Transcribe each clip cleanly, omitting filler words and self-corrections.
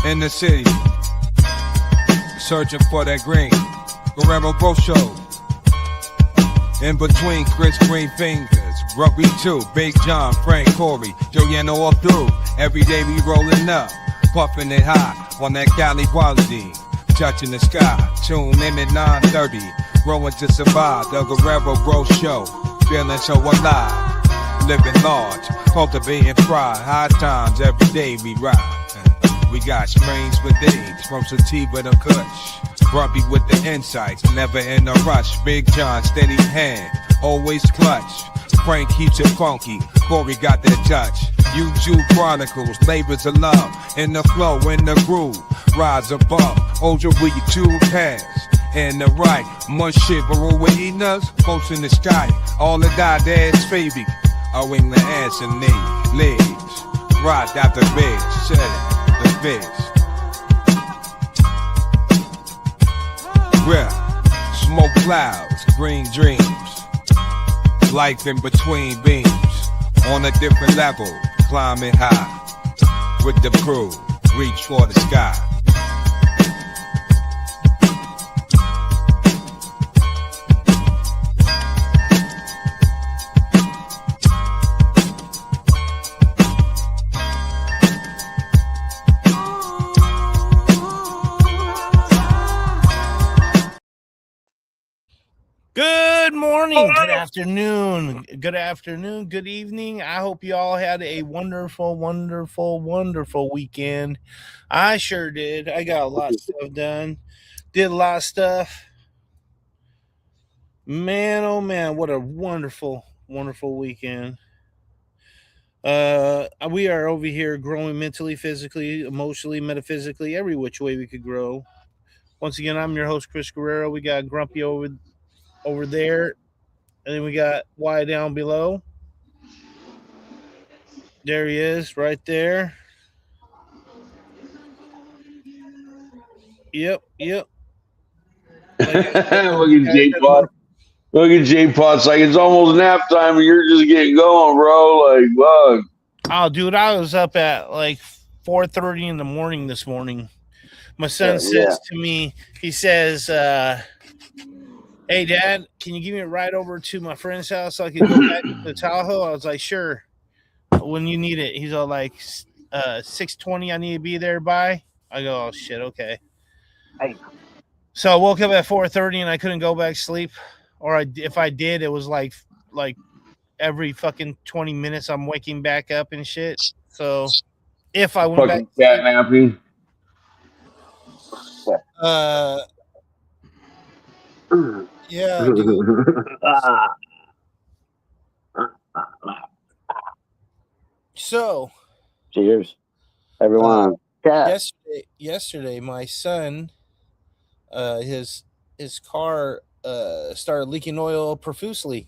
In the city, searching for that green Guerrero Bro Show. In between Chris Green fingers, Rugby 2, Big John, Frank, Corey, Joanna all through. Every day we rolling up, puffing it high on that Cali quality, touching the sky. Tune in at 9:30, growing to survive. The Guerrero Bro Show, feeling so alive, living large, cultivating pride. High times every day we ride. We got strains for days, from sativa to kush. Grumpy with the insights, never in a rush. Big John, steady hand, always clutch. Frank keeps it funky, Corey got that touch. YouTube Chronicles, labors of love. In the flow, in the groove, rise above. Hold your with your two hands. In the right, much shiver waiting us, close in the sky. All the dad's baby, owing the ass and knee, legs. Right out the bed, shut it. The fish. Yeah, smoke clouds, green dreams, life in between beams, on a different level, climbing high, with the crew, reach for the sky. Good morning, good afternoon, good evening. I hope you all had a wonderful, wonderful, wonderful weekend. I sure did. I got a lot of stuff done. Did a lot of stuff. Man, oh man, what a wonderful, wonderful weekend. We are over here growing mentally, physically, emotionally, metaphysically, every which way we could grow. Once again, I'm your host, Chris Guerrero. We got Grumpy over there. And then we got Y down below. There he is, right there. Yep. Look at J-Pot. Look at J-Pot's like, it's almost nap time and you're just getting going, bro. Like, fuck. Oh, dude, I was up at like 4:30 in the morning this morning. My son says to me, he says, hey, Dad, can you give me a ride over to my friend's house so I can go back to Tahoe? I was like, sure. When you need it. He's all like, 6:20, I need to be there by. I go, oh, shit, okay. Hey. So I woke up at 4:30 and I couldn't go back to sleep. Or if I did, it was like every fucking 20 minutes I'm waking back up and shit. So if I went fucking back cat napping. Yeah, dude. So, cheers, everyone. Yesterday, my son, his car started leaking oil profusely.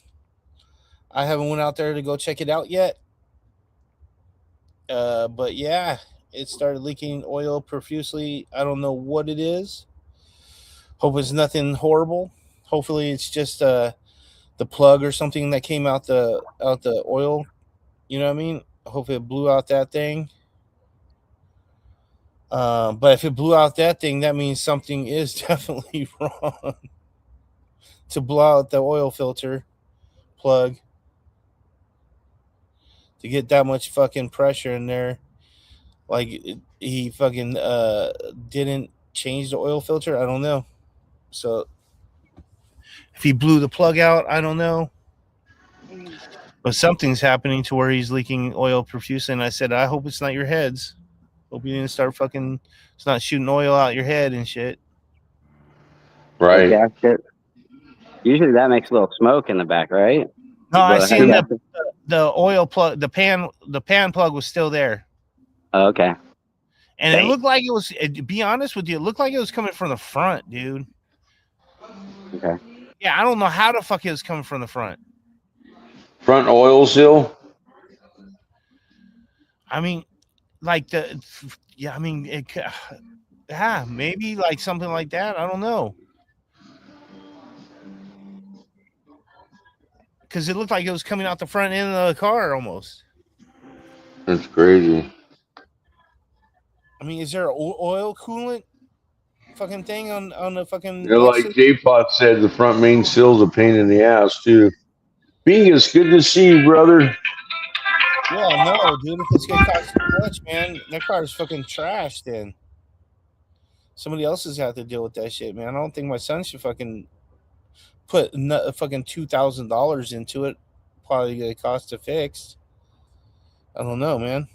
I haven't went out there to go check it out yet. But yeah, it started leaking oil profusely. I don't know what it is. Hope it's nothing horrible. Hopefully it's just the plug or something that came out the oil. You know what I mean? Hopefully it blew out that thing. But if it blew out that thing, that means something is definitely wrong. To blow out the oil filter plug. To get that much fucking pressure in there. Like he fucking didn't change the oil filter. I don't know. So if he blew the plug out, I don't know. But something's happening to where he's leaking oil profusely. And I said, I hope it's not your heads. Hope you didn't start fucking, it's not shooting oil out your head and shit. Right. Gasket. Usually that makes a little smoke in the back, right? No, I seen the oil plug, the pan plug was still there. Oh, okay. And it looked like it was, to be honest with you, it looked like it was coming from the front, dude. Okay. Yeah, I don't know how the fuck it was coming from the front. Front oil seal? I mean, like maybe like something like that. I don't know. Because it looked like it was coming out the front end of the car almost. That's crazy. I mean, is there an oil coolant fucking thing on the fucking Like Lexus? J-Pot said, the front main seal's a pain in the ass, too. Bingus, good to see you, brother. Yeah, no, dude. If it's gonna cost too much, man, that car is fucking trash. Then somebody else has got to deal with that shit, man. I don't think my son should fucking put fucking $2,000 into it. Probably gonna cost to fix. I don't know, man.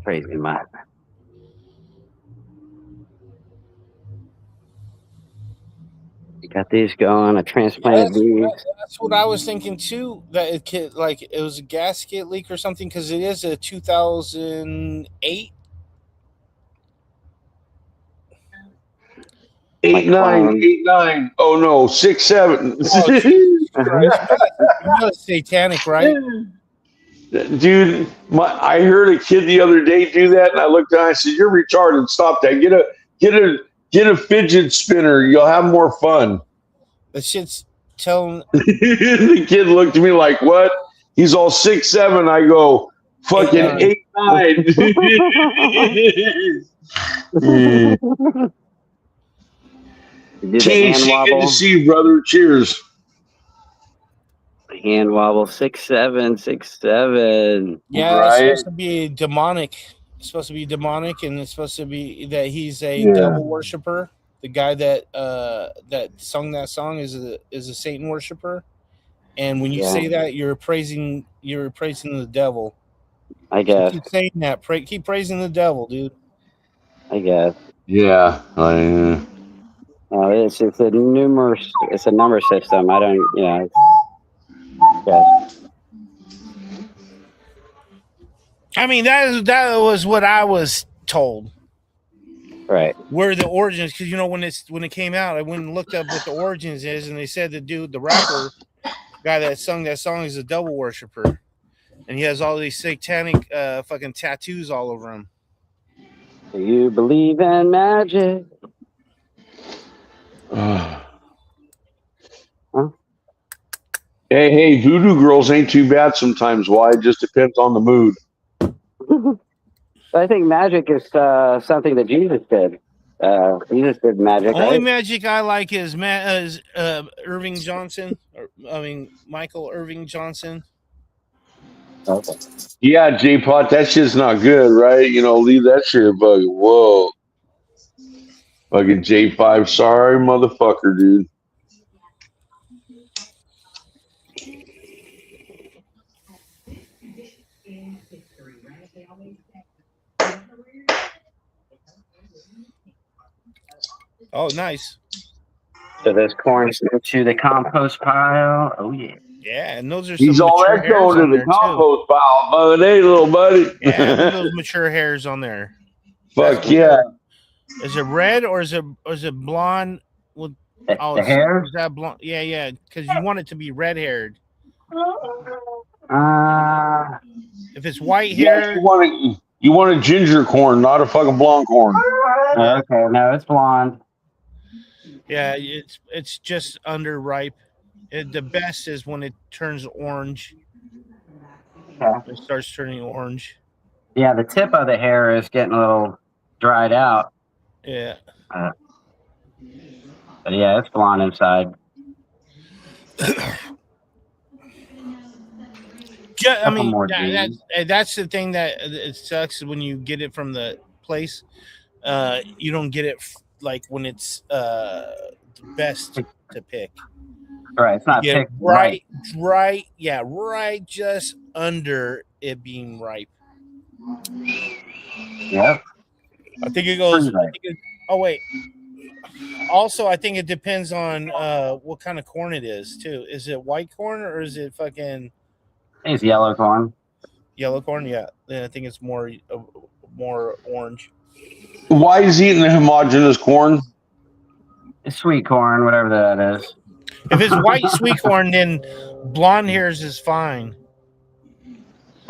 Crazy, man. You got these going. I transplanted these. That's what I was thinking too. That it could, like, it was a gasket leak or something, because it is a 2008. 89. Oh no, 6, 7. Oh, Jesus Christ. You know it's satanic, right? Dude, I heard a kid the other day do that, and I looked down. I said, "You're retarded. Stop that. Get a fidget spinner. You'll have more fun." The shit's telling. The kid looked at me like, "What?" He's all 6, 7. I go, "Fucking 8, 9." THC, good to see you, brother. Cheers. Hand wobble 6, 7, 6, 7. Yeah, Right. it's supposed to be demonic. It's supposed to be demonic, and it's supposed to be that he's a devil worshiper. The guy that sung that song is a Satan worshiper. And when you say that, you're praising the devil. I guess. So keep saying that. Keep praising the devil, dude. I guess. Yeah. It's a number system. I don't, yeah. I mean, that was what I was told. Right. Where the origins, because when it came out, I went and looked up what the origins is, and they said the rapper guy that sung that song is a devil worshiper, and he has all these satanic fucking tattoos all over him. Do you believe in magic? Huh? Hey, voodoo girls ain't too bad sometimes. Why? It just depends on the mood. I think magic is something that Jesus did. Jesus did magic. Only right? magic I like is Irving Johnson. Michael Irving Johnson. Okay. Yeah, J-Pot, that shit's not good, right? Leave that shit bug. Whoa. Fucking J5, sorry, motherfucker, dude. Oh, nice. So this corn to the compost pile. Oh yeah. Yeah, and those are some He's all mature that hairs going on to there the compost too. pile. Hey, little buddy. Yeah, look at those mature hairs on there. Fuck yeah. Is it red or is it blonde? With The hair? Is that blonde? Yeah, because you want it to be red haired. If it's white hair, you want a ginger corn, not a fucking blonde corn. Okay, no, it's blonde. Yeah, it's just under ripe. The best is when it turns orange. Okay. It starts turning orange. Yeah, the tip of the hair is getting a little dried out. Yeah. But yeah, it's blonde inside. I mean, that's the thing that it sucks when you get it from the place. You don't get it like when it's the best to pick. Right, it's not picked right, yeah, right, just under it being ripe. Yep. I think it goes. Oh wait. Also, I think it depends on what kind of corn it is too. Is it white corn or is it fucking? It's yellow corn. Yellow corn, yeah. Then I think it's more orange. Why is he eating the homogeneous corn? It's sweet corn, whatever that is. If it's white sweet corn, then blonde hairs is fine.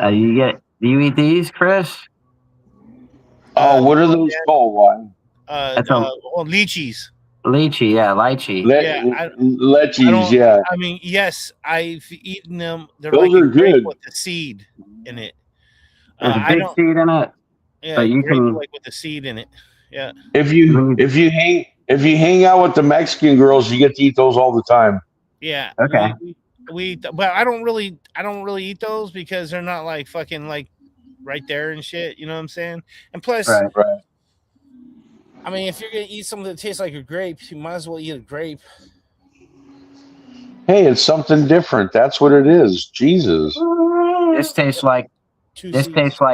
Do you eat these, Chris? Oh, what are those called? Why? Lychees. Lychee, yeah, lychee. Lechies, yeah. I mean, yes, I've eaten them. They're Those like are a grape good. with the seed in it. There's a I big don't. seed in it, Yeah, but you grape can. like with the seed in it. Yeah. If you hang out with the Mexican girls, you get to eat those all the time. Yeah. Okay. But I don't really eat those because they're not like fucking like right there and shit. You know what I'm saying? And plus, Right. I mean, if you're gonna eat something that tastes like a grape, you might as well eat a grape. Hey, it's something different. That's what it is. Jesus. This tastes like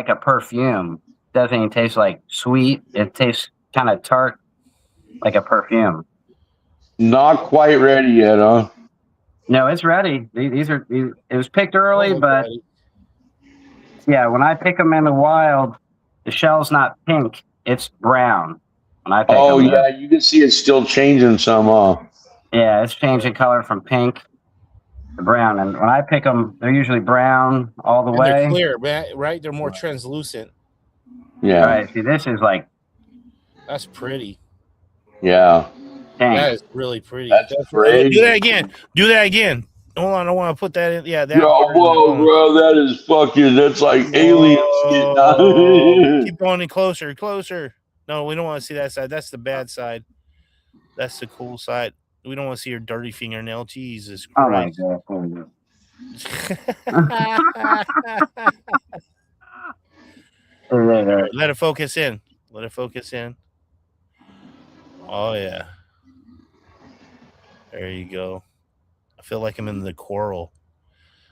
a perfume. Doesn't even taste like sweet. It tastes kind of tart, like a perfume. Not quite ready yet, huh? No, it's ready. It was picked early, but ready. yeah, when I pick them in the wild, the shell's not pink; it's brown. When I pick them, Yeah, you can see it's still changing some, huh? yeah, it's changing color from pink to brown. And when I pick them, they're usually brown all the way. They're clear, right? They're more translucent. Yeah. Right. See, this is like that's pretty. Yeah. Dang. That is really pretty. That's pretty. Do that again. Hold on, I want to put that in. Yeah, that. Whoa, bro, that is fucking. That's like alien shit. Keep going in closer. No, we don't want to see that side. That's the bad side. That's the cool side. We don't want to see your dirty fingernail. Jesus Christ. Oh my God. Let it focus in. Oh yeah. There you go. I feel like I'm in the coral.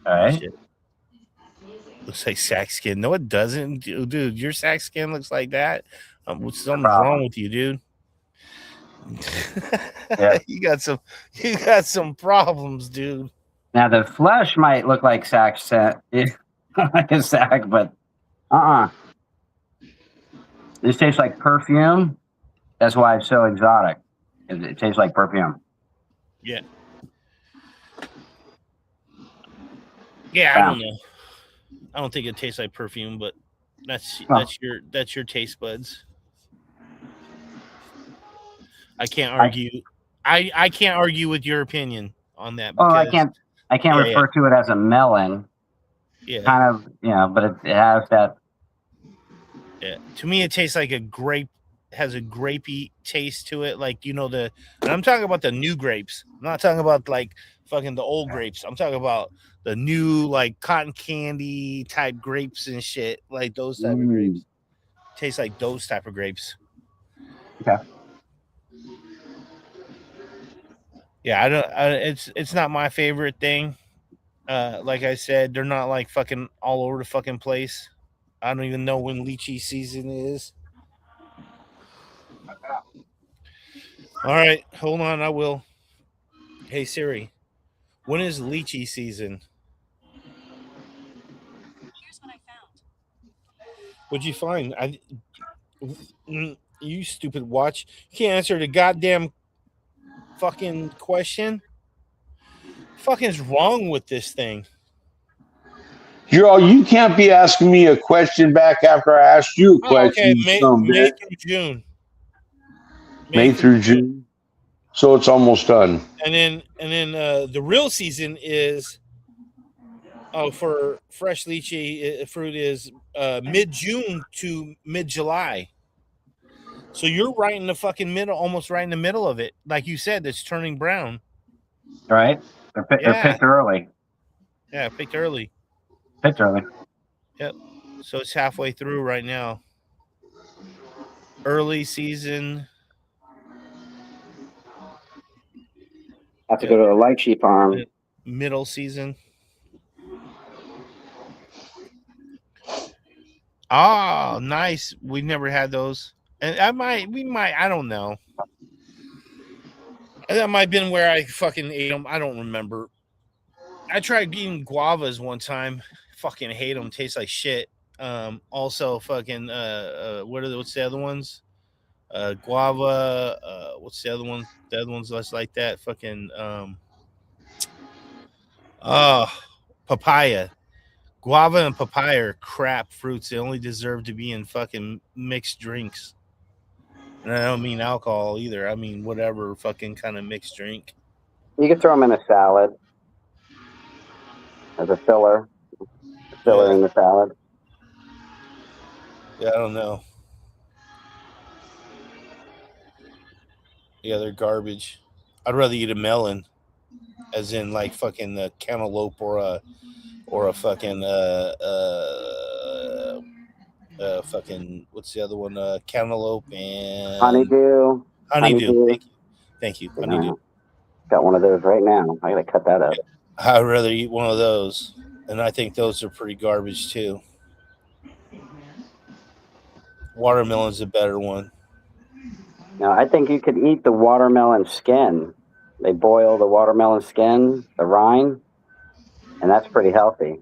All right. Shit. Looks like sack skin. No, it doesn't, dude. Your sack skin looks like that. Something's wrong with you, dude. Yeah. You got some problems, dude. Now the flesh might look like like a sack, but this tastes like perfume. That's why it's so exotic. It tastes like perfume. Yeah. Yeah, I don't know. I don't think it tastes like perfume, but that's your taste buds. I can't argue. I can't argue with your opinion on that. Oh, I can't refer to it as a melon. Yeah. Kind of, but it has that. Yeah. To me, it tastes like a grape. Has a grapey taste to it, like and I'm talking about the new grapes. I'm not talking about like fucking the old grapes. I'm talking about the new like cotton candy type grapes and shit, like those type of grapes. Tastes like those type of grapes. Okay. Yeah, it's not my favorite thing. Like I said, they're not like fucking all over the fucking place. I don't even know when lychee season is. All right, hold on, I will. Hey Siri, when is lychee season? Here's what I found. What'd you find? You stupid watch. You can't answer the goddamn fucking question. Fucking's wrong with this thing. You can't be asking me a question back after I asked you a question. Okay, May through June. May through June. So it's almost done. And then the real season is for fresh lychee fruit is mid-June to mid-July. So you're right in the fucking middle, almost right in the middle of it. Like you said, it's turning brown. Right? They're picked early. Yeah, picked early. Yep. So it's halfway through right now. Early season. I have to go to a lychee farm. Middle season. Oh, nice. We've never had those. And I don't know. That might have been where I fucking ate them. I don't remember. I tried eating guavas one time. Fucking hate them. Taste like shit. Also fucking what's the other ones? Guava. What's the other one? The other ones less like that. Fucking papaya. Guava and papaya are crap fruits. They only deserve to be in fucking mixed drinks. And I don't mean alcohol either. I mean whatever fucking kind of mixed drink. You could throw them in a salad as a filler. Filler in the salad. Yeah, I don't know. Yeah, they're garbage. I'd rather eat a melon, as in like fucking a cantaloupe or a fucking fucking what's the other one? Cantaloupe and Honeydew. honeydew. Thank you. Honeydew. Got one of those right now. I gotta cut that up. I'd rather eat one of those, and I think those are pretty garbage too. Watermelon's a better one. Now, I think you could eat the watermelon skin. They boil the watermelon skin, the rind, and that's pretty healthy.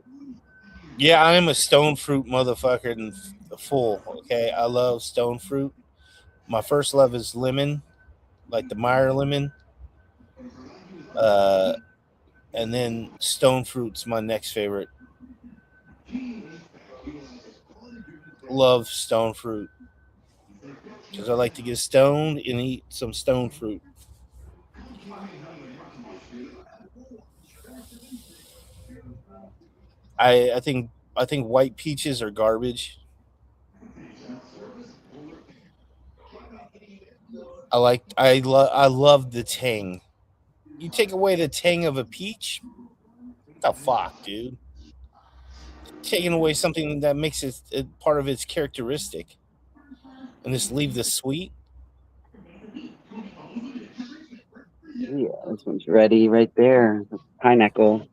Yeah, I am a stone fruit motherfucker and full. Okay, I love stone fruit. My first love is lemon, like the Meyer lemon. And then stone fruit's my next favorite. Love stone fruit because I like to get stoned and eat some stone fruit. I think white peaches are garbage. I love the tang. You take away the tang of a peach, what the fuck, dude? Taking away something that makes it part of its characteristic, and just leave the sweet. Yeah, this one's ready right there. Pineapple.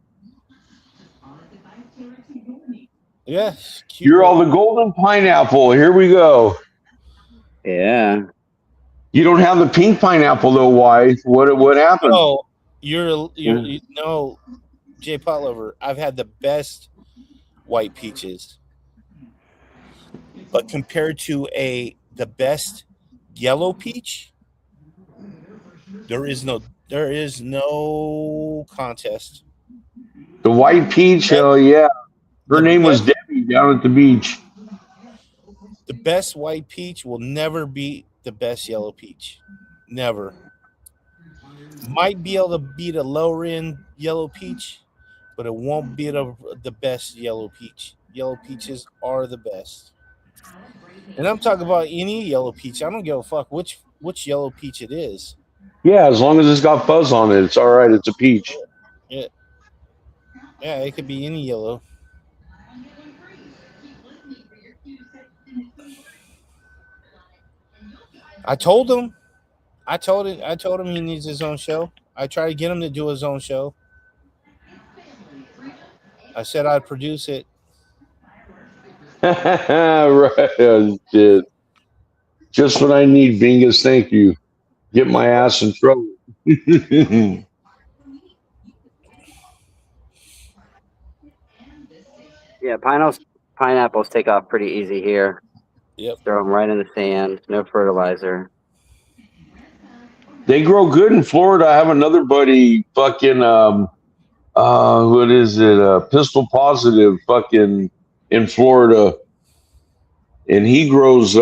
Yes, You're all the golden pineapple. Here we go. Yeah. You don't have the pink pineapple though. Why? What happened? Oh, you're no, Jay Potlover. I've had the best white peaches, but compared to the best yellow peach, there is no contest. The white peach. Hell yeah. Her name was Debbie down at the beach. The best white peach will never beat the best yellow peach. Never. Might be able to beat a lower end yellow peach, but it won't beat the best yellow peach. Yellow peaches are the best. And I'm talking about any yellow peach. I don't give a fuck which yellow peach it is. Yeah, as long as it's got fuzz on it, it's all right. It's a peach. Yeah, it could be any yellow. I told him he needs his own show. I tried to get him to do his own show. I said I'd produce it. Right. Shit. Just what I need, Bingus. Thank you. Get my ass in trouble. Yeah, pineapples take off pretty easy here. Yep. Throw them right in the sand. No fertilizer. They grow good in Florida. I have another buddy, fucking what is it? Pistol Positive, fucking in Florida, and he grows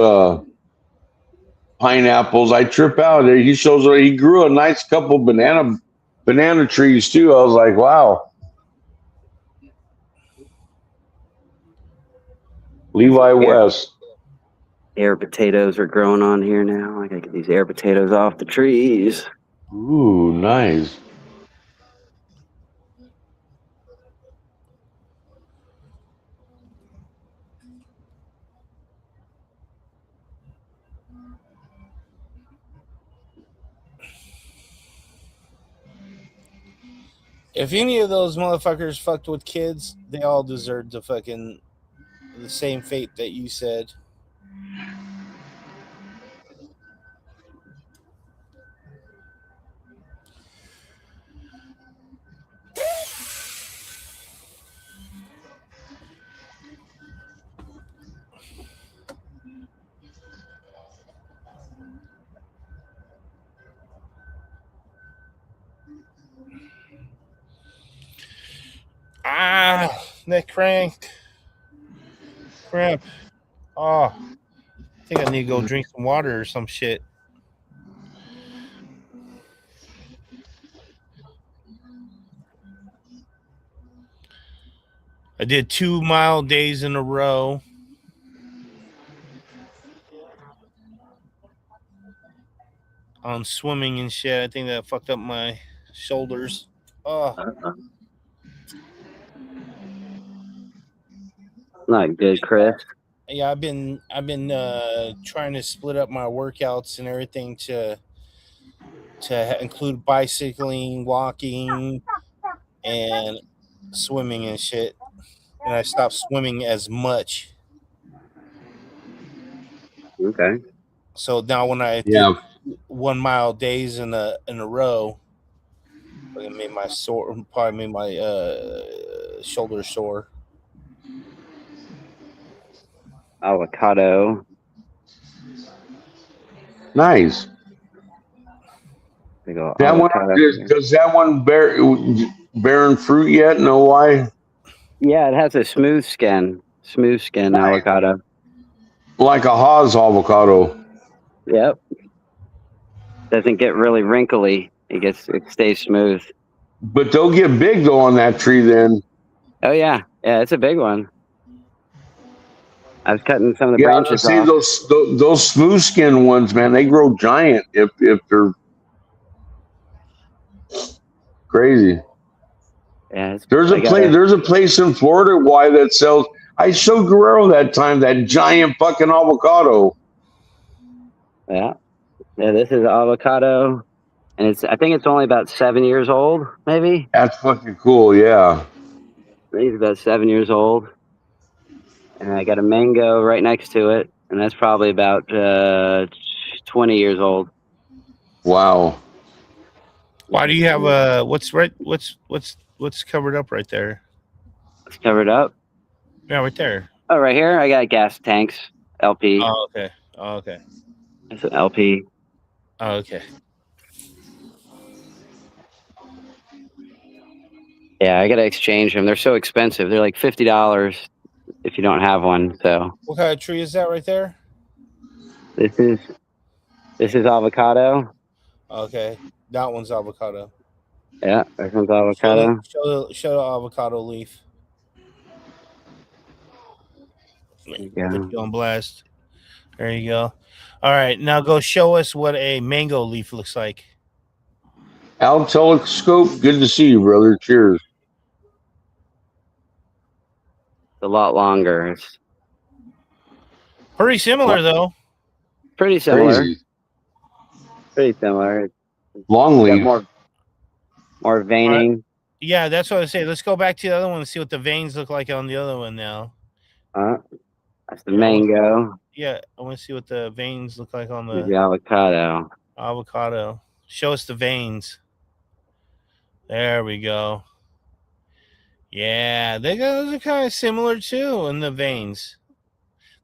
pineapples. I trip out. He shows he grew a nice couple banana trees too. I was like, wow. Levi West. Air potatoes are growing on here now. I gotta get these air potatoes off the trees. Ooh, nice. If any of those motherfuckers fucked with kids, they all deserve the same fate that you said. Neck cranked. Crap. Oh, I think I need to go drink some water or some shit. I did 2 mile days in a row. On swimming and shit. I think that fucked up my shoulders. Oh, Not good, Chris. yeah. I've been trying to split up my workouts and everything to include bicycling, walking, and swimming and shit. And I stopped swimming as much. Okay. So now when I did Yeah. 1 mile days in a row, it made my probably made my shoulder sore. Avocado. Nice. Big ol' That one avocado. does that one bearing fruit yet? No, why? Yeah, it has a smooth skin. Smooth skin avocado. Like a Haas avocado. Yep. Doesn't get really wrinkly. It stays smooth. But they'll get big though on that tree then. Oh yeah. Yeah, it's a big one. I was cutting some of the Yeah, branches see off. those smooth skin ones, man, they grow giant if they're crazy. Yeah, There's a place in Florida that sells. I showed Guerrero that time that giant fucking avocado. Yeah. Yeah, this is avocado. And I think it's only about 7 years old, maybe. That's fucking cool, yeah. I think it's about 7 years old. And I got a mango right next to it, and that's probably about 20 years old. Wow. Why do you have what's covered up right there? It's covered up. Yeah, right there. Oh, right here, I got gas tanks, LP. Oh, okay. Oh, okay. It's an LP. Oh, okay. Yeah, I got to exchange them. They're so expensive. They're like $50 if you don't have one. So What kind of tree is that right there? this is avocado. Okay, that one's avocado. Yeah, this one's avocado. Show the avocado leaf. Put you on blast. There you go. All right, now go show us what a mango leaf looks like. Al Telescope, good to see you, brother. Cheers. It's a lot longer. It's pretty similar, though. Pretty similar. Crazy. Pretty similar. Long leaf. More veining. Right. Yeah, that's what I say. Let's go back to the other one and see what the veins look like on the other one now. That's the mango. Yeah, I want to see what the veins look like on the avocado. Avocado. Show us the veins. There we go. Yeah, those are kind of similar too in the veins.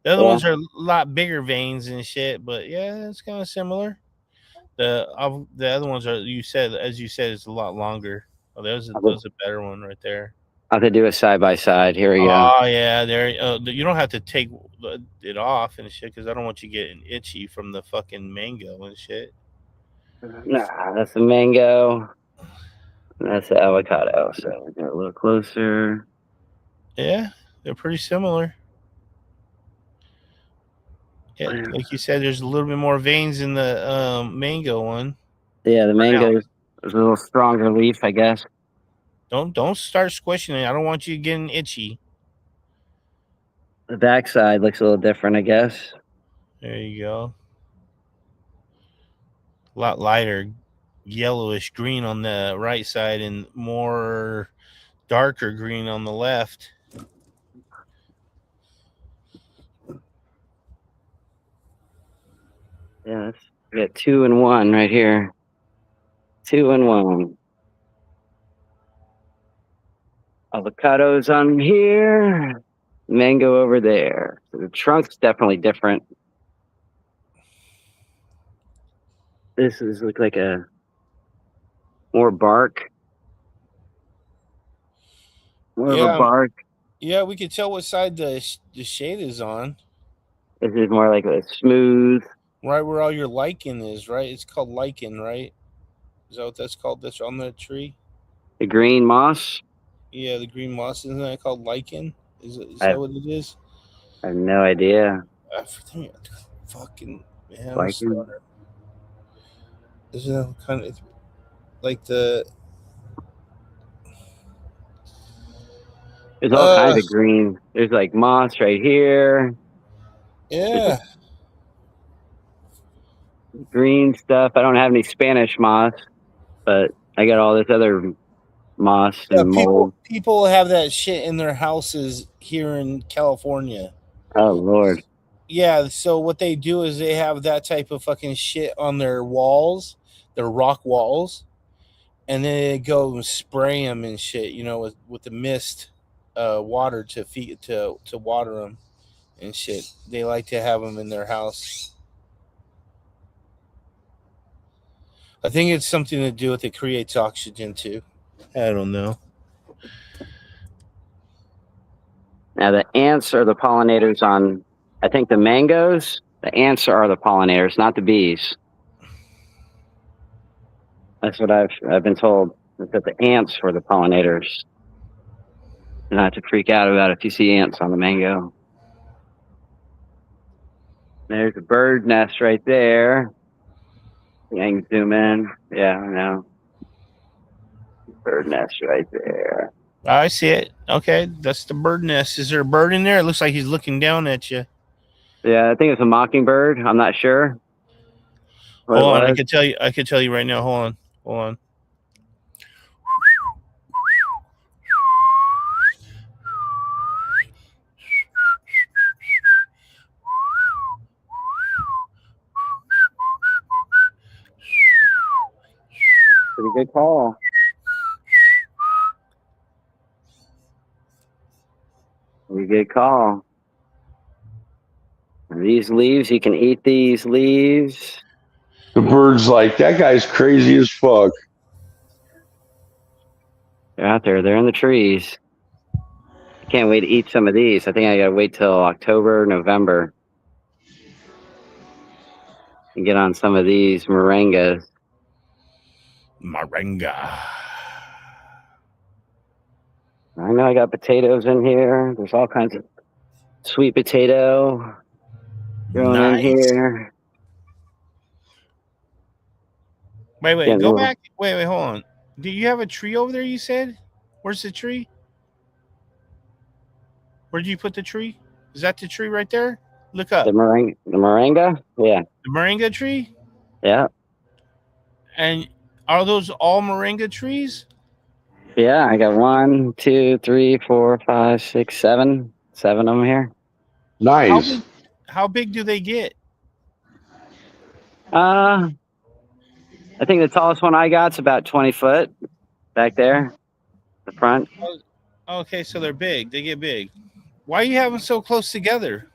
The other ones are a lot bigger veins and shit, but yeah, it's kind of similar. The other ones are as you said, it's a lot longer. Oh, there's a better one right there. I'll have to do it side by side. Here we go. Oh yeah, there. You don't have to take it off and shit because I don't want you getting itchy from the fucking mango and shit. Nah, that's the mango. That's the avocado. So we get a little closer. Yeah, they're pretty similar. Yeah, like you said, there's a little bit more veins in the mango one. Yeah, the mango is a little stronger leaf, I guess. Don't start squishing it. I don't want you getting itchy. The backside looks a little different, I guess. There you go. A lot lighter, yellowish green on the right side and more darker green on the left. Yeah, we got 2 and 1 right here. 2 and 1. Avocados on here. Mango over there. So the trunk's definitely different. This look like a more bark. More of a bark. Yeah, we could tell what side the shade is on. This is more like a smooth. Right where all your lichen is, right? It's called lichen, right? Is that what that's called? That's on the tree? The green moss. Yeah, the green moss. Isn't that called lichen? Is I that what it is? have no idea. I think fucking man, Like isn't that kind of like the there's all kinds of green. There's like moss right here. yeah. Green stuff. I don't have any Spanish moss, but I got all this other moss and mold. People have that shit in their houses here in California. Oh Lord. Yeah, so what they do is they have that type of fucking shit on their walls, their rock walls, and then they go and spray them and shit, you know, with the mist, water to feed to water them and shit. They like to have them in their house. I think it's something to do with it creates oxygen too. I don't know. Now the ants are the pollinators on, I think, the mangoes. The ants are the pollinators, not the bees. That's what I've been told. That the ants were the pollinators. Not to freak out about it if you see ants on the mango. There's a bird nest right there. I can zoom in. Yeah, I know. Bird nest right there. I see it. Okay, that's the bird nest. Is there a bird in there? It looks like he's looking down at you. Yeah, I think it's a mockingbird. I'm not sure. Hold on, I could tell you. I could tell you right now. Hold on. Pretty good call. Pretty good call. And these leaves, you can eat these leaves. The bird's like, that guy's crazy as fuck. They're out there. They're in the trees. I can't wait to eat some of these. I think I got to wait till October, November. And get on some of these moringas. Moringa. I know I got potatoes in here. There's all kinds of sweet potato growing in here. Wait, go back. Wait, hold on. Do you have a tree over there, you said? Where's the tree? Where did you put the tree? Is that the tree right there? Look up. The moringa? Yeah. The moringa tree? Yeah. And are those all moringa trees? Yeah, I got 1, 2, 3, 4, 5, 6, 7. 7 of them here. Nice. How big do they get? I think the tallest one I got is about 20 foot back there, the front. Okay, so they're big. They get big. Why are you having so close together?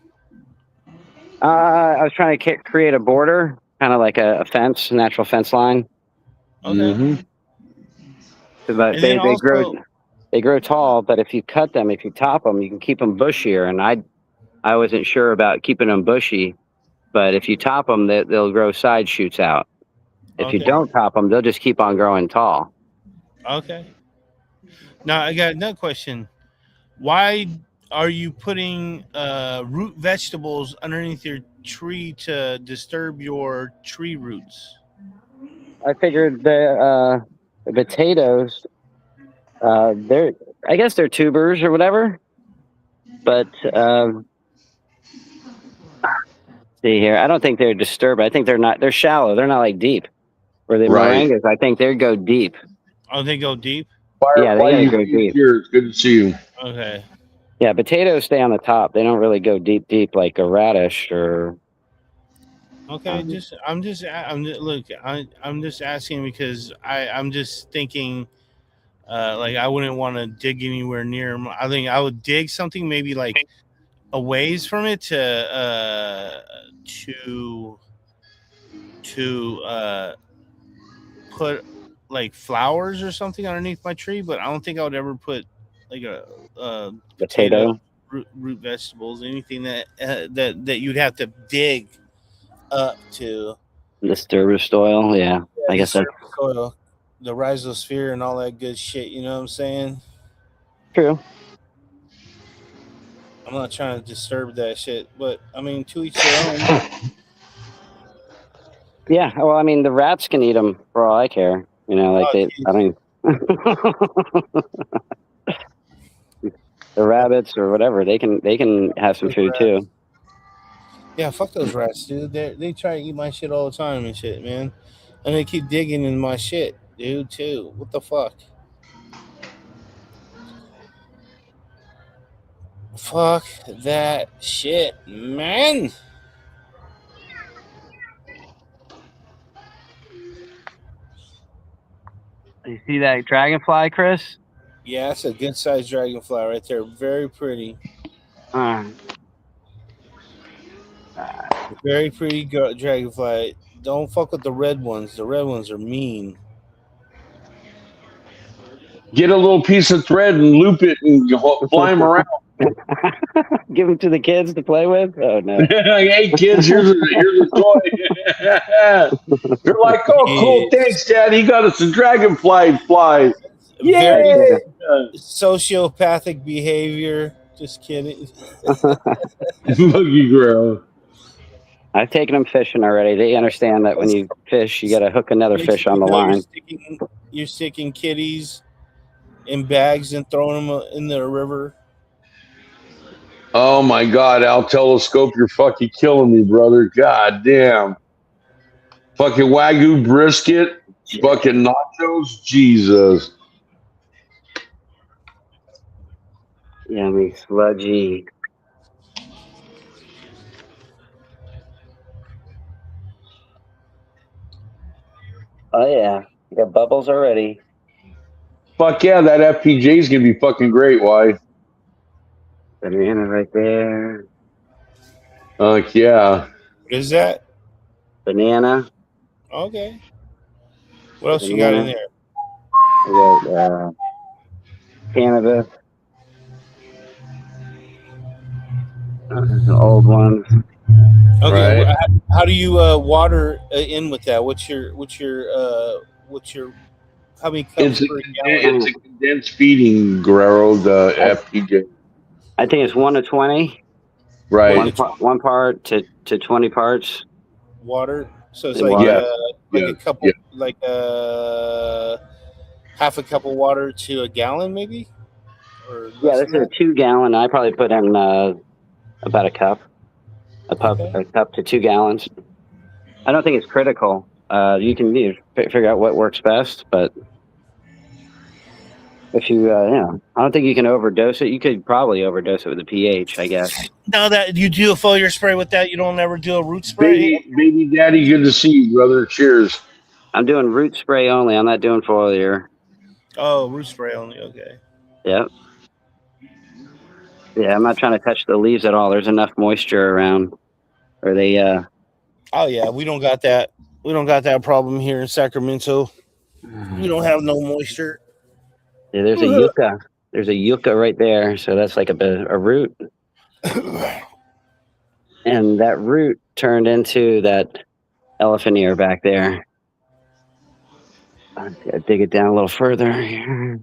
I was trying to create a border, kind of like a fence, natural fence line. Okay. Mm-hmm. But they grow tall, but if you cut them, if you top them, you can keep them bushier. And I wasn't sure about keeping them bushy, but if you top them, they'll grow side shoots out. If you don't top them, they'll just keep on growing tall. Okay. Now I got another question. Why are you putting root vegetables underneath your tree to disturb your tree roots? I figured the potatoes, I guess they're tubers or whatever. But see here, I don't think they're disturbed. I think they're shallow. They're not like deep. Where the moringas, I think they go deep. Oh, they go deep? Yeah, they go deep. Here, it's good to see you. Okay. Yeah, potatoes stay on the top. They don't really go deep like a radish or. Okay, I'm just asking because I'm just thinking, like I wouldn't want to dig anywhere near them. I think I would dig something maybe like a ways from it to put like flowers or something underneath my tree, but I don't think I would ever put like a Potato. root vegetables, anything that you'd have to dig up to. Disturbed soil, yeah. I guess that's soil, the rhizosphere and all that good shit. You know what I'm saying? true. I'm not trying to disturb that shit, but I mean, to each their own. Yeah, well, I mean, the rats can eat them for all I care. You know, like I mean, the rabbits or whatever, they can have some food too. Yeah, fuck those rats, dude. They try to eat my shit all the time and shit, man. And they keep digging in my shit, dude, too. What the fuck? Fuck that shit, man. You see that dragonfly, Chris? Yeah, that's a good sized dragonfly right there. Very pretty. Very pretty dragonfly. Don't fuck with the red ones. The red ones are mean. Get a little piece of thread and loop it and fly them around. Give them to the kids to play with? Oh, no. Hey, kids, here's a toy. They're like, oh, cool, thanks, Dad. He got us a dragonfly fly. Very sociopathic behavior. Just kidding. Boogie girl. I've taken them fishing already. They understand that when you fish, you got to hook another fish on the line. You're sticking kitties in bags and throwing them in the river. Oh my God, Al Telescope, you're fucking killing me, brother. God damn. Fucking Wagyu brisket, fucking nachos, Jesus. Yummy, sludgy. Oh yeah, you got bubbles already. Fuck yeah, that FPJ is gonna be fucking great. Why? Banana right there. Yeah. What is that? Banana. Okay. What else you got in there? I got cannabis. The old ones. Okay. Right. How do you water in with that? What's your how many cups per gallon? It's a condensed feeding, Guerrero, the FPJ. I think it's 1 to 20. Right. One part to 20 parts. Water. So it's like a couple, like half a cup of water to a gallon, maybe. Or this is a 2 gallon. I probably put in about a cup. A cup to 2 gallons. I don't think it's critical. You can figure out what works best, but if you, I don't think you can overdose it. You could probably overdose it with a pH, I guess. Now that you do a foliar spray with that, you don't ever do a root spray? Baby daddy, good to see you, brother. Cheers. I'm doing root spray only. I'm not doing foliar. Oh, root spray only. Okay. Yep. Yeah, I'm not trying to touch the leaves at all. There's enough moisture around. Or they Oh yeah, we don't got that. We don't got that problem here in Sacramento. We don't have no moisture. Yeah, there's a yucca. There's a yucca right there. So that's like a root. And that root turned into that elephant ear back there. I gotta dig it down a little further here.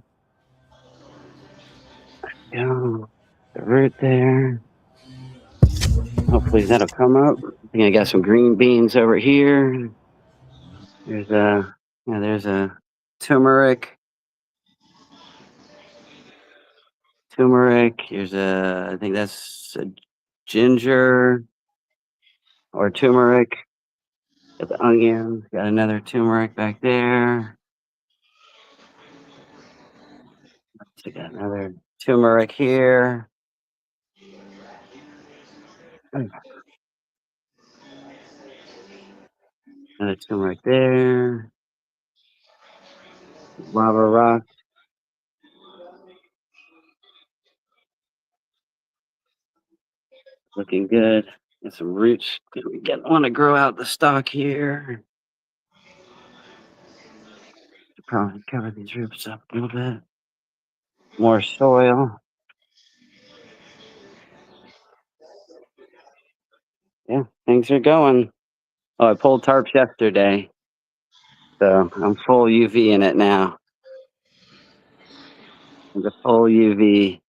Go. The root there. Hopefully that'll come up. I think I got some green beans over here. There's a turmeric. Here's I think that's a ginger or turmeric. Got the onions. Got another turmeric back there. So got another turmeric here. Another turmeric there. Lava rock. Looking good. Got some roots. We want to grow out the stalk here. Probably cover these roots up a little bit. More soil. Yeah, things are going. Oh, I pulled tarps yesterday, so I'm full UV in it now. The full UV.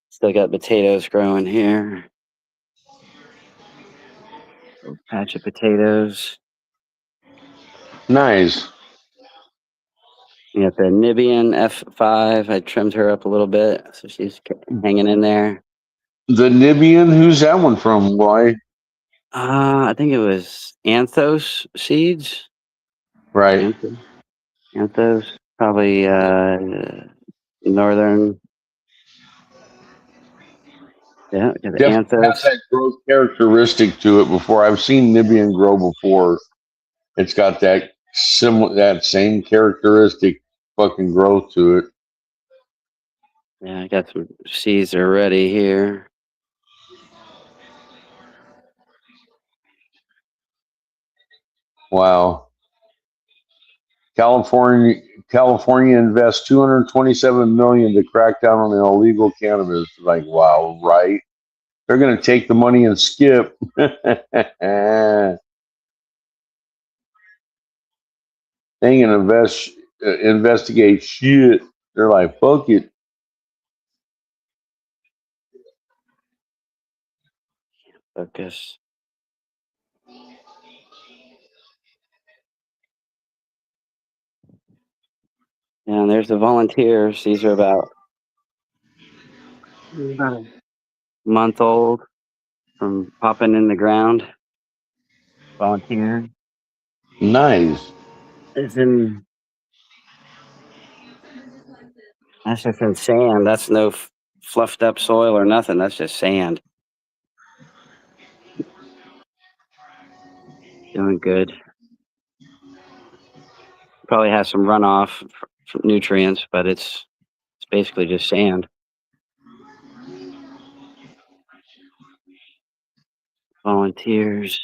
Still got potatoes growing here. Little patch of potatoes. Nice. You got the Nibian F5. I trimmed her up a little bit, so she's hanging in there. The Nibian, who's that one from? Why? I think it was Anthos seeds. Right. Anthos, probably northern. Yeah, the Definitely has Anthos. that growth characteristic to it. Before I've seen Nibian grow before, it's got that same characteristic, fucking growth to it. Yeah, I got some seeds already here. Wow. California invests 227 million to crack down on illegal cannabis. Like, wow, right? They're going to take the money and skip. They ain't gonna investigate shit. They're like, fuck it. Focus. Yeah, and there's the volunteers. These are about a month old from popping in the ground. Volunteer. Nice. It's in. That's just in sand. That's no fluffed up soil or nothing. That's just sand. Doing good. Probably has some runoff from nutrients, but it's basically just sand. Volunteers.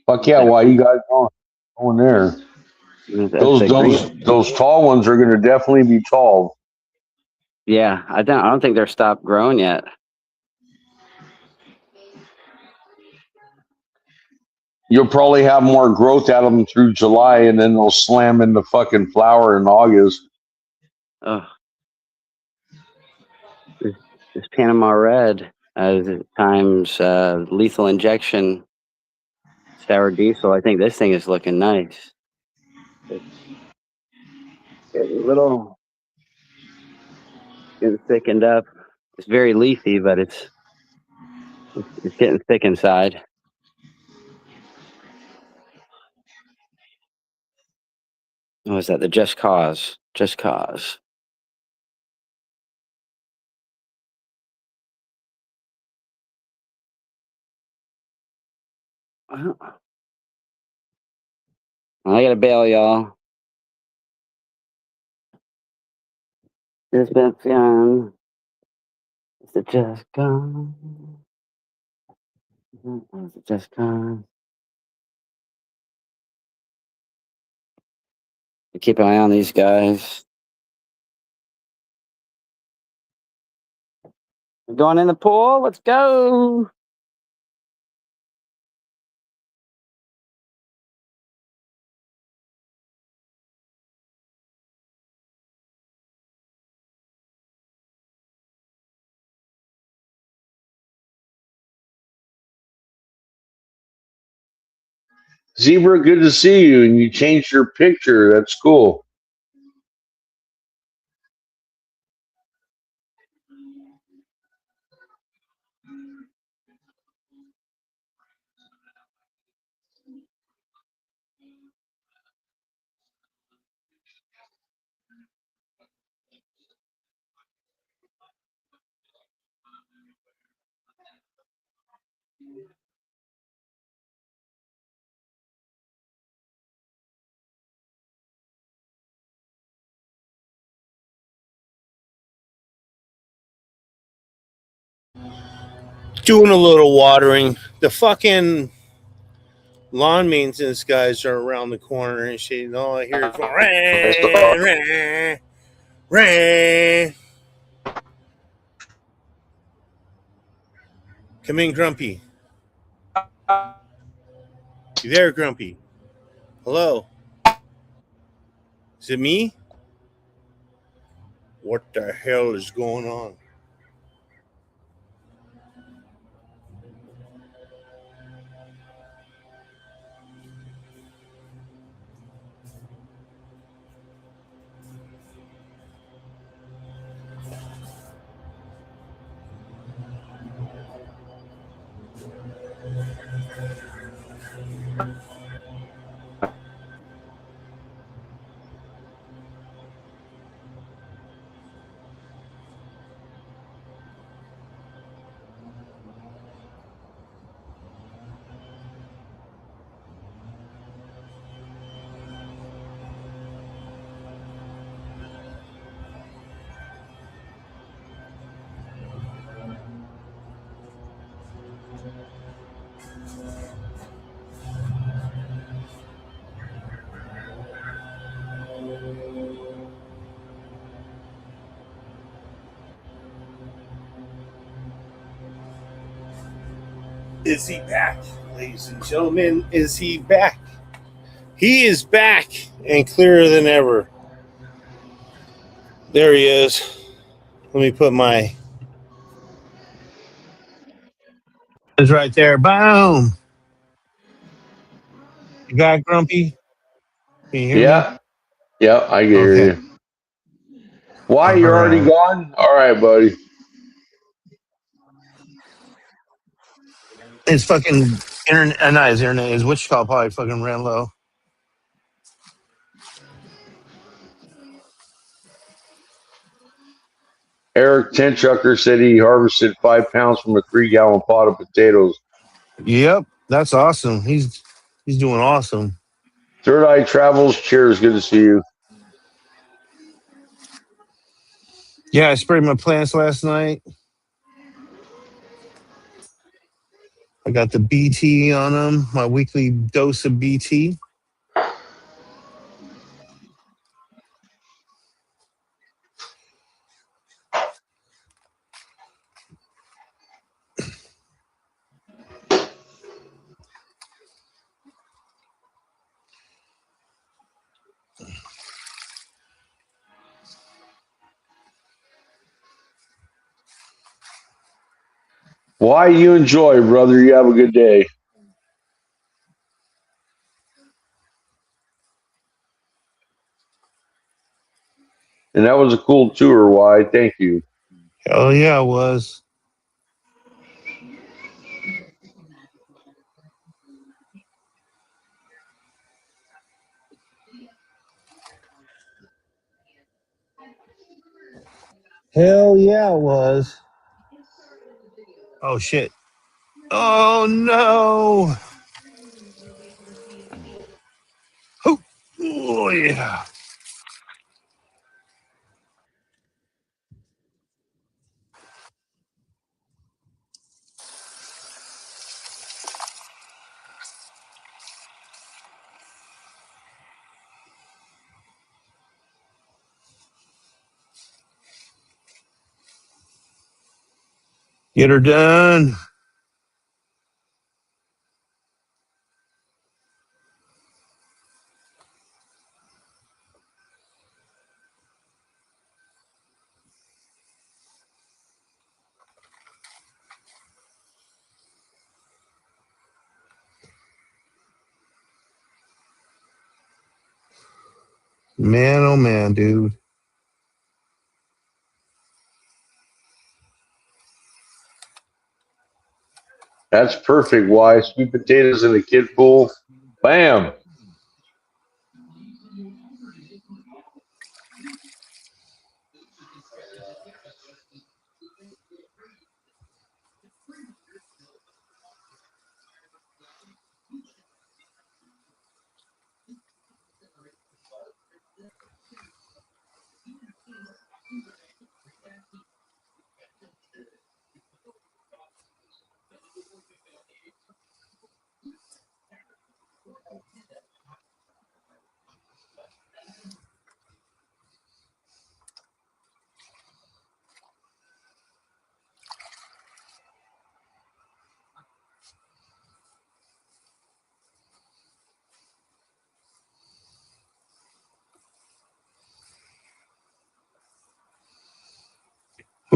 Fuck yeah, why you guys going there? That's the green. Those tall ones are gonna definitely be tall. Yeah, I don't think they're stopped growing yet. You'll probably have more growth out of them through July, and then they'll slam into fucking flower in August. Oh, this Panama Red times lethal injection sour diesel. I think this thing is looking nice. It's getting a little getting thickened up. It's very leafy, but it's getting thick inside. Oh, is that the Just Cause? Just Cause. Well, I gotta bail, y'all. It's been fun. Is it Just Cause? Is it Just Cause? Keep an eye on these guys. We're going in the pool. Let's go. Zebra, good to see you. And you changed your picture. That's cool. Doing a little watering. The fucking lawn maintenance guys are around the corner and shit. And all I hear is rah. Come in, Grumpy. You there, Grumpy? Hello? Is it me? What the hell is going on? Is he back, ladies and gentlemen? Is he back? He is back and clearer than ever. There he is. Let me put my... It's right there. Boom. You got Grumpy? Can you hear me? Yeah, I can hear Okay. you. Why, All you're already right. gone? All right, buddy. It's fucking internet. Not his internet. His what you call probably fucking ran low. Eric Tenchucker said he harvested 5 pounds from a 3-gallon pot of potatoes. Yep, that's awesome. He's doing awesome. Third Eye Travels, cheers. Good to see you. Yeah, I sprayed my plants last night. I got the BT on them, my weekly dose of BT. Why, you enjoy, brother. You have a good day. And that was a cool tour. Why? Thank you. Hell yeah, it was. Hell yeah, it was. Oh shit. Oh no. Oh yeah. Get her done. Man, oh man, dude. That's perfect. Why? Sweet potatoes in a kid pool. Bam.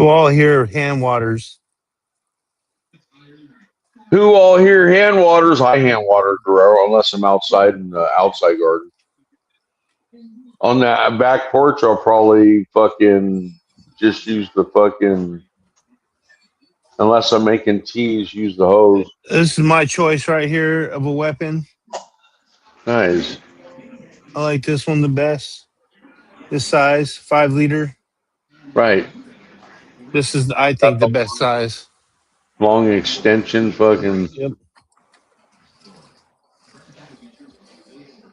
Who all here hand waters? Who all here hand waters? I hand water, Guerrero, unless I'm outside in the outside garden. On that back porch, I'll probably fucking just use the fucking, unless I'm making teas, use the hose. This is my choice right here of a weapon. Nice. I like this one the best. This size, 5 liter. Right. This is, I Got think, the the best size. long extension, fucking. Yep.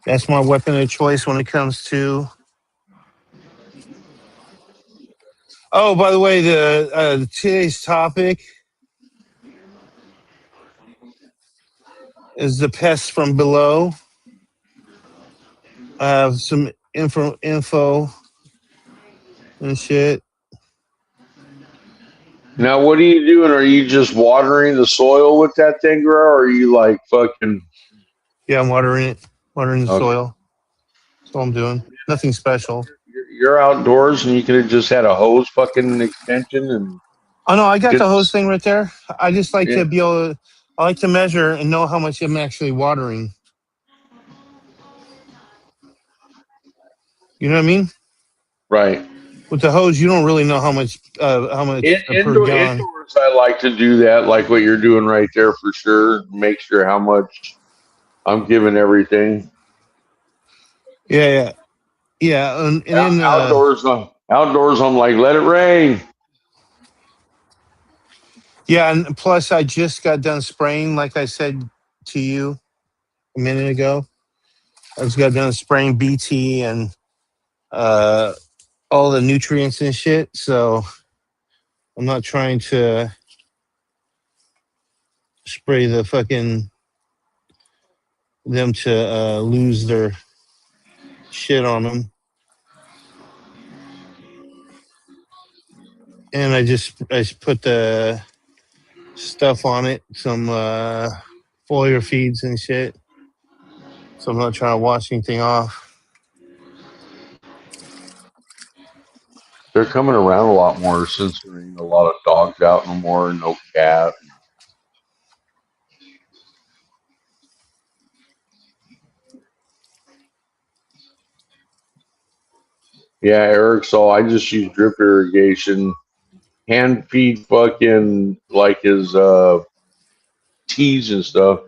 That's my weapon of choice when it comes to. Oh, by the way, the today's topic is the pests from below. I have some info and shit. Now, what are you doing? Are you just watering the soil with that thing, Guerrero, or are you like fucking? Yeah, I'm watering the Okay. soil. That's all I'm doing. Nothing special. You're outdoors and you could have just had a hose fucking extension and Oh no, I got get. the hose thing right there. I just like Yeah. to be able to, I like to measure and know how much I'm actually watering. You know what I mean? Right. With the hose, you don't really know how much per gallon. Indoors, I like to do that, like what you're doing right there for sure. Make sure how much I'm giving everything. Yeah. And then Outdoors, I'm like, let it rain. yeah, and plus I just got done spraying, like I said to you a minute ago. I just got done spraying BT and all the nutrients and shit. So I'm not trying to spray the fucking them to lose their shit on them. And I just put the stuff on it, some foliar feeds and shit. So I'm not trying to wash anything off. They're coming around a lot more since there ain't a lot of dogs out no more, no cat. Yeah, Eric. So I just use drip irrigation, hand feed fucking like his teas and stuff.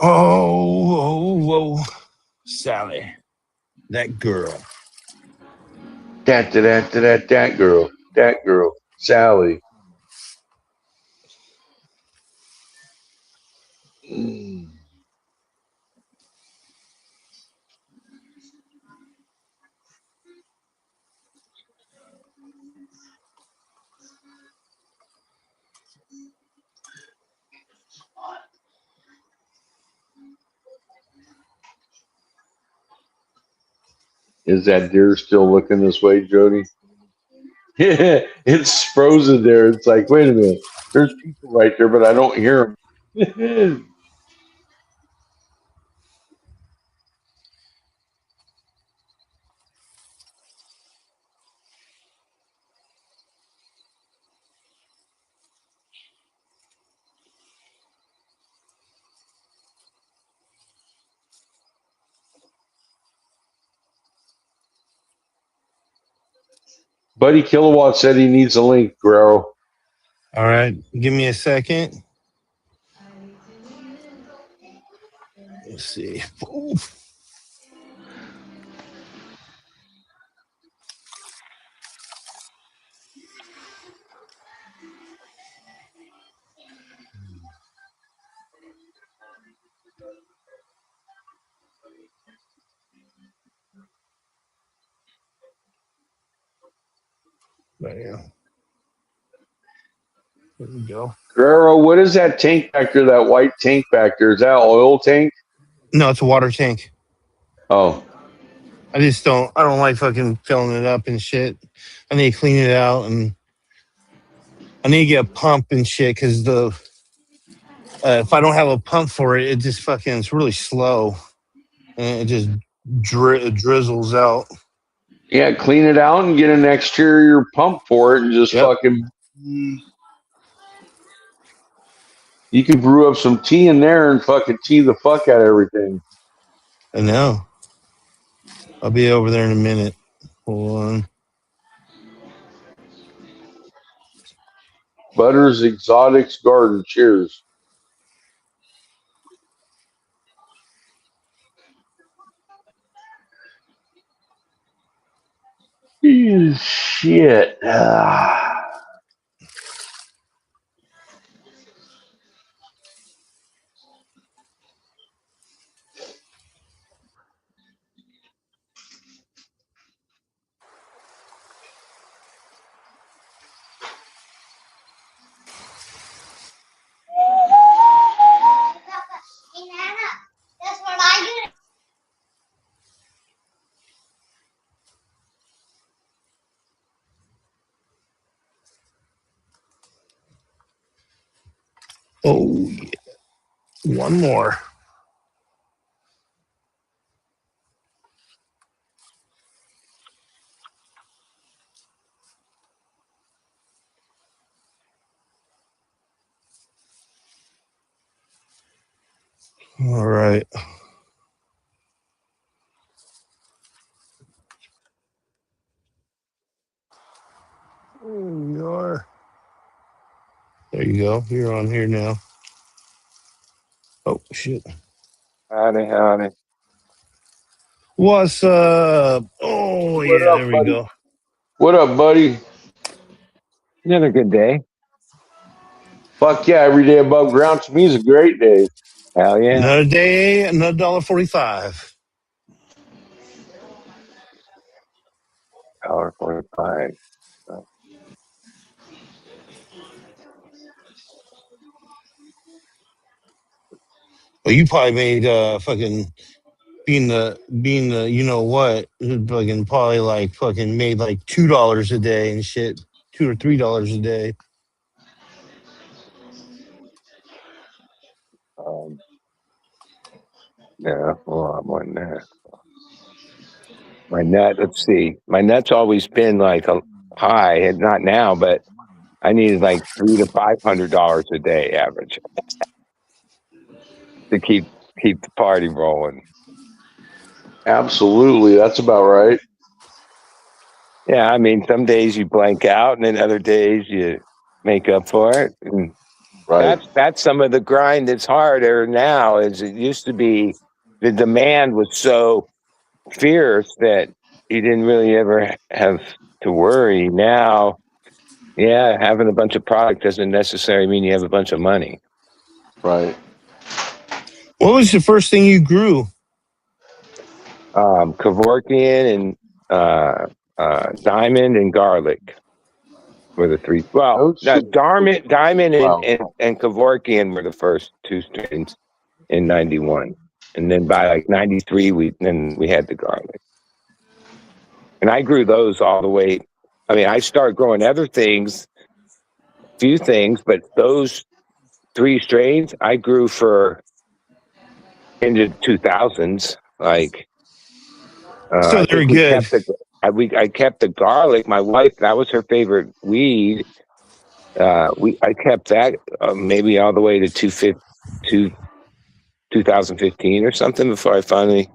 Oh, Sally, that girl. That girl, Sally. Mm. Is that deer still looking this way, Jody? Yeah, it's frozen there. It's like, wait a minute. There's people right there, but I don't hear them. Buddy Kilowatt said he needs a link, Guerrero. All right, give me a second. Let's see. Oof. But yeah. There we go. Guerrero, what is that tank back there? That white tank back there? Is that oil tank? No, it's a water tank. Oh, I don't like fucking filling it up and shit. I need to clean it out, and I need to get a pump and shit because if I don't have a pump for it, it just fucking, it's really slow and it just drizzles out. yeah. Clean it out and get an exterior pump for it, and just fucking. You can brew up some tea in there and fucking tea the fuck out of everything. I know. I'll be over there in a minute. Hold on. Butter's Exotics Garden. Cheers. Shit. Oh, yeah. One more. All right. There you are. There you go. You're on here now. Oh, shit. Howdy. What's up? Oh, What yeah, up, there we buddy? go. What up, buddy? Another good day. Fuck yeah, every day above ground to me is a great day. Hell yeah. Another day, another $1.45. $1.45. Well, you probably made fucking being the you know what, fucking probably like fucking made like $2 a day and shit, $2 or $3 a day. Yeah, a lot more than that. My net, let's see. My net's always been like a high, and not now, but I needed like $300 to $500 a day average to keep the party rolling. Absolutely, that's about right. Yeah, I mean, some days you blank out, and then other days you make up for it. And Right. that's some of the grind that's harder now. As it used to be, the demand was so fierce that you didn't really ever have to worry. Now, yeah, having a bunch of product doesn't necessarily mean you have a bunch of money. Right. What was the first thing you grew? Kevorkian and diamond and garlic were the three. Well, Oh, shit. diamond Wow. and Kevorkian were the first two strains in '91, and then by like '93 we had the garlic, and I grew those all the way. I mean, I started growing other things, few things, but those three strains I grew for into 2000s. Like, So I they're think good. I kept the garlic. My wife, that was her favorite weed. I kept that maybe all the way to 2015 or something before I finally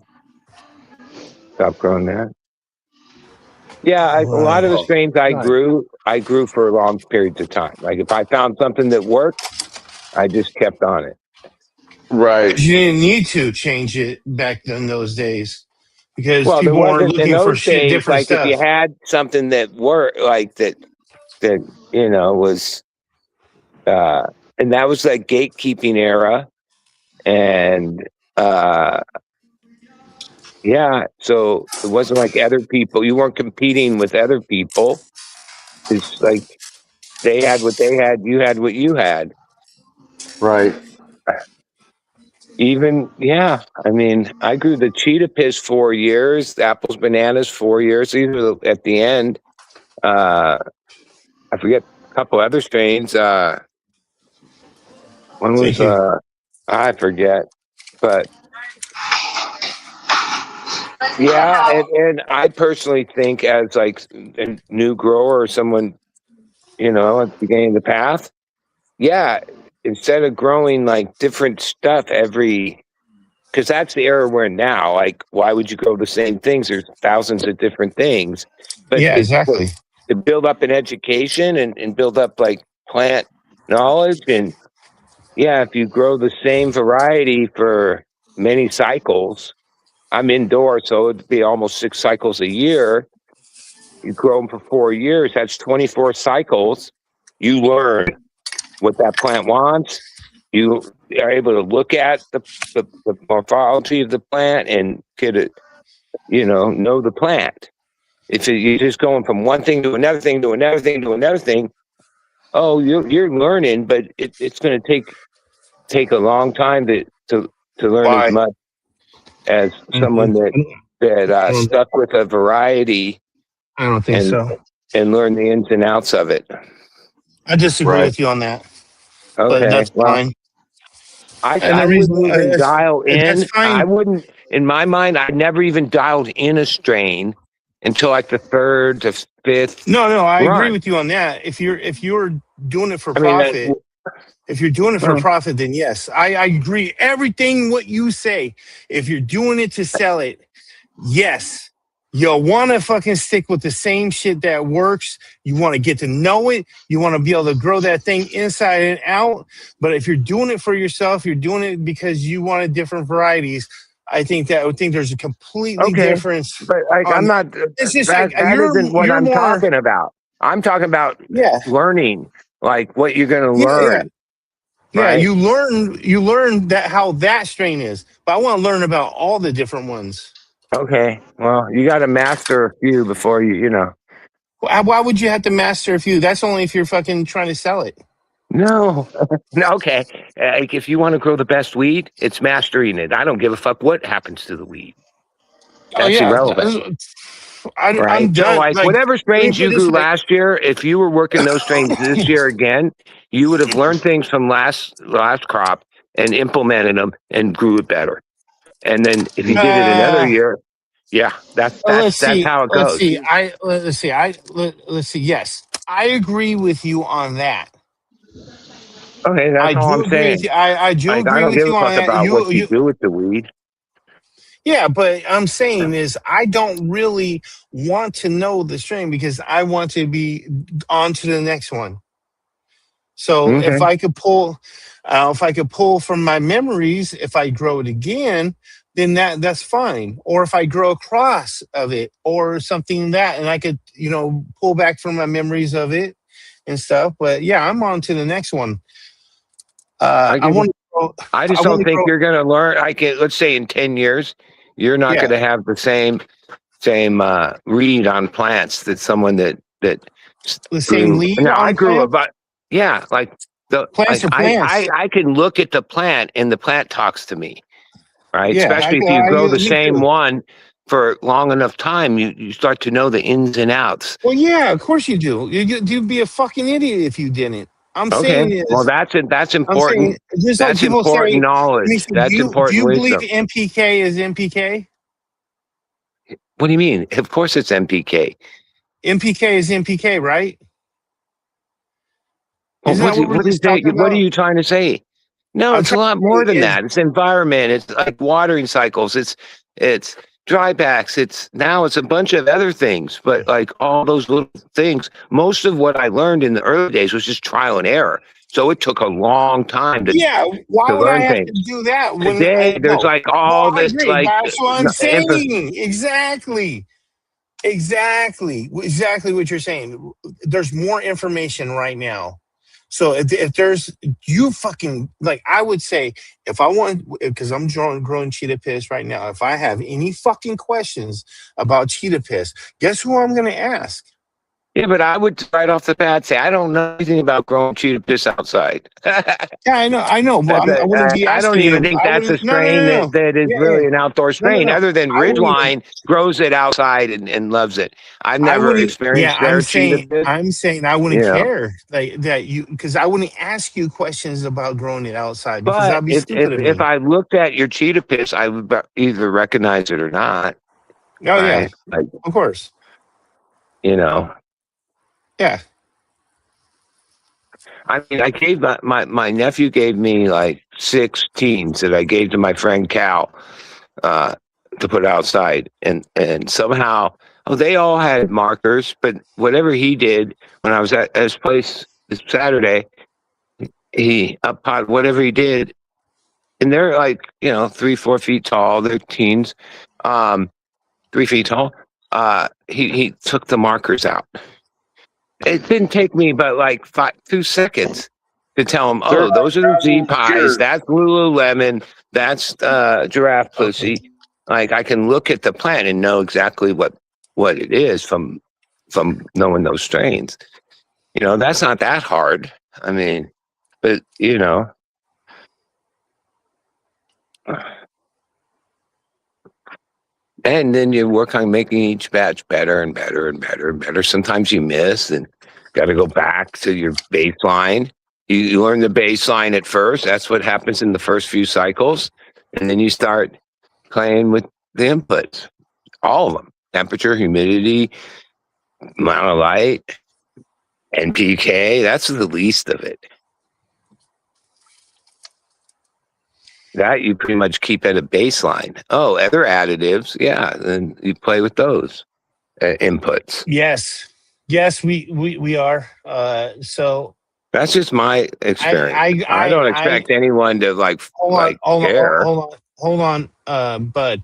stopped growing that. Yeah, a lot of the strains I grew for long periods of time. Like if I found something that worked, I just kept on it. Right. You didn't need to change it back in those days because Well, there people weren't wasn't in looking for those shit, days. different Like if you stuff. had something that worked, like that was, and that was like gatekeeping era, and yeah, so it wasn't like other people. You weren't competing with other people. It's like they had what they had, you had what you had. Right. Even, yeah, I mean, I grew the cheetah piss 4 years, the apples, bananas 4 years. These were at the end. I forget a couple other strains. One was, I forget, but yeah, and I personally think as like a new grower or someone, you know, at the beginning of the path, yeah, instead of growing like different stuff because that's the era we're in now. Like, why would you grow the same things? There's thousands of different things, but Yeah, exactly. to build up an education and build up like plant knowledge. And yeah, if you grow the same variety for many cycles, I'm indoors, so it'd be almost 6 cycles a year. You grow them for 4 years, that's 24 cycles. You learn what that plant wants. You are able to look at the morphology of the plant and get it, know the plant. If you're just going from one thing to another thing to another thing to another thing, oh, you're learning, but it's going to take a long time to learn as much as someone that stuck with a variety. I don't think so. And learn the ins and outs of it. I disagree with you on that. Okay, but that's fine. I wouldn't even dial in. I wouldn't, in my mind, I never even dialed in a strain until like the 3rd to 5th. No, I agree with you on that. If you're doing it for profit, if you're doing it for profit, then yes, I agree. Everything what you say. If you're doing it to sell it, yes. You'll want to fucking stick with the same shit that works. You want to get to know it. You want to be able to grow that thing inside and out. But if you're doing it for yourself, you're doing it because you wanted different varieties. I think there's a completely difference. But like, I'm not. It's just that isn't what I'm talking about. I'm talking about learning, like what you're going to learn. Yeah, right? you learn that how that strain is. But I want to learn about all the different ones. Okay, well, you got to master a few before you know. Why would you have to master a few? That's only if you're fucking trying to sell it. No, okay. Like if you want to grow the best weed, it's mastering it. I don't give a fuck what happens to the weed. That's irrelevant. I'm done. So like whatever strains you grew last year, if you were working those strains this year again, you would have learned things from last crop and implemented them and grew it better. And then if you did it another year, that's how it goes. Let's see. Yes, I agree with you on that. Okay, that's all I'm saying. I do agree with you on that. About what you do with the weed. Yeah, but I'm saying is I don't really want to know the strain because I want to be on to the next one. So if I could pull from my memories, if I grow it again, then that's fine. Or if I grow across of it or something and I could, pull back from my memories of it and stuff. But yeah, I'm on to the next one. I just don't think you're going to learn. Let's say in 10 years, you're not going to have the same read on plants that someone that the same lead. No, I grew about like the plants are plants. I can look at the plant and the plant talks to me, right? Yeah, especially if you grow the same one for long enough time, you start to know the ins and outs. Well, yeah, of course you do. You'd be a fucking idiot if you didn't. I'm saying is, well, that's important. That's important knowledge. That's important. Do you believe NPK is NPK? What do you mean? Of course, it's NPK. NPK is NPK, right? Well, what are you trying to say? No, it's a lot more than that. It's environment. It's like watering cycles. It's drybacks. It's a bunch of other things. But like all those little things, most of what I learned in the early days was just trial and error. So it took a long time to why would learn I have things. to do that? Today, there's like all this like. That's what I'm saying. Exactly what you're saying. There's more information right now. So if there's I would say if I want, because I'm growing cheetah piss right now, if I have any fucking questions about cheetah piss, guess who I'm going to ask? Yeah, but I would right off the bat say I don't know anything about growing cheetah piss outside. Yeah, I know. But I wouldn't be I asking don't even you. think I that's a wouldn't. No, no, strain no, no. that is Yeah, yeah. really an outdoor strain, No. other than I wouldn't even. Ridgeline grows it outside and loves it. I've I never wouldn't. Yeah, experienced their cheetah piss. I'm saying I You wouldn't know, care that you because I wouldn't ask you questions about growing it outside because but that'd be stupid of if me. I looked at your cheetah piss, I would either recognize it or not. Oh yeah, Right? Like, of course. you know. Yeah. I mean, I gave my nephew gave me like 6 teens that I gave to my friend Cal to put outside, and somehow they all had markers, but whatever he did when I was at his place this Saturday, he up pot whatever he did, and they're like 3-4 feet tall, they're teens, 3 feet tall. He took the markers out. It didn't take me but like 2 seconds to tell him, They're oh, like those are the Z pies. sure. That's Lululemon. That's giraffe pussy. Like I can look at the plant and know exactly what it is from knowing those strains. That's not that hard. I mean, but and then you work on making each batch better and better and better and better. Sometimes you miss and got to go back to your baseline. You learn the baseline at first. That's what happens in the first few cycles. And then you start playing with the inputs, all of them: temperature, humidity, amount of light, NPK. That's the least of it. That you pretty much keep at a baseline. Oh, other additives, yeah, then you play with those inputs. Yes, we are. So That's just my experience. I don't expect anyone to care. hold on, bud.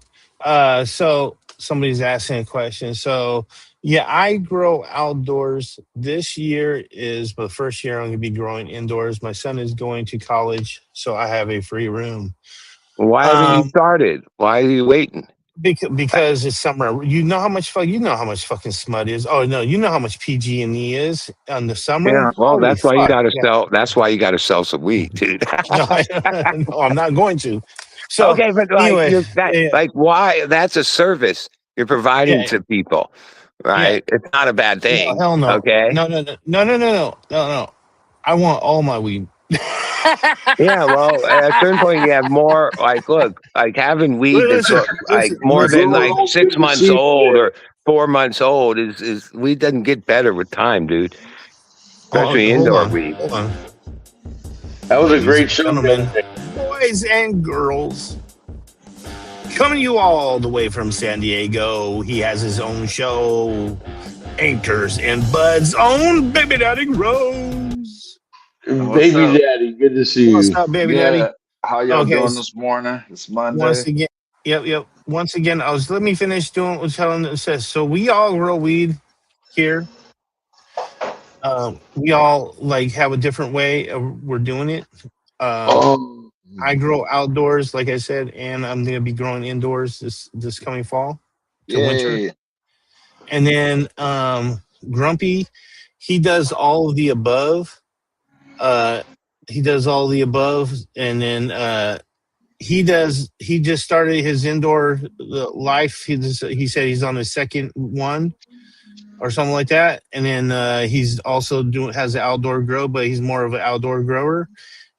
So somebody's asking a question. So yeah, I grow outdoors. This year is the first year I'm going to be growing indoors. My son is going to college, so I have a free room. Why haven't you started? Why are you waiting? Because it's summer. You know how much fucking smut is. Oh no, you know how much PG&E is on the summer. Yeah, well, Holy that's why you fuck. got to sell. That's why you got to sell some weed, dude. No, I'm not going to. So okay, but anyway, why? That's a service you're providing to people, right? Yeah. It's not a bad thing. No, hell no. Okay. No. I want all my weed. Yeah, well, at a certain point, you have more. Look, having weed that's more than 6 months old or 4 months old is weed doesn't get better with time, dude. Especially indoor weed. Hold on. That was a great show, gentlemen, boys and girls. Coming to you all the way from San Diego. He has his own show, Anchors and Bud's own Baby Daddy Rose. Baby Daddy, good to see you. What's up, Baby Daddy? How y'all doing this morning? It's Monday. Once again, yep. Once again, let me finish doing what telling it says. So we all grow weed here. We all have a different way of we're doing it. I grow outdoors, like I said, and I'm gonna be growing indoors this coming fall to winter. And then Grumpy, he does all of the above. And then he just started his indoor life. He said he's on his second one or something like that. And then he's also has an outdoor grow, but he's more of an outdoor grower.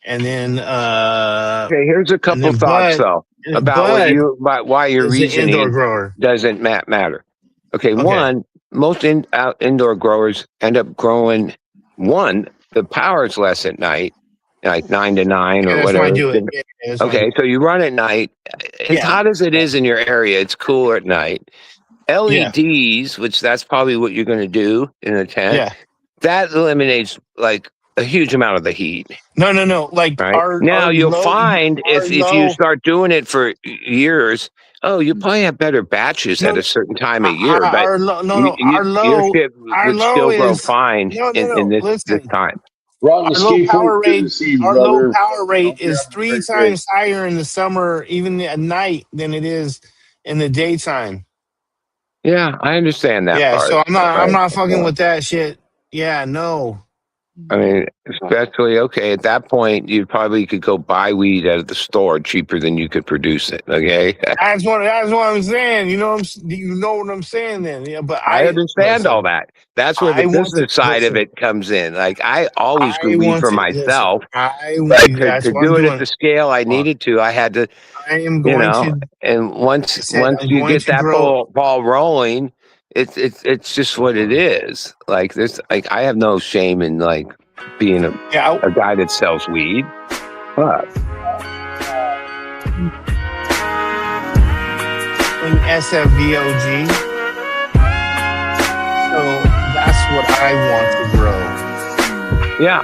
And then okay, here's a couple thoughts though about why your reasoning doesn't matter. Okay, one, most indoor growers end up growing. One, the power is less at night, like 9 to 9 or whatever. Okay, so you run at night. As hot as it is in your area, it's cooler at night. LEDs, which that's probably what you're going to do in a tent. That eliminates a huge amount of the heat. No. You'll find if you start doing it for years, you probably have better batches at a certain time of year. But our low would still grow fine in this time. Our low power rate is 3 times higher in the summer, even at night, than it is in the daytime. Yeah, I understand that Yeah, part. so I'm Right. not fucking with that shit. Yeah, no. I mean, especially at that point, you probably could go buy weed at the store cheaper than you could produce it. Okay, That's what I'm saying. You know what I'm saying then. Yeah, but I understand all that. That's where the I want to business side of listen. it comes in. Like I always grew I weed want for to listen. myself, but That's to what I'm do it at doing. the scale I needed to, I had to, I am going to. And once I said I'm you going get to that grow. ball rolling, it's just what it is. Like there's like I have no shame in like being a guy that sells weed, but in SFVOG. So that's what I want to grow. yeah,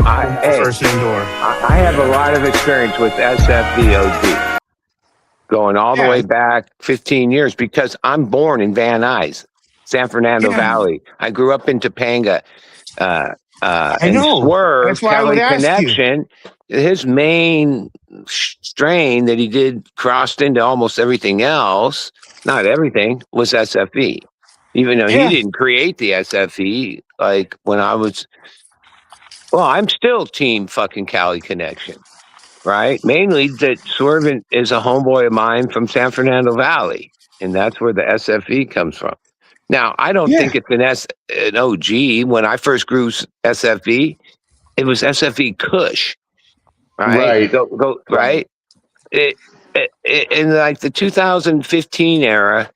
First indoor. I have a lot of experience with SFVOG, going all the way back 15 years because I'm born in Van Nuys, San Fernando Valley. I grew up in Topanga. I And know. Swerve, That's why I would Cali ask Connection, his main strain that he did crossed into almost everything else, not everything, was SFE. Even though he didn't create the SFE, like when I was, I'm still team fucking Cali Connection, right? Mainly that Swerve is a homeboy of mine from San Fernando Valley, and that's where the SFE comes from. Now, I don't think it's an OG. When I first grew SFE, it was SFE Kush, right? Go right. In like the 2015 era,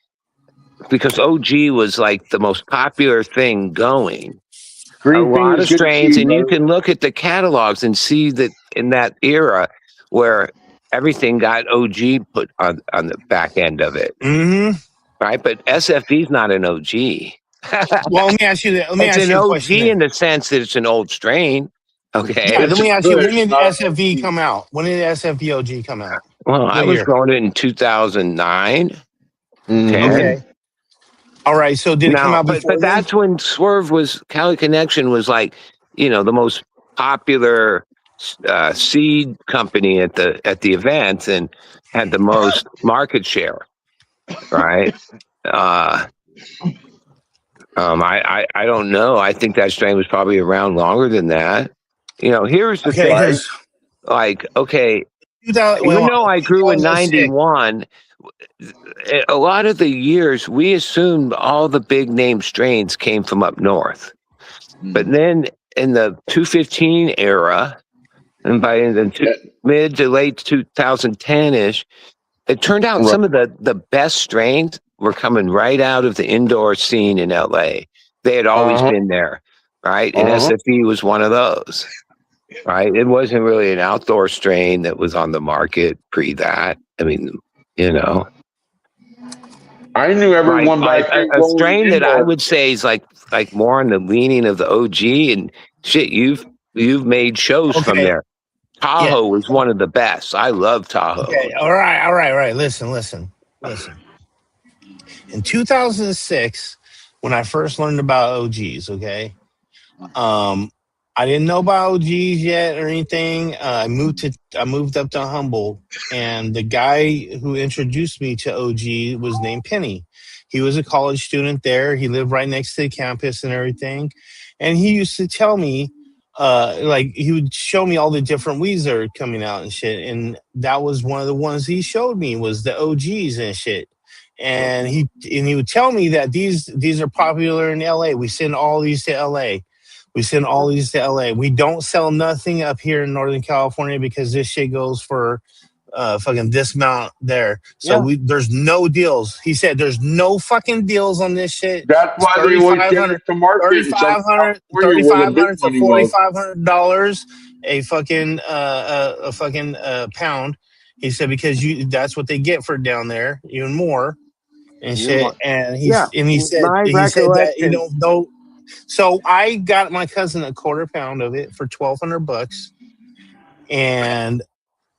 because OG was like the most popular thing going. A lot of strains, and you can look at the catalogs and see that in that era where everything got OG put on the back end of it, right? But SFE is not an OG. Well, let me ask you that. It's an OG in the sense that it's an old strain. Okay. Yeah, let me ask you, when did the SFV come out? When did the SFVOG come out? Well, I was growing it in 2009. Okay. All right. So did it come out before? But that's when Swerve Cali Connection was like, the most popular seed company at the event and had the most market share, right? I don't know. I think that strain was probably around longer than that. Here's the thing. Like, okay, even though I grew in 91, a lot of the years we assumed all the big name strains came from up north. But then in the 215 era, and by the mid to late 2010-ish, it turned out some of the best strains were coming right out of the indoor scene in LA. They had always been there, right? And SFE was one of those, right? It wasn't really an outdoor strain that was on the market pre that. I mean, I knew everyone back then. A strain that I would say is like more on the leaning of the OG and shit. You've made shows from there. Tahoe was one of the best. I love Tahoe. Okay. All right. Listen. In 2006, when I first learned about OGs, okay, I didn't know about OGs yet or anything. I moved up to Humboldt, and the guy who introduced me to OG was named Penny. He was a college student there. He lived right next to the campus and everything, and he used to tell me, he would show me all the different weeds that are coming out and shit. And that was one of the ones he showed me was the OGs and shit. And he would tell me that these are popular in LA. We send all these to LA. We don't sell nothing up here in Northern California because this shit goes for fucking this amount there. So there's no deals. He said there's no fucking deals on this shit. That's why they always get it to market. $3,500 to $4,500 a fucking pound. He said because that's what they get for down there, even more and shit. And he said that no. So I got my cousin a quarter pound of it for $1,200, and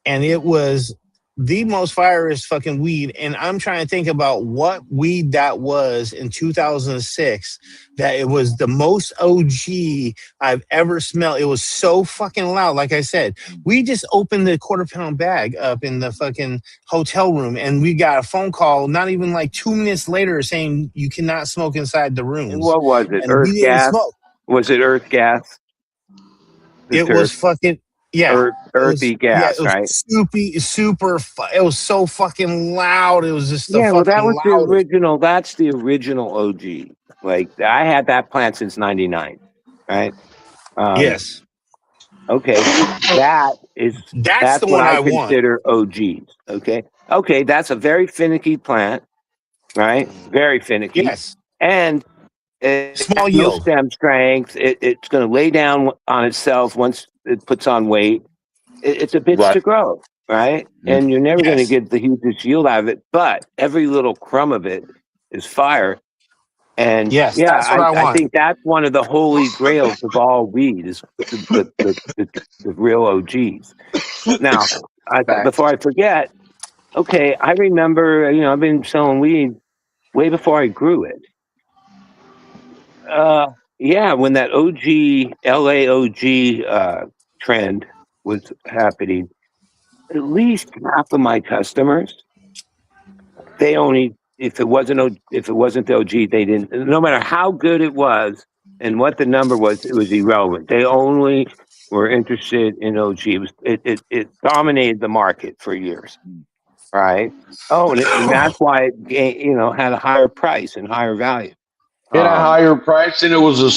it was the most fireest fucking weed, and I'm trying to think about what weed that was in 2006. That it was the most OG I've ever smelled. It was so fucking loud. Like I said, we just opened the quarter-pound bag up in the fucking hotel room, and we got a phone call not even like 2 minutes later saying you cannot smoke inside the And rooms. what was it? And we Earth didn't gas? smoke. Was it earth gas? It was fucking yeah. Earthy gas, It was right? it was so fucking loud. It was just the Yeah, well, that fucking was the loudest. original. That's the original OG. Like I had that plant since '99, right? Yes. Okay, That's that's the what one I I want. consider OGs. Okay, that's a very finicky plant, right? Very finicky, Yes. and it Small has no yield. stem strength. It's going to lay down on itself once it puts on weight. It's a bitch to grow, right? And you're never going to Yes. get the hugest yield out of it, but every little crumb of it is fire. And Yes, yeah, that's what I I want. think that's one of the holy grails of all weed is the real OGs. Now, before I forget, okay, I remember, I've been selling weed way before I grew it. Yeah, when that LA OG trend was happening, at least half of my customers, they only if it wasn't the OG, they didn't. No matter how good it was and what the number was, it was irrelevant. They only were interested in OG. It dominated the market for years, right? Oh, and that's why it had a higher price and higher value. At a higher price, and it was a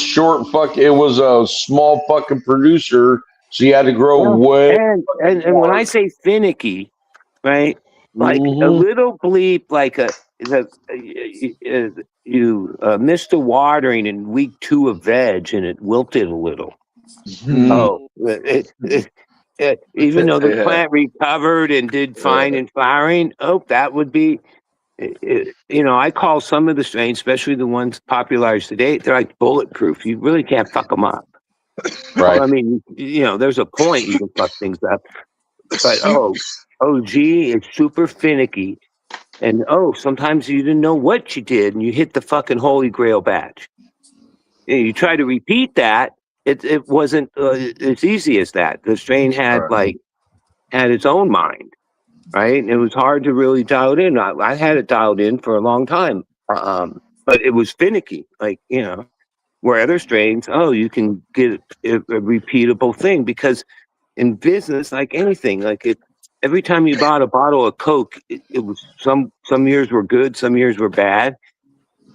it was a small fucking producer, so you had to grow way. And when I say finicky, right, like a little bleep, like you missed a watering in week 2 of veg and it wilted a little. Oh, even though the plant recovered and did fine in flowering, that would be. I call some of the strains, especially the ones popularized today, they're like bulletproof. You really can't fuck them up. Right. I mean, there's a point you can fuck things up. But OG is super finicky. And sometimes you didn't know what you did and you hit the fucking holy grail batch. You try to repeat that, it wasn't as easy as that. The strain had had its own mind. Right, and it was hard to really dial it in. I had it dialed in for a long time, but it was finicky. Like where other strains, you can get a repeatable thing because in business, like anything, every time you bought a bottle of Coke, it was some years were good, some years were bad.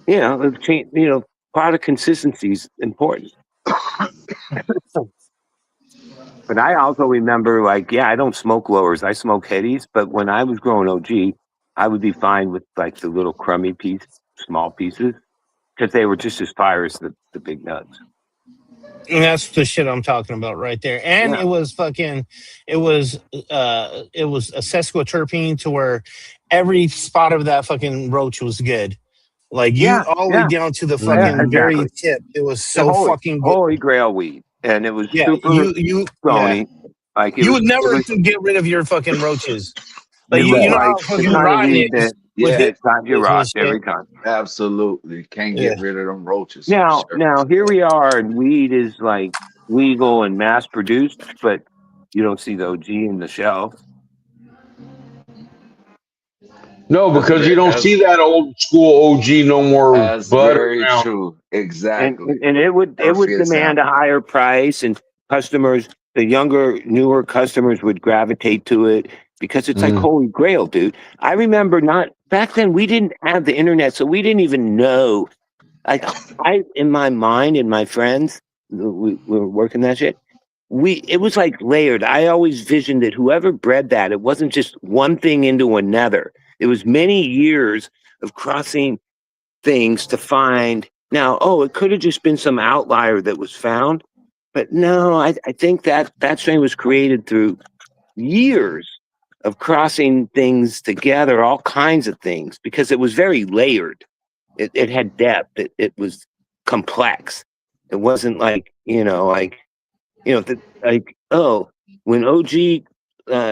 Product consistency is important. But I also remember, I don't smoke lowers. I smoke headies. But when I was growing OG, I would be fine with the little crummy small pieces, because they were just as fire as the big nuts. And that's the shit I'm talking about right there. And it was it was a sesquiterpene to where every spot of that fucking roach was good. Like all the way down to the fucking very tip. It was so fucking good. Holy grail weed. And it was super stony. You would never get rid of your fucking roaches. Like you know how fucking rotten it is. It's got you rocked every time. Absolutely. Can't get rid of them roaches. Now here we are, and weed is legal and mass produced, but you don't see the OG in the shelf. No, because you don't see that old school OG no more. That's very true. Exactly. And it would demand a higher price, and customers, the younger, newer customers would gravitate to it because it's like holy grail, dude. I remember back then we didn't have the internet, so we didn't even know. In my mind and my friends, we were working that shit. It was like layered. I always visioned that whoever bred that, it wasn't just one thing into another. It was many years of crossing things to find. Now, it could have just been some outlier that was found, but no, I think that strain was created through years of crossing things together, all kinds of things, because it was very layered. It had depth. It was complex. It wasn't when OG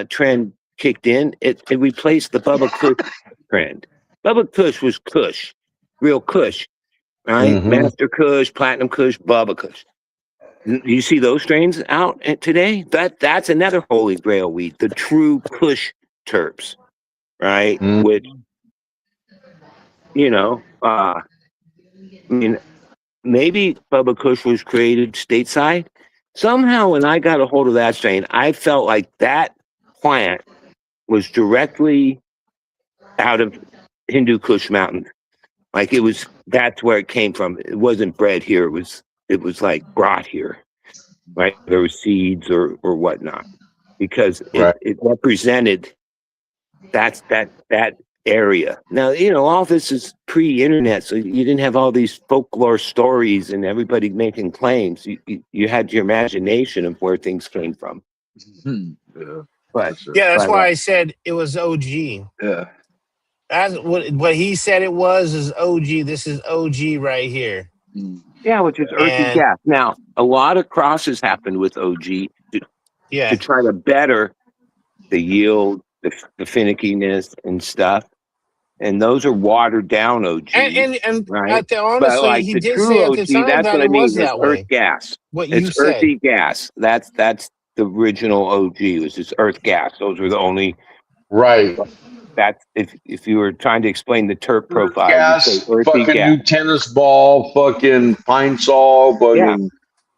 trend kicked in, it replaced the Bubba Kush trend. Bubba Kush was Kush, real Kush, right? Mhm. Master Kush, Platinum Kush, Bubba Kush. You see those strains out today? That's another holy grail wheat, the true Kush terps, right? Mhm. Which, I mean, maybe Bubba Kush was created stateside. Somehow, when I got a hold of that strain, I felt like that plant was directly out of Hindu Kush Mountains. Like that's where it came from. It wasn't bred here. It was like brought here, right? There were seeds or whatnot, because Right. it represented that area. Now, all this is pre-internet, so you didn't have all these folklore stories and everybody making claims. You had your imagination of where things came from. Yeah, But sure. Yeah, that's why I said it was OG. Yeah. That's what he said it was is OG. This is OG right here. Yeah, which is earthy And gas. Now, a lot of crosses happened with OG to try to better the yield, the finickiness and stuff. And those are watered down OG, and right? But honestly, like he the did true say at the OG, time that's that what I it was mean. It's that earth way. gas. What you It's said. earthy gas. That's the original OG. Was this earth gas? Those were the only. Right. That's if you were trying to explain the terp profile, you say Gas, earthy fucking gas. new tennis ball, fucking pine saw, Yeah, fucking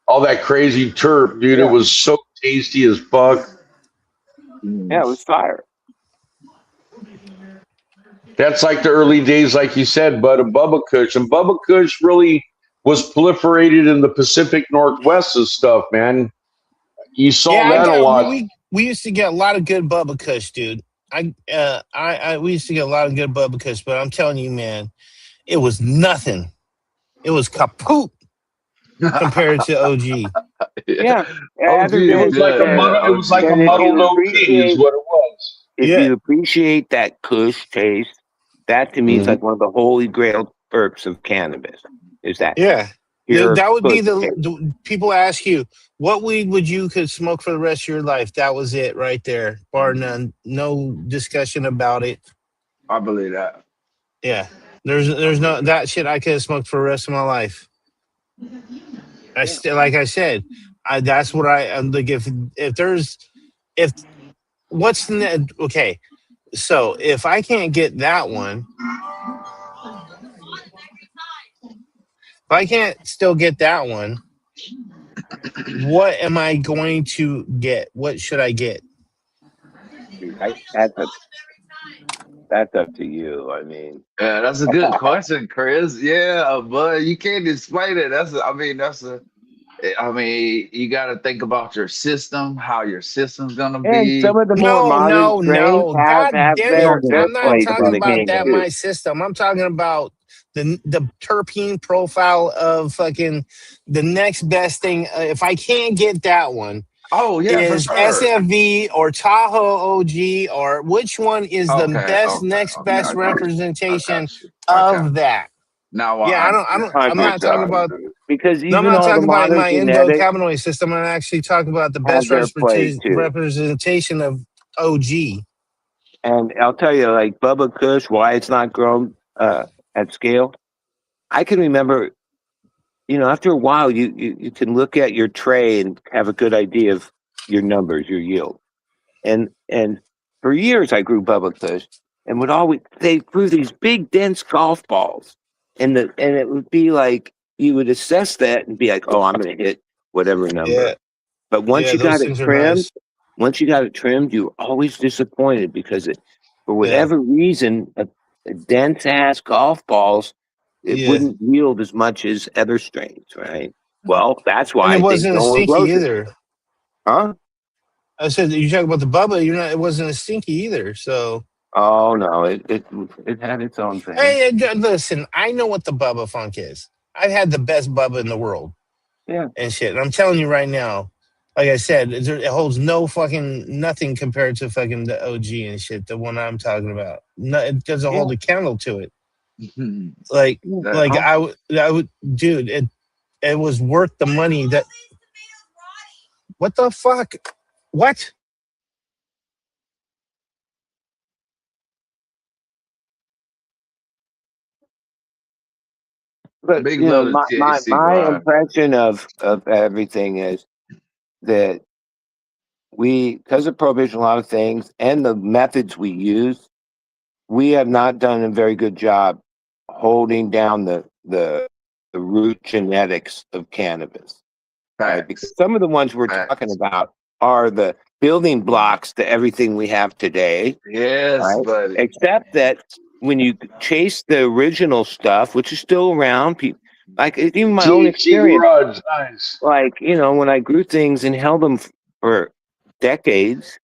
all that crazy turp, dude. It yeah, was so tasty as fuck. yeah. It was fire. That's like the early days, like you said, but a Bubba Kush. And Bubba Kush really was proliferated in the Pacific Northwest and stuff, man. You saw that a lot. We used to get a lot of good Bubba Kush, dude. We used to get a lot of good Bubba Kush, but I'm telling you, man, it was nothing. It was kaput compared to OG. Yeah. OG Other It is than was like a good. muddle, it was OG like is a and if muddled you fire. OG is appreciate what it was. if Yeah. you appreciate that Kush taste, that to me is Mhm. like one of the holy grail perks of cannabis. Is that Yeah. pure That would be Kush taste? the people ask you, what weed would you could smoke for the rest of your life? That was it right there, bar none. No discussion about it. I believe that. Yeah. There's no that shit I could have smoked for the rest of my life. I Yeah. still, like I said, that's what I'm like. If what's the okay, so if I can't get that one, if I can't still get that one, what am I going to get? What should I get? That's up to you. I mean, Yeah, that's a good question, Chris. Yeah, but you can't explain it. I mean, you got to think about your system, how your system's gonna and some be. of the more No, modern no, strains no. have God damn it. their I'm not place talking in the about game that, too. my system. I'm talking about the terpene profile of fucking the next best thing. If I can't get that one, Oh yeah, for is sure. SFV or Tahoe OG, or which one is the Okay, best okay, next okay. best I got you. I representation got you. I got of that? now. Yeah, I understand. I'm not talking 100%. about. Because No, I'm even not all the talking about modern my genetics endocannabinoid system. I'm actually talking about the have best their place too. representation of OG. And I'll tell you, like Bubba Kush, why it's not grown at scale. I can remember, after a while, you can look at your tray and have a good idea of your numbers, your yield. And for years, I grew Bubba Kush, and they grew these big, dense golf balls, and it would be like you would assess that and be like, oh, I'm going to hit whatever number. Yeah, But once yeah, you those got it things are trimmed, nice. you were always disappointed because for Yeah, whatever reason, a dense ass golf balls, it yeah, wouldn't yield as much as other strains, right? Well, that's and why it I think wasn't a no one stinky grows it. either. Huh? I said you talk about the Bubba. You're not. It wasn't a stinky either. So Oh no, it had its own thing. hey, listen. I know what the Bubba Funk is. I've had the best Bubba in the world Yeah. and shit. And I'm telling you right now, like I said, it holds no fucking nothing compared to fucking the OG and shit. The one I'm talking about. No, it doesn't Yeah. hold a candle to it. That- I would, dude. It was worth the money. That what the fuck? What? But Big you know, little my THC grind. impression of everything is that we, because of prohibition, a lot of things, and the methods we use, we have not done a very good job holding down the root genetics of cannabis. Right? Because Facts. some of the ones we're talking Facts. about are the building blocks to everything we have today. Yes, Right? buddy. Except that when you chase the original stuff, which is still around, people like even my own THC experience, garage, nice. like, you know, when I grew things and held them for decades,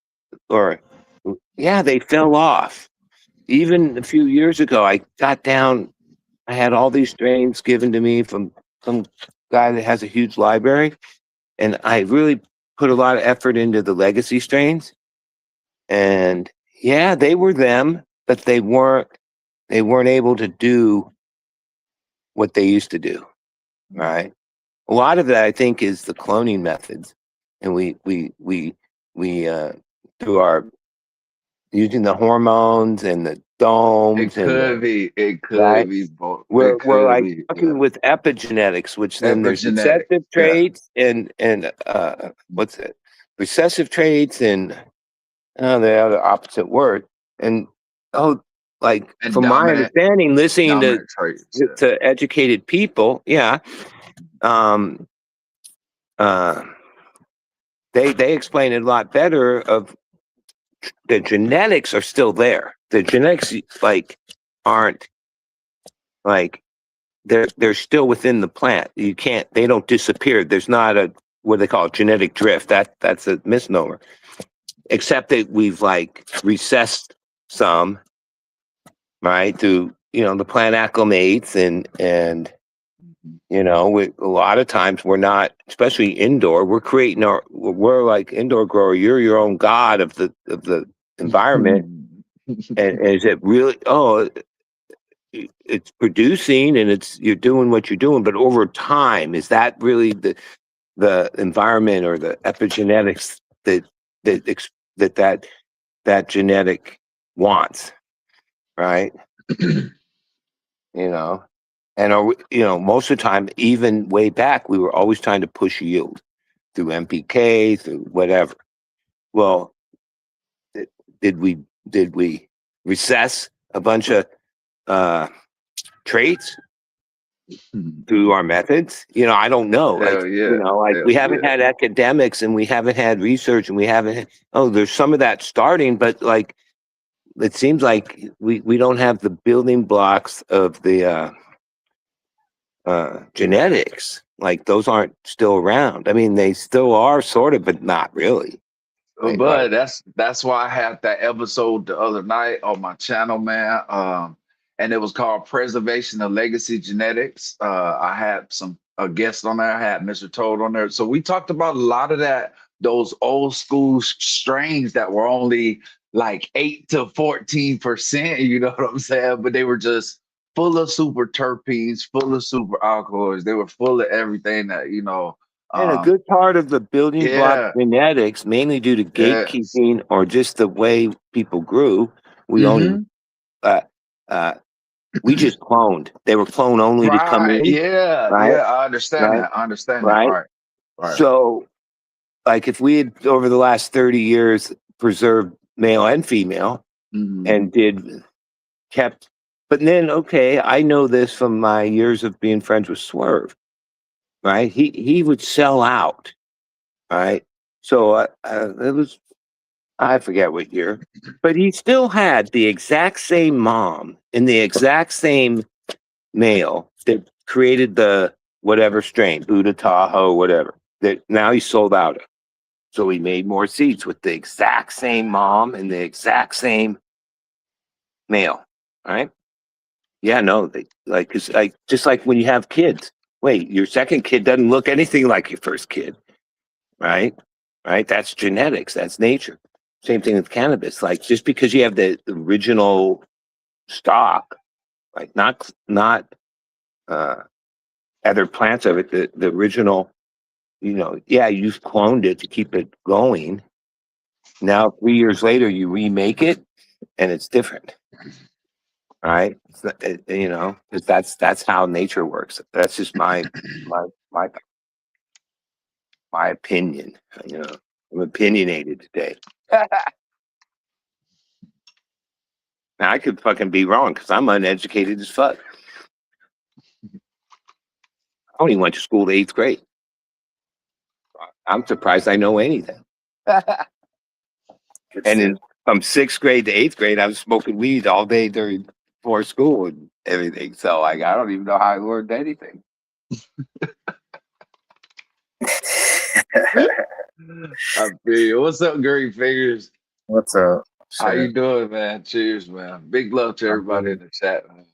or yeah, they fell off. Even a few years ago, I got down. I had all these strains given to me from some guy that has a huge library, and I really put a lot of effort into the legacy strains. And yeah, they were them, but they weren't able to do what they used to do. Right. A lot of that, I think, is the cloning methods, and we through our using the hormones and the domes It and could be. It could right. be both. We're It could like be. fucking with epigenetics, which then there's Epigenetic. recessive traits and what's it? Recessive traits and the other opposite word. And like And from my understanding, listening dominant traits. to educated people, yeah, they explain it a lot better. Of the genetics are still there. The genetics like aren't like they're still within the plant. You can't, they don't disappear. There's not a what they call it, genetic drift. That's a misnomer. Except that we've like recessed some, right, through, you know, the plant acclimates and you know, a lot of times we're not, especially indoor, we're like indoor grower, you're your own god of the environment. And is it really, it's producing and you're doing what you're doing, but over time, is that really the environment or the epigenetics that genetic wants, right? You know, and you know, most of the time, even way back, we were always trying to push yield through MPK, through whatever. Well, did we recess a bunch of traits through our methods? You know, I don't know. Hell Like, yeah. you know, like we haven't had academics and we haven't had research and we haven't there's some of that starting, but like it seems like we don't have the building blocks of the genetics. Like those aren't still around. I mean, they still are sort of, but not really. But that's why I had that episode the other night on my channel, man. And it was called Preservation of Legacy Genetics. I had a guest on there. I had Mr. Toad on there. So we talked about a lot of those old school strains that were only like 8 to 14%, you know what I'm saying? But they were just full of super terpenes, full of super alkaloids. They were full of everything that, you know. And a good part of the building block genetics, mainly due to gatekeeping or just the way people grew, we only we just cloned. They were cloned only to come in. Yeah, right? yeah, I understand that. I understand right? that. Right. So, like, if we had over the last 30 years preserved male and female and kept, but then okay, I know this from my years of being friends with Swerve. Right, he would sell out. Right, so it was, I forget what year, but he still had the exact same mom and the exact same male that created the whatever strain, Buddha Tahoe, whatever, that now he sold out of. So he made more seeds with the exact same mom and the exact same male. Right? Yeah, no, they like, cause like just like when you have kids. Wait, your second kid doesn't look anything like your first kid, right? Right? That's genetics. That's nature. Same thing with cannabis. Like just because you have the original stock, like not other plants of it, the original, you know, yeah, you've cloned it to keep it going. Now 3 years later, you remake it, and it's different. right? You know, 'cause that's how nature works. That's just my opinion. You know, I'm opinionated today. Now I could fucking be wrong because I'm uneducated as fuck. I only went to school to 8th grade. I'm surprised I know anything. And then from 6th grade to 8th grade, I was smoking weed all day before school and everything. So like, I don't even know how I learned anything. I feel you. What's up, Green Fingers? What's up? How you doing, man? Cheers, man. Big love to everybody in the chat, man.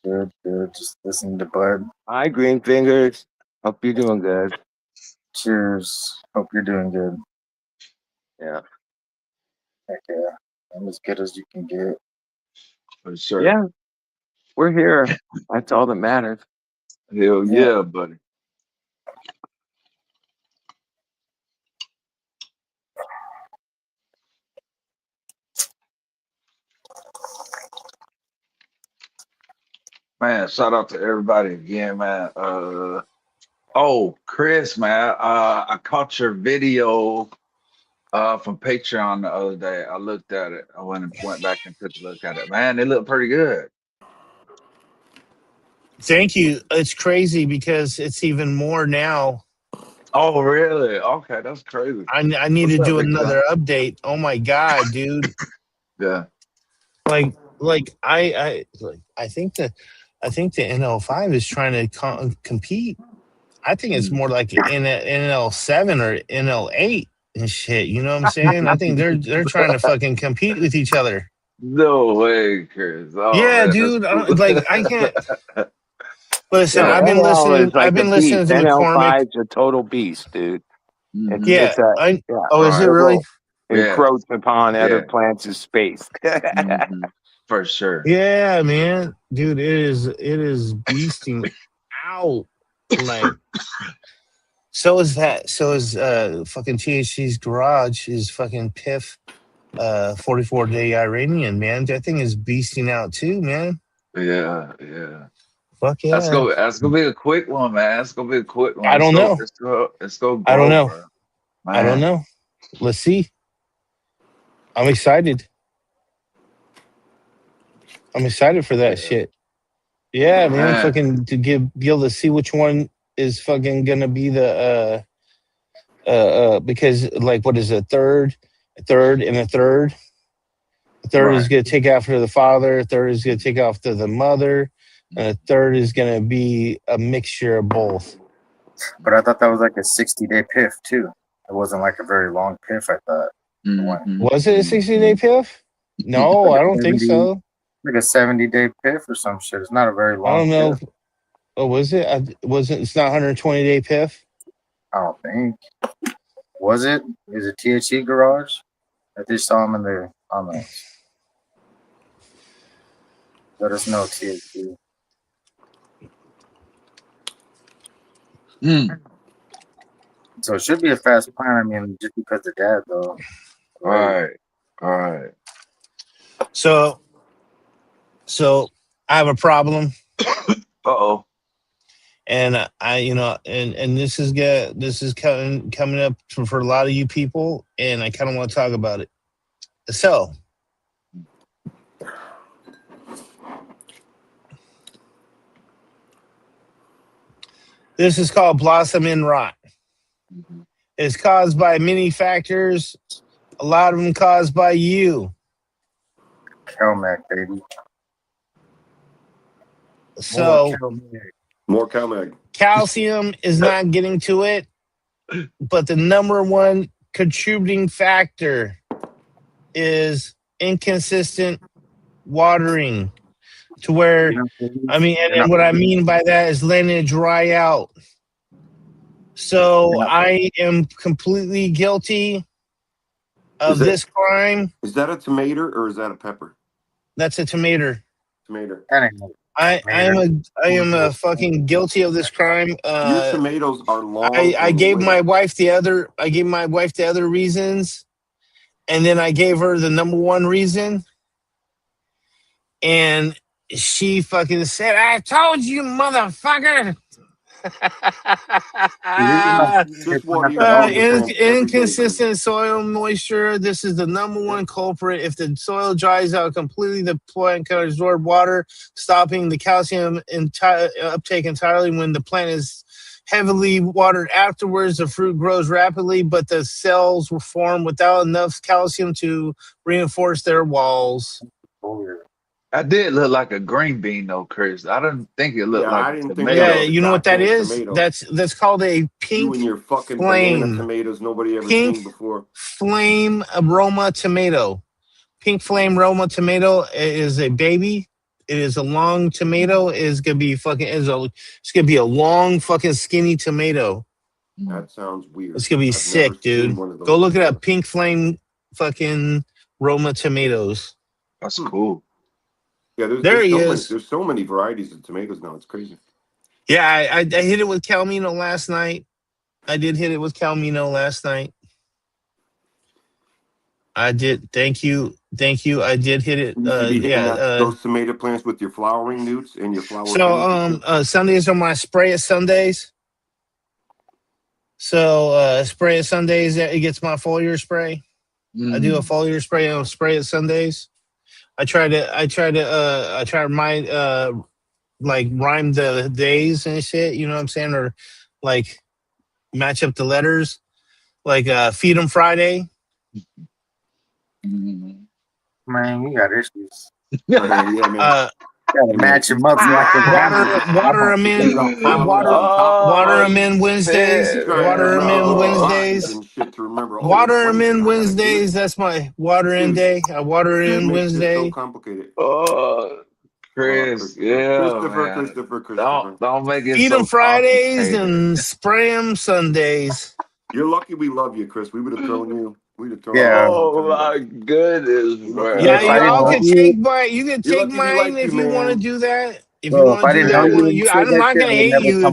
Good, good. Just listening to Bud. Hi, Green Fingers. Hope you're doing good. Cheers. Hope you're doing good. Yeah. Heck yeah. I'm as good as you can get. For sure. Yeah. We're here. That's all that matters. Hell yeah, buddy. Man, shout out to everybody again, man. Oh, Chris, man, I caught your video from Patreon the other day. I looked at it. I went back and took a look at it. Man, it looked pretty good. Thank you. It's crazy because it's even more now. Oh, really? Okay, that's crazy. I need What's to up, do big another guy? update. Oh my god, dude! Yeah. like I think the NL5 is trying to compete. I think it's more like NL7 or NL8 and shit. You know what I'm saying? I think they're trying to fucking compete with each other. No way, Chris. Oh, Yeah, man, dude. that's cool. I can't listen. Yeah, I've been NL listening. is like I've been a listening beast. to McCormick. NL5 is a total beast, dude. Mhm. Yeah. Oh, is it Right. really? Encroach upon other Yeah. plants' space. Mhm. For sure. Yeah, man, dude. It is beasting out. Like, so is fucking THC's garage is fucking Piff 44-day Iranian, man. That thing is beasting out too, man. Yeah. Fuck yeah. That's gonna be a quick one, man. That's gonna be a quick one. I don't know. Let's go I don't grow, know. bro. I don't Man. know. Let's see. I'm excited. I'm excited for that shit. Yeah, man. Fucking to be able to see which one is fucking gonna be the because like what is a third, and a third. The third is gonna take after the father, a third is gonna take after the mother, and a third is gonna be a mixture of both. But I thought that was like a 60-day piff too. It wasn't like a very long piff, I thought. Was it a 60-day piff? No, I don't think so. Like a 70-day piff or some shit. It's not a very long I don't know. piff. Oh, was it? It's not 120-day piff? I don't think. Was it? Is it THC garage? I just saw him in the comments. Let us know, THC. So it should be a fast plan. I mean, just because of dad, though. All right. So I have a problem. Uh-oh. And and this is coming up for a lot of you people, and I kind of want to talk about it. So this is called blossom end rot. It's caused by many factors, a lot of them caused by you. Calmac, baby. So more Calmac. Calcium is not getting to it, but the number one contributing factor is inconsistent watering, to where and what I mean by that is letting it dry out. So I am completely guilty of this crime. Is that a tomato or is that a pepper? That's a tomato. Tomato. I am a fucking guilty of this crime. Your tomatoes are long. I gave my wife the other reasons, and then I gave her the number one reason. and she fucking said, "I told you, motherfucker." Just water your fucking plants every day, Inconsistent soil moisture. This is the number one culprit. If the soil dries out completely, the plant can absorb water, stopping the calcium uptake entirely. When the plant is heavily watered afterwards, the fruit grows rapidly, but the cells will form without enough calcium to reinforce their walls. I did look like a green bean though, Chris. I didn't think it looked like I a didn't think tomato. Yeah, you know what that goddamn is? tomato. That's called a You pink and your fucking flame. banana tomatoes nobody ever Pink seen before. flame aroma tomato. Pink flame aroma tomato is a baby. It is a long tomato. It's gonna be fucking. It's gonna be a long fucking skinny tomato. That sounds weird. It's gonna be I've sick, never seen dude. one of those Go look it before. up. Pink flame fucking Roma tomatoes. That's cool. Yeah, There he is. There's so many varieties of tomatoes now. It's crazy. Yeah, I hit it with Calmino last night. I did hit it with Calmino last night. I did. Thank you. I did hit it. You should be hitting those tomato plants with your flowering newts and your flower. So Sundays are my spray at Sundays. So spray at Sundays, it gets my foliar spray. I do a foliar spray and spray at Sundays. I try to rhyme the days and shit, you know what I'm saying? Or like match up the letters. Like feed 'em Friday. Man, you got issues. Yeah, man. Gotta match them up. Water them in. Water them in Wednesdays. Water them in Wednesdays. Water them in Wednesdays. That's my water in day. I water in Wednesday. So complicated. Chris, Christopher. Don't make it. Feed them Fridays and spray them Sundays. You're lucky we love you, Chris. We would have thrown you. Yeah. Oh my goodness, bro. Yeah, y'all can take mine. You can take mine if you want to do that. If you want to do that, I'm not gonna hate you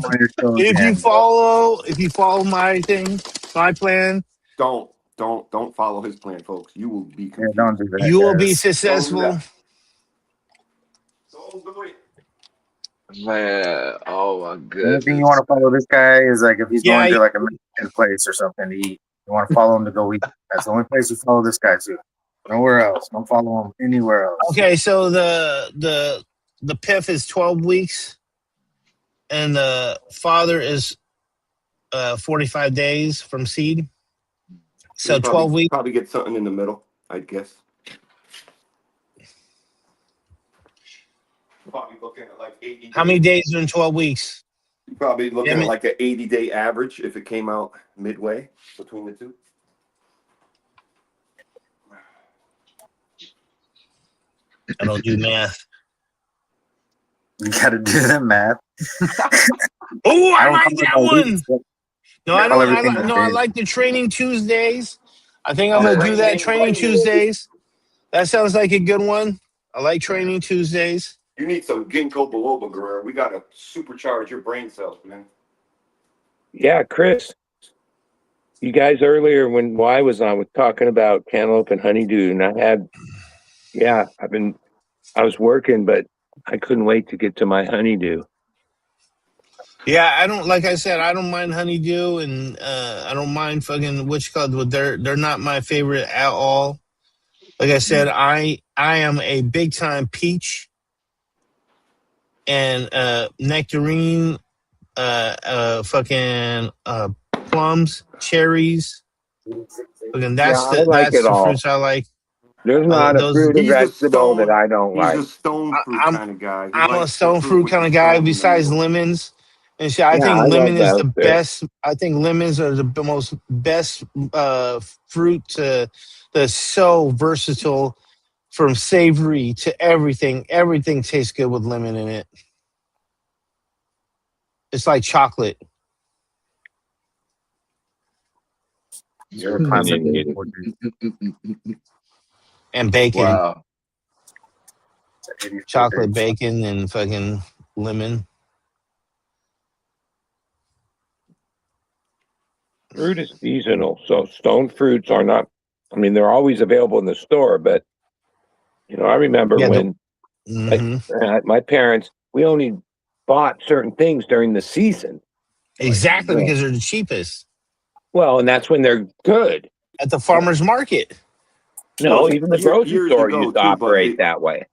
if you follow my thing, my plan. Don't follow his plan, folks. You will be confused. Yeah, don't do that. You will be successful. Man, oh my The goodness. only thing you want to follow this guy is like if he's going to like a Mexican place or something to eat. You want to follow him to go eat. That's the only place you follow this guy to. Nowhere else. Don't follow him anywhere else. Okay, so the PIF is 12 weeks, and the father is 45 days from seed. So 12 weeks. Probably get something in the middle, I guess. Probably looking at like 80 days. How many days in 12 weeks? Probably looking at like an 80-day average if it came out midway between the two. I don't do math. You got to do the math. Oh, I like that one. No, I don't. I like the training Tuesdays. I think I'm gonna do that. Training Tuesdays. That sounds like a good one. I like training Tuesdays. You need some ginkgo biloba, Guerrero. We gotta supercharge your brain cells, man. Yeah, Chris. You guys earlier when I was on was talking about cantaloupe and honeydew, and I was working, but I couldn't wait to get to my honeydew. Yeah, I don't, like I said, I don't mind honeydew, and I don't mind fucking witch cod, but they're not my favorite at all. Like I said, I am a big time peach and nectarine, fucking plums, cherries. Fucking that's the fruits I like. There's not a fruit or vegetable that I don't like. He's a stone fruit kind of guy. I'm a stone fruit kind of guy besides lemons. And shit, I think lemon is the best. I think lemons are the most best fruit that's so versatile, from savory to everything. Everything tastes good with lemon in it. It's like chocolate. And bacon. Wow. Chocolate, bacon, and fucking lemon. Fruit is seasonal, so stone fruits are not. I mean, they're always available in the store, but I remember when Like, my parents, we only bought certain things during the season. Exactly, Like, because they're the cheapest. Well, and that's when they're good. At the farmer's market. No, Well, even the grocery years store ago, used to too, but operate that way.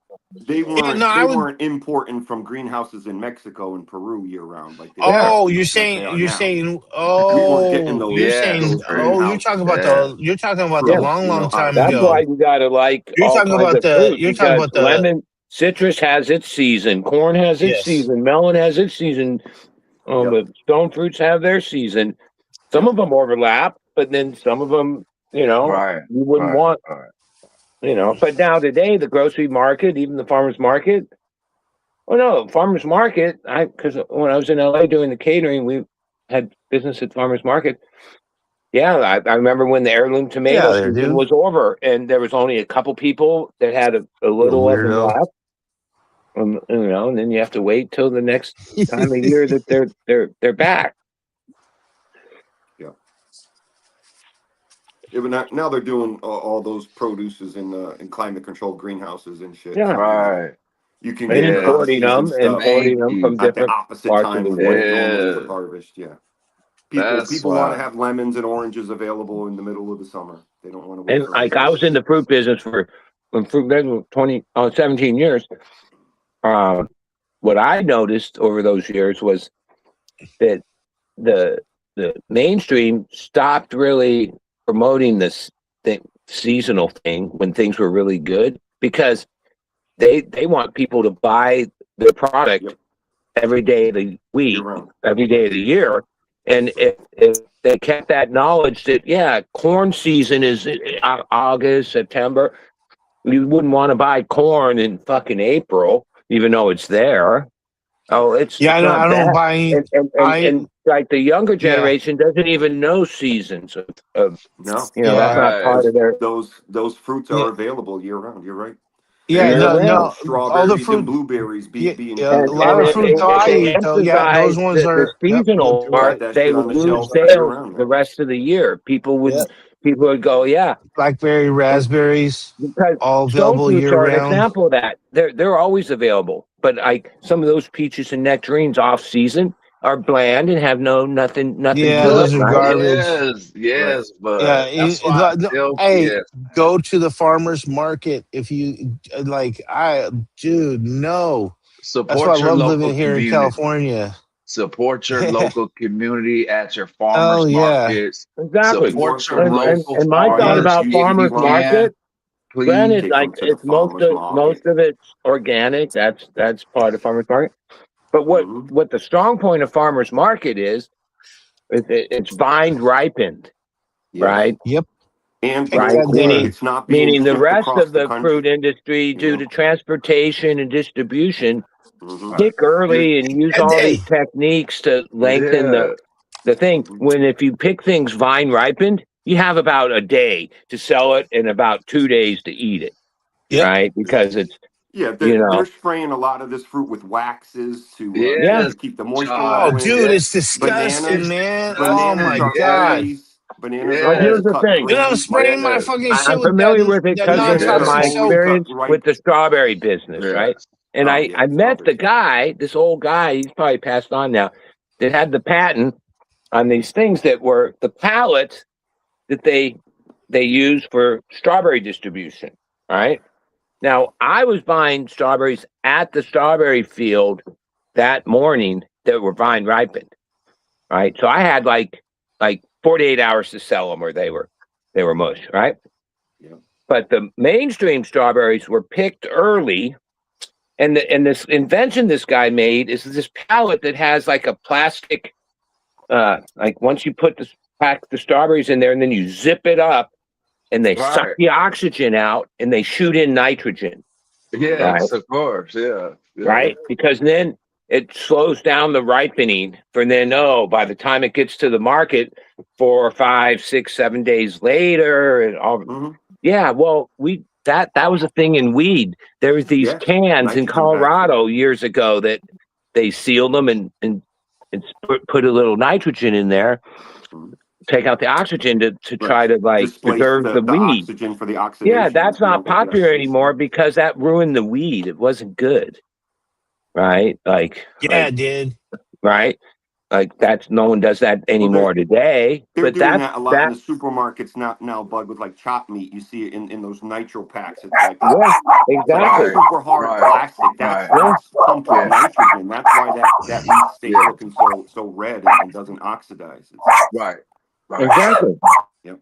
They weren't. no, they weren't importing from greenhouses in Mexico and Peru year round. Like they Oh, are, you're like they saying are you're now. saying We weren't getting oh those. you're saying those oh greenhouse, you're talking about the Yeah. long time That's ago. why you gotta like You're all talking kinds about of the fruit you're talking because about the lemon, citrus has its season, corn has its Yes. season, melon has its season. The stone fruits have their season. Some of them overlap, but then some of them, you wouldn't want. But now today, the grocery market, even the farmer's market. Oh no, farmer's market. Because when I was in LA doing the catering, we had business at farmer's market. Yeah, I remember when the heirloom tomato season was over, and there was only a couple people that had a little of them left. And then you have to wait till the next time of year that they're back. Yeah, but now they're doing all those produces in climate controlled greenhouses and shit. Yeah, so you can and get importing them stuff from at the different opposite parts time of of the when world. it normally would harvest. Yeah, people want to have lemons and oranges available in the middle of the summer. They don't want to wait. And like I was in the fruit business for 17 years. What I noticed over those years was that the mainstream stopped really promoting this seasonal thing when things were really good because they want people to buy their product every day of the week, every day of the year. And if they kept that knowledge that corn season is August, September, you wouldn't want to buy corn in fucking April, even though it's there. Oh, it's I not don't bad. buy And like the younger generation doesn't even know seasons of that's not part of their. Those fruits are available year round. You're right. No. Strawberries All the fruit, and blueberries being a lot of fruit though I eat though. Yeah, those ones the are seasonal part. They would lose sales the rest of the year. People would go, blackberry, raspberries, because all stone available fruits year are an round. example of that. They're always available, but like some of those peaches and nectarines off season are bland and have nothing Yeah, to those it, are right? garbage. Yes, but Yeah, that's why I still go to the farmer's market if you like. Dude, no. That's why I support your love local living here in community. California. Support your local community at your Oh farmers markets. Exactly. Support your local And my thought farmers. about farmers market, Please. granted, like it's most of it's organic. That's part of farmers market. But what the strong point of farmers market is it's vine ripened, right? Yep. And right, it's not being meaning the shipped rest across of the the country. fruit industry, due to transportation and distribution, Mm-hmm. pick early and use all these techniques to lengthen the thing. When if you pick things vine ripened, you have about a day to sell it and about 2 days to eat it, right? Because it's they're spraying a lot of this fruit with waxes to keep the moisture. Oh, dude, it's disgusting, man. Oh my god. Bananas Well, are here's the cut thing. Dude, I'm spraying my fucking shit I'm with familiar with it that because of non-toxic my soap. experience with the strawberry business, right? And I met the guy, this old guy, he's probably passed on now, that had the patent on these things that were the pallets that they use for strawberry distribution, right? Now, I was buying strawberries at the strawberry field that morning that were vine ripened, right? So I had like 48 hours to sell them, or they were mush, right? Yeah. But the mainstream strawberries were picked early, and this invention this guy made is this pallet that has like a plastic, like once you pack the strawberries in there, and then you zip it up, and they suck the oxygen out, and they shoot in nitrogen. Yes, of course, right, because then it slows down the ripening for then, by the time it gets to the market 4 or 5, 6, 7 days later and all. Well, that was a thing in weed. There was these cans in Colorado years ago that they sealed them and put a little nitrogen in there. take out the oxygen to try to like displace preserve the weed. oxygen for the oxidation. Yeah, that's not popular anymore because that ruined the weed. It wasn't good, right? Like, it did. Right? Like no one does that anymore today. They're But doing that a lot in the supermarkets now, Bud, with like chopped meat. You see it in those nitro packs. It's like exactly super hard plastic. That's pumped with nitrogen. That's why that meat stays looking so red and doesn't oxidize. Right. Exactly. Yep.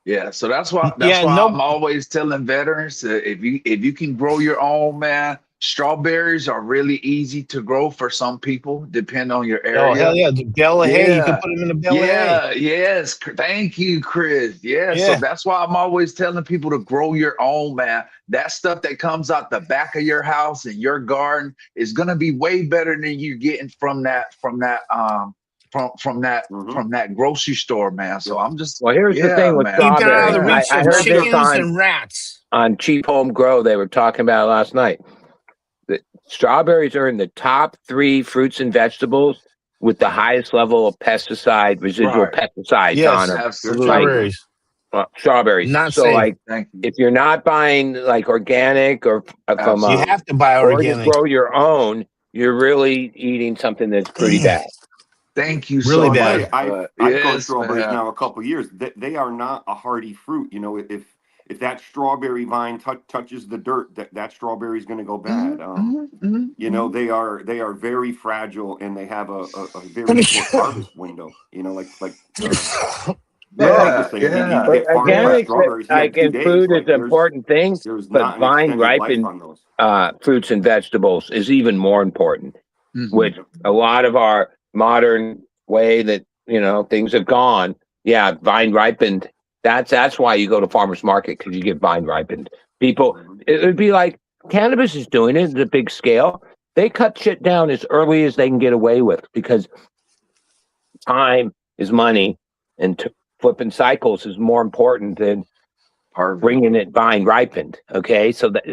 Yeah, so that's why I'm always telling veterans if you can grow your own, man. Strawberries are really easy to grow for some people, depending on your area. Oh hell yeah, the bale of hay. You can put them in a bale of hay. Yes. Thank you, Chris. Yeah, so that's why I'm always telling people to grow your own, man. That stuff that comes out the back of your house and your garden is gonna be way better than you're getting from that grocery store, man. So I'm just here's the thing with strawberries. I heard chickens and rats on Cheap Home Grow. They were talking about it last night. The strawberries are in the top 3 fruits and vegetables with the highest level of residual pesticides on them. Absolutely. Strawberries. Not so safe. Like if you're not buying like organic or from you have to buy organic or to grow your own, you're really eating something that's pretty bad. Thank you really so bad. much. I've grown strawberries now a couple of years. They are not a hardy fruit. You know, if that strawberry vine touches the dirt, that strawberry is going to go bad. You know, they are very fragile and they have a very short harvest window. You know, like Organic, like in food, is an important thing, but vine ripened fruits and vegetables is even more important. Which a lot of our modern way that things have gone. Yeah, vine ripened. That's why you go to farmers market, because you get vine ripened. People, it would be like cannabis is doing it at a big scale. They cut shit down as early as they can get away with, because time is money, and flipping cycles is more important than bringing it vine ripened. Okay, so that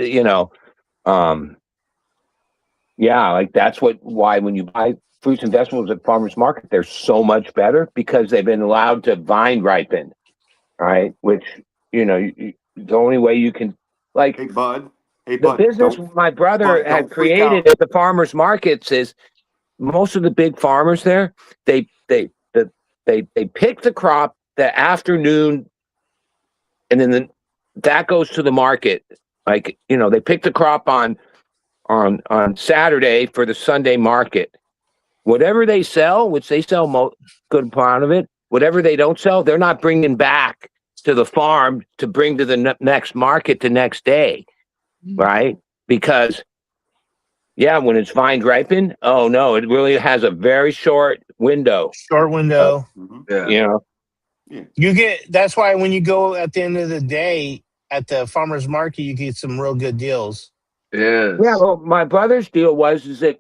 like that's why when you buy fruits and vegetables at farmers market, they're so much better, because they've been allowed to vine ripen. Right, which the only way you can, like, the business my brother had created at the farmers markets is most of the big farmers there, they pick the crop the afternoon, and then that goes to the market. Like they pick the crop on Saturday for the Sunday market. Whatever they sell, which they sell good part of it. Whatever they don't sell, they're not bringing back to the farm to bring to the next market the next day, right? Because, when it's vine ripened, oh no, it really has a very short window. You get, that's why when you go at the end of the day at the farmer's market, you get some real good deals. Yeah. Well, my brother's deal is that,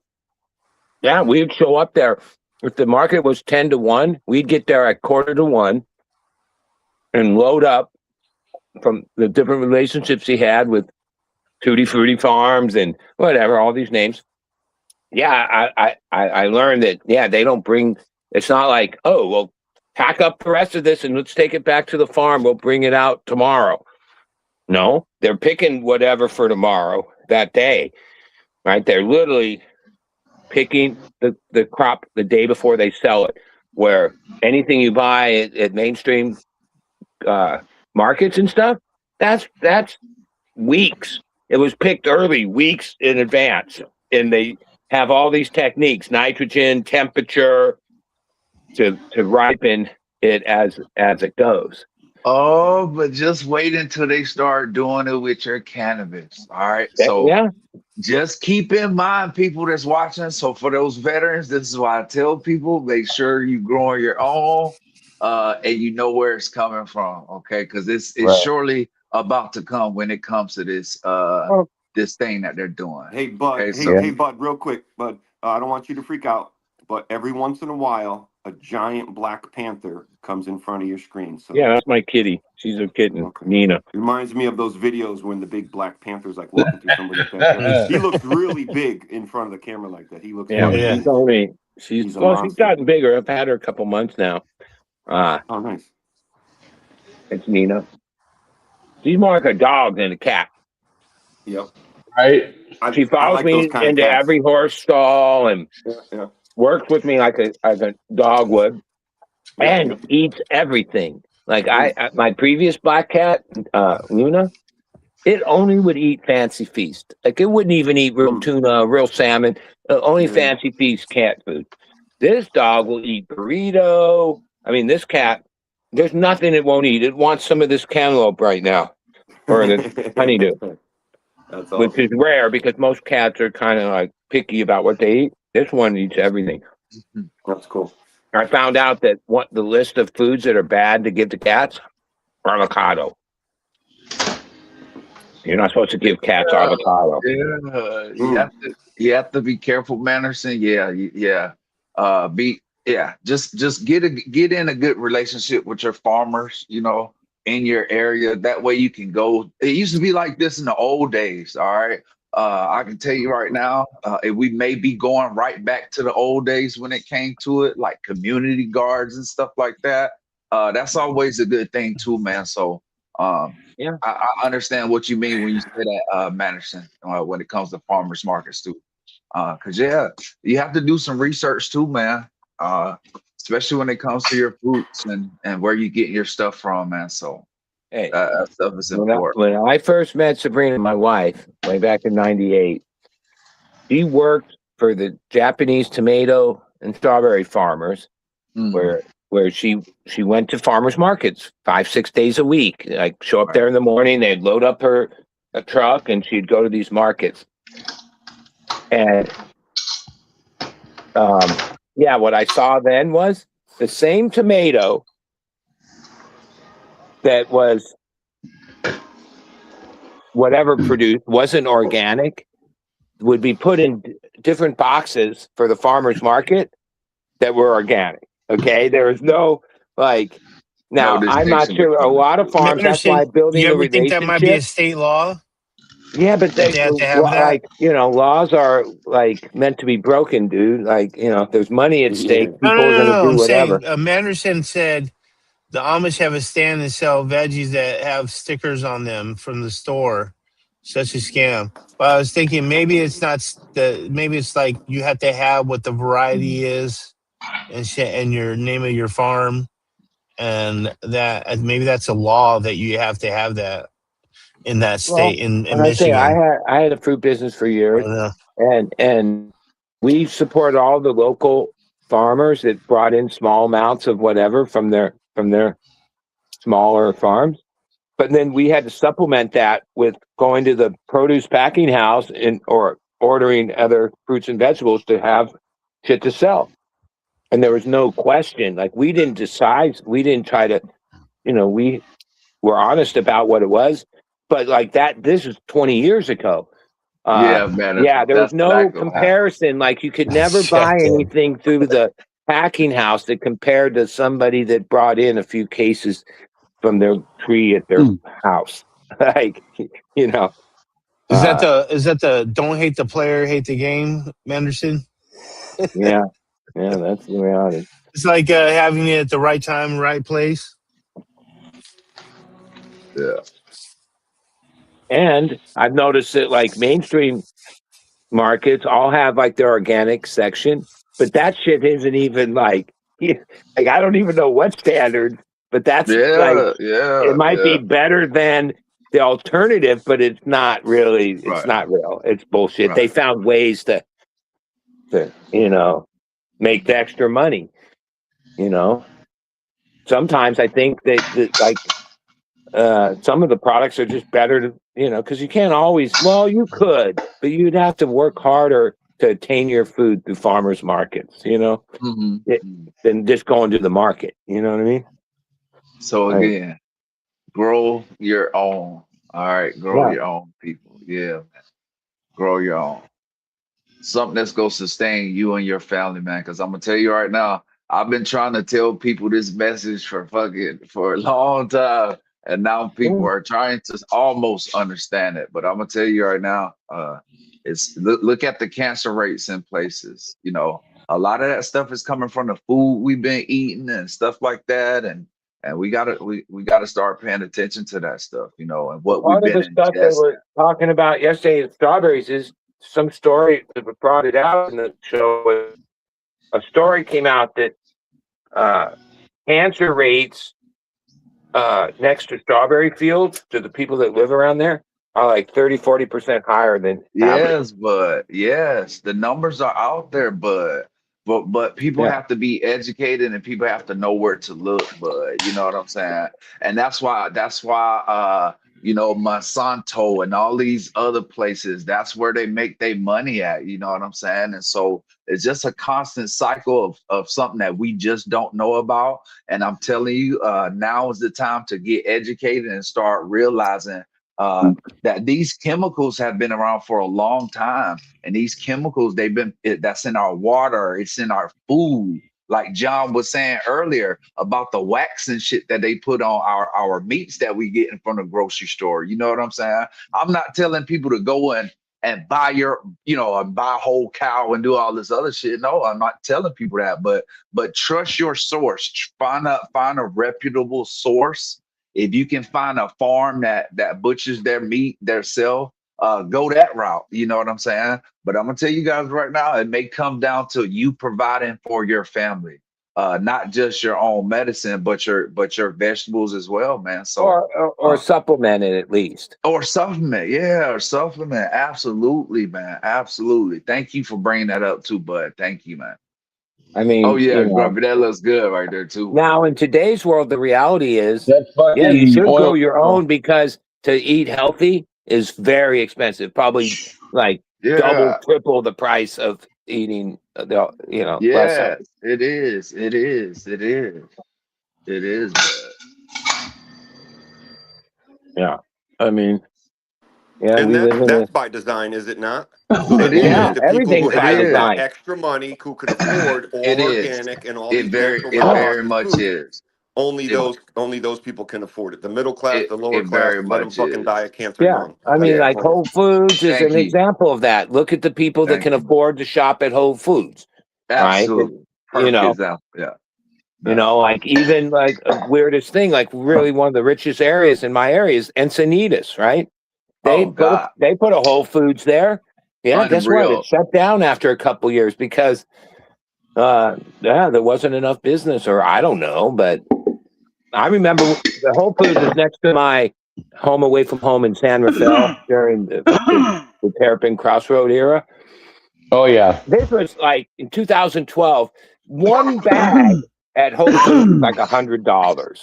we'd show up there. If the market was 10 to 1, we'd get there at 1:45 and load up from the different relationships he had with Tutti Frutti Farms and whatever, all these names. I learned that, they don't bring, it's not like, oh, well, pack up the rest of this and let's take it back to the farm. We'll bring it out tomorrow. No, they're picking whatever for tomorrow, that day, right? They're literally picking the crop the day before they sell it, where anything you buy at mainstream markets and stuff, that's weeks. It was picked early, weeks in advance, and they have all these techniques, nitrogen, temperature, to ripen it as it goes. Oh, but just wait until they start doing it with your cannabis. All right. So just keep in mind, people that's watching. So for those veterans, this is why I tell people, make sure you growing your own and you know where it's coming from. Okay. Because it's surely about to come when it comes to this this thing that they're doing. Hey, Bud, hey, Bud, real quick, Bud, I don't want you to freak out, but every once in a while, a giant black panther comes in front of your screen. So that's my kitty. She's a kitten, Nina. It reminds me of those videos when the big black panther's like walking through somebody's backyard. He looks really big in front of the camera like that. He looks she's gotten bigger. I've had her a couple months now. Oh, nice. It's Nina. She's more like a dog than a cat. Yep. Right? She follows like me those kind of into cats. every horse stall and works with me like a dog would, and eats everything. Like my previous black cat, Luna, it only would eat Fancy Feast. Like it wouldn't even eat real tuna, real salmon. Only Fancy Feast cat food. This dog will eat burrito. I mean, this cat, there's nothing it won't eat. It wants some of this cantaloupe right now, or the honeydew. That's awesome. Which is rare because most cats are kind of like picky about what they eat. This one eats everything. That's cool. I found out that the list of foods that are bad to give to cats, avocado. You're not supposed to give cats avocado. Yeah, you have to be careful, Manderson. Just get in a good relationship with your farmers, in your area. That way you can go. It used to be like this in the old days. All right. I can tell you right now, we may be going right back to the old days when it came to it, like community guards and stuff like that. That's always a good thing too, man. So Yeah, I understand what you mean when you say that, Manderson, when it comes to farmers markets too. Because you have to do some research too, man. Especially when it comes to your fruits and where you get your stuff from, man. So hey, that stuff is important. when I first met Sabrina, my wife, way back in '98, she worked for the Japanese tomato and strawberry farmers, where she went to farmers markets 5-6 days a week. Like show up there in the morning, they'd load up a truck, and she'd go to these markets. And what I saw then was the same tomato that was whatever produced wasn't organic, would be put in different boxes for the farmer's market that were organic. Okay, there was no now I'm not sure. A lot of farms, that's why building the relationship. You ever think that might be a state law? Yeah, but they have to have that? Laws are meant to be broken, dude. If there's money at stake, people are going to do whatever. Saying, Manderson said the Amish have a stand and sell veggies that have stickers on them from the store. Such a scam. But I was thinking maybe it's not maybe it's like you have to have what the variety is and your name of your farm, and that maybe that's a law that you have to have that in that state in Michigan. I had a fruit business for years, and we support all the local farmers that brought in small amounts of whatever from their smaller farms. But then we had to supplement that with going to the produce packing house or ordering other fruits and vegetables to have shit to sell. And there was no question. We didn't decide. We didn't try to, we were honest about what it was. But this was 20 years ago. Man. There was no comparison. You could never buy anything through the packing house that compared to somebody that brought in a few cases from their tree at their house. Is that the don't hate the player, hate the game, Manderson? Yeah, that's the reality. It's like having it at the right time, right place. Yeah. And I've noticed that mainstream markets all have their organic section, but that shit isn't even I don't even know what standard, but that's it might be better than the alternative, but it's not really. It's not real. It's bullshit. They found ways to make the extra money. Sometimes I think that some of the products are just better to because you can't always. Well, you could, but you'd have to work harder to attain your food through farmers markets. Than just going to the market. You know what I mean? So again, grow your own. All right, grow your own, people. Yeah, man. Grow your own. Something that's gonna sustain you and your family, man. Because I'm gonna tell you right now, I've been trying to tell people this message for a long time, and now people are trying to almost understand it. But I'm gonna tell you right now, it's look at the cancer rates in places. a lot of that stuff is coming from the food we've been eating and stuff like that. And we gotta start paying attention to that stuff, you know, and what we've Part of been the stuff they ingesting. were talking about yesterday in strawberries is some story that brought it out in the show. A story came out that cancer rates next to strawberry fields, to the people that live around there, are like 30-40% higher than average. Yes, but yes, the numbers are out there, but people Yeah. have to be educated and people have to know where to look, but you know what I'm saying? And that's why you know, Monsanto and all these other places, that's where they make their money at, you know what I'm saying? And so it's just a constant cycle of something that we just don't know about. And I'm telling you, now is the time to get educated and start realizing that these chemicals have been around for a long time, and these chemicals that's in our water, it's in our food, like John was saying earlier about the wax and shit that they put on our meats that we get in from the grocery store. You know what I'm saying? I'm not telling people to go and buy buy a whole cow and do all this other shit. No, I'm not telling people that, but trust your source. Find a reputable source. If you can find a farm that butchers their meat themselves, go that route. You know what I'm saying? But I'm gonna tell you guys right now, it may come down to you providing for your family, not just your own medicine, but your vegetables as well, man. So Or supplement it at least. or supplement, yeah, or supplement. Absolutely, man. Absolutely. Thank you for bringing that up too, bud. Thank you, man. I mean, Oh yeah, you know, Grumpy, that looks good right there too. now in today's world, the reality is, That yeah, you fucking should grow oil. your own, because to eat healthy is very expensive. Probably like double, Yeah. triple the price of eating, less healthy. Yes, it is. It is. It is. It is, bud. Yeah. I mean, yeah, And we live in a, that's by design, is it not? So It that only yeah, is. the people who everything's It by have the is. design. extra money, who could afford It all is. organic and all It these very natural it Oh, very processed much foods, is. only It those people can afford it. The middle class, it the lower it class, very let them much fucking die is. of cancer yeah. young. I That's mean, the Yeah. like point. Whole Foods is Thank an you. example of that. Look at the people that Thank can you. afford to shop at Whole Foods, right? Absolutely. You Perfect know, example. Yeah. Yeah. like even like a weirdest thing, like really one of the richest areas in my area is Encinitas, right? They Oh put a, God. they put a Whole Foods there. Yeah, guess what? It Unreal. shut down after a couple years because there wasn't enough business, or I don't know, but I remember the Whole Foods was next to my home away from home in San Rafael during the Terrapin Crossroad era. Oh yeah. This was like in 2012. One bag at Whole Foods was like $100.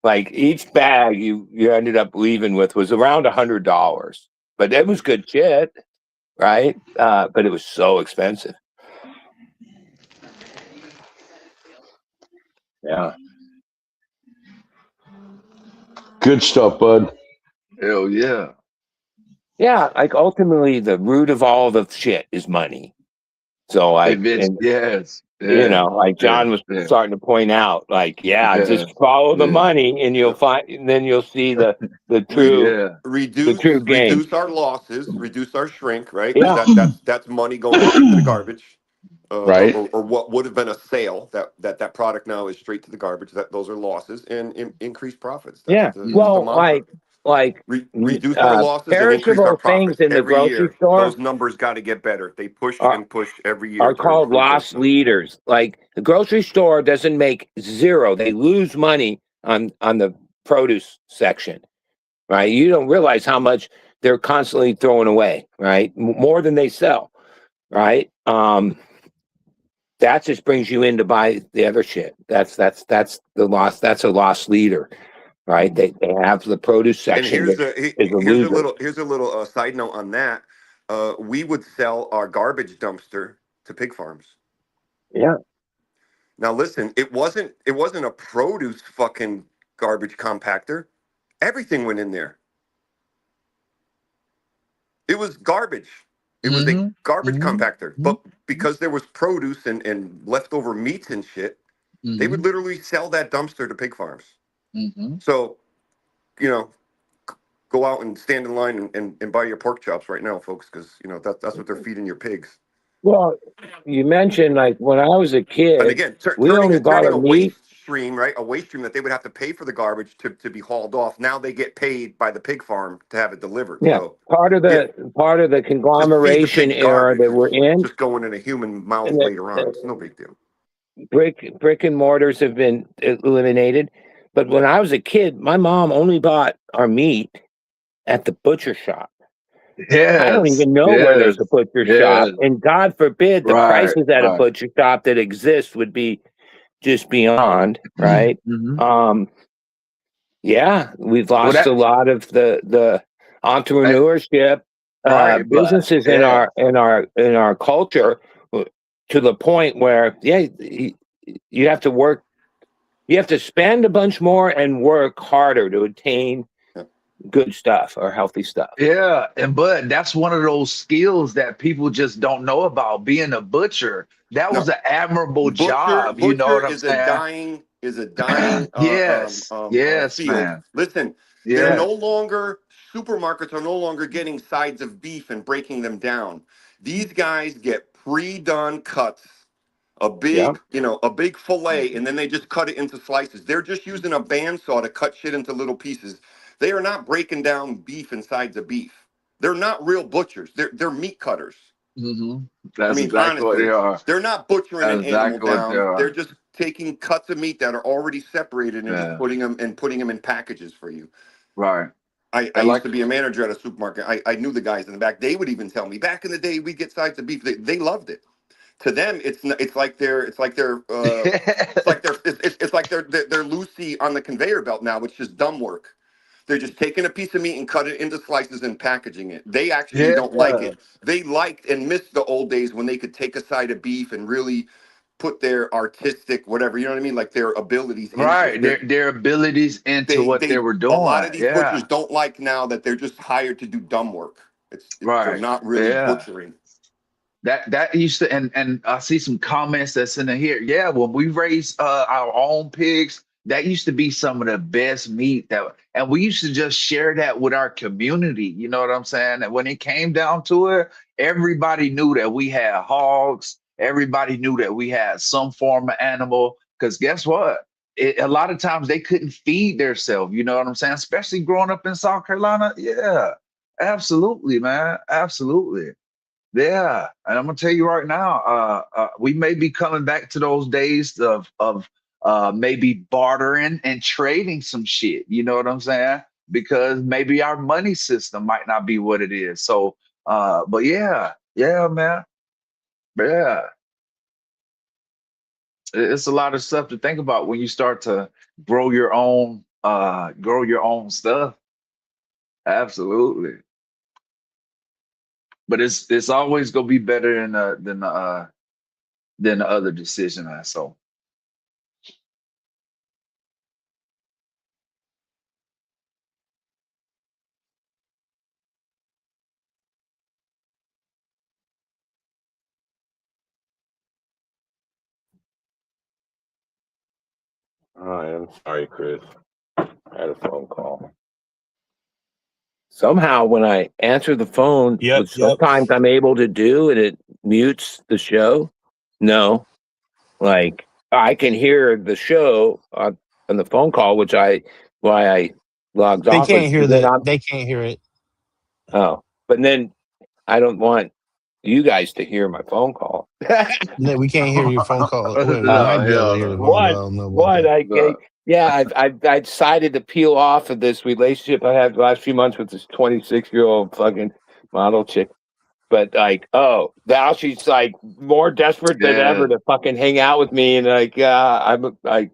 Like each bag you ended up leaving with was around $100, but it was good shit, right? But it was so expensive. Yeah. Good stuff, bud. Hell yeah. Yeah, like ultimately the root of all the shit is money. So like, Yes. and Yes. Yeah. like Yeah. John was Yeah. starting to point out, like, yeah, Yeah. just follow the Yeah. money and then you'll see the Re- true Yeah. true game. reduce our losses, reduce our shrink, right? Because Yeah. that's money going straight to the garbage, Right. or what would have been a sale that product now is straight to the garbage. Those are losses and increased profits. Yeah. That's the Well, mantra. Reduce our losses and increase our perishable things profits in the every grocery year. store Those numbers got to get better. They push are and push every year are to called improve those loss numbers. leaders. Like the grocery store doesn't make zero; they lose money on the produce section, right? You don't realize how much they're constantly throwing away, right? More than they sell, right? That just brings you in to buy the other shit. That's the loss. That's a loss leader, right? They have the produce And section that is a loser. here's a little side note on that. We would sell our garbage dumpster to pig farms. Yeah. Now listen, it wasn't a produce fucking garbage compactor. Everything went in there. It was garbage. It was a garbage compactor. But because there was produce and leftover meats and shit, they would literally sell that dumpster to pig farms. So, you know, go out and stand in line and buy your pork chops right now, folks, because that's what they're feeding your pigs. Well, you mentioned like when I was a kid, and again, we only bought turning our a meat. waste stream, right? A waste stream that they would have to pay for the garbage to be hauled off. Now they get paid by the pig farm to have it delivered. Yeah, So part of yeah, the just feed the conglomeration pigs era garbage. that we're It's in, just going in a human mouth and later on. the It's no big deal. brick and mortars have been eliminated. But when I was a kid, my mom only bought our meat at the butcher shop. I don't Yes, even know where yes, there's a butcher yes. shop, and God forbid the Right, prices at a right. butcher shop that exists would be just beyond, right? Mm-hmm. Yeah, we've Well, lost a lot of the entrepreneurship right, but businesses in yeah, our culture to the point where you have to work, you have to spend a bunch more and work harder to attain good stuff or healthy stuff. yeah, but that's one of those skills that people just don't know about. Being a butcher, that No, was an admirable job. You know butcher what I'm is a saying? dying Yes, yes, field. man. Listen, they're Yeah. no longer supermarkets are no longer getting sides of beef and breaking them down. These guys get pre-done cuts, Yeah. a big fillet, and then they just cut it into slices. They're just using a bandsaw to cut shit into little pieces. They are not breaking down beef and sides of beef. They're not real butchers. They're meat cutters. Hmm. I That's mean, exactly what they honestly, are. they're not butchering an That's animal exactly what they down. They're are. just taking cuts of meat that are already separated and just Yeah. putting them in packages for you. Right. I I used like. to be a manager at a supermarket. I knew the guys in the back. They would even tell me back in the day we'd get sides of beef. They loved it. To them, it's like they're Lucy on the conveyor belt now. It's just dumb work. They're just taking a piece of meat and cut it into slices and packaging it. They actually don't like Yeah. it. They liked and missed the old days when they could take a side of beef and really put their artistic whatever, you know what I mean, like their abilities into Right. it. Their abilities into what they They were A lot doing. of these butchers Yeah. don't like now that they're just hired to do dumb work. They're Right. not really Yeah. butchering. That used to, and I see some comments that's in here. Yeah, when we raised our own pigs, that used to be some of the best meat that, and we used to just share that with our community. You know what I'm saying? And when it came down to it, everybody knew that we had hogs. Everybody knew that we had some form of animal. Because guess what? A lot of times they couldn't feed themselves. You know what I'm saying? Especially growing up in South Carolina. Yeah, absolutely, man. Absolutely. Yeah, and I'm gonna tell you right now, we may be coming back to those days of maybe bartering and trading some shit. You know what I'm saying? Because maybe our money system might not be what it is. So, but yeah, yeah, man, yeah, it's a lot of stuff to think about when you start to grow your own stuff. Absolutely, but it's always gonna be better than the other decision. So. I'm sorry, Chris. I had a phone call. Somehow, when I answer the phone, which sometimes I'm able to do, and it mutes the show. No, like I can hear the show on the phone call, why I logged They off. can't hear And then that. They can't hear it. but then I don't want you guys to hear my phone call. No, we can't hear your phone call. Well, we No, might be able to hell hear the no. phone call. I don't know about that. No. I decided to peel off of this relationship I had the last few months with this 26-year-old fucking model chick. But like, now she's like more desperate than Yeah. ever to fucking hang out with me, and like,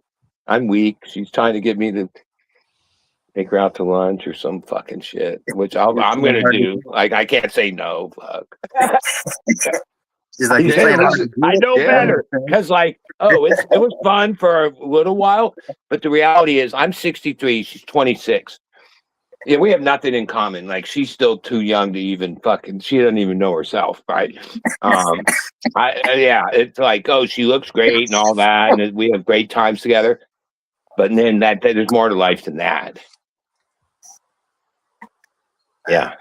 I'm weak. She's trying to get me to take her out to lunch or some fucking shit, which I'm gonna do. Like, I can't say no. Fuck. She's like, he's Yeah, playing hard listen. to I get. know Yeah. better because, like, it was fun for a little while, but the reality is, I'm 63. She's 26. Yeah, we have nothing in common. Like, she's still too young to even fucking. She doesn't even know herself, right? It's like, she looks great and all that, and we have great times together. But then there's more to life than that. Yeah.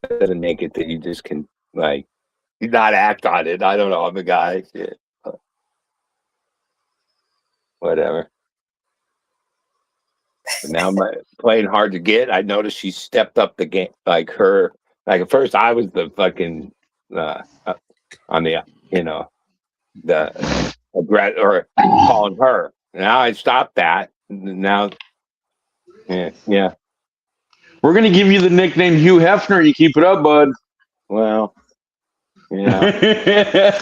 Doesn't make it that you just can like not act on it. I don't know. I'm a guy. Shit. Whatever. But now my playing hard to get. I noticed she stepped up the game. Like at first I was the fucking on the the or calling her. Now I stopped that. Now, yeah. We're gonna give you the nickname Hugh Hefner. You keep it up, bud. Well, yeah.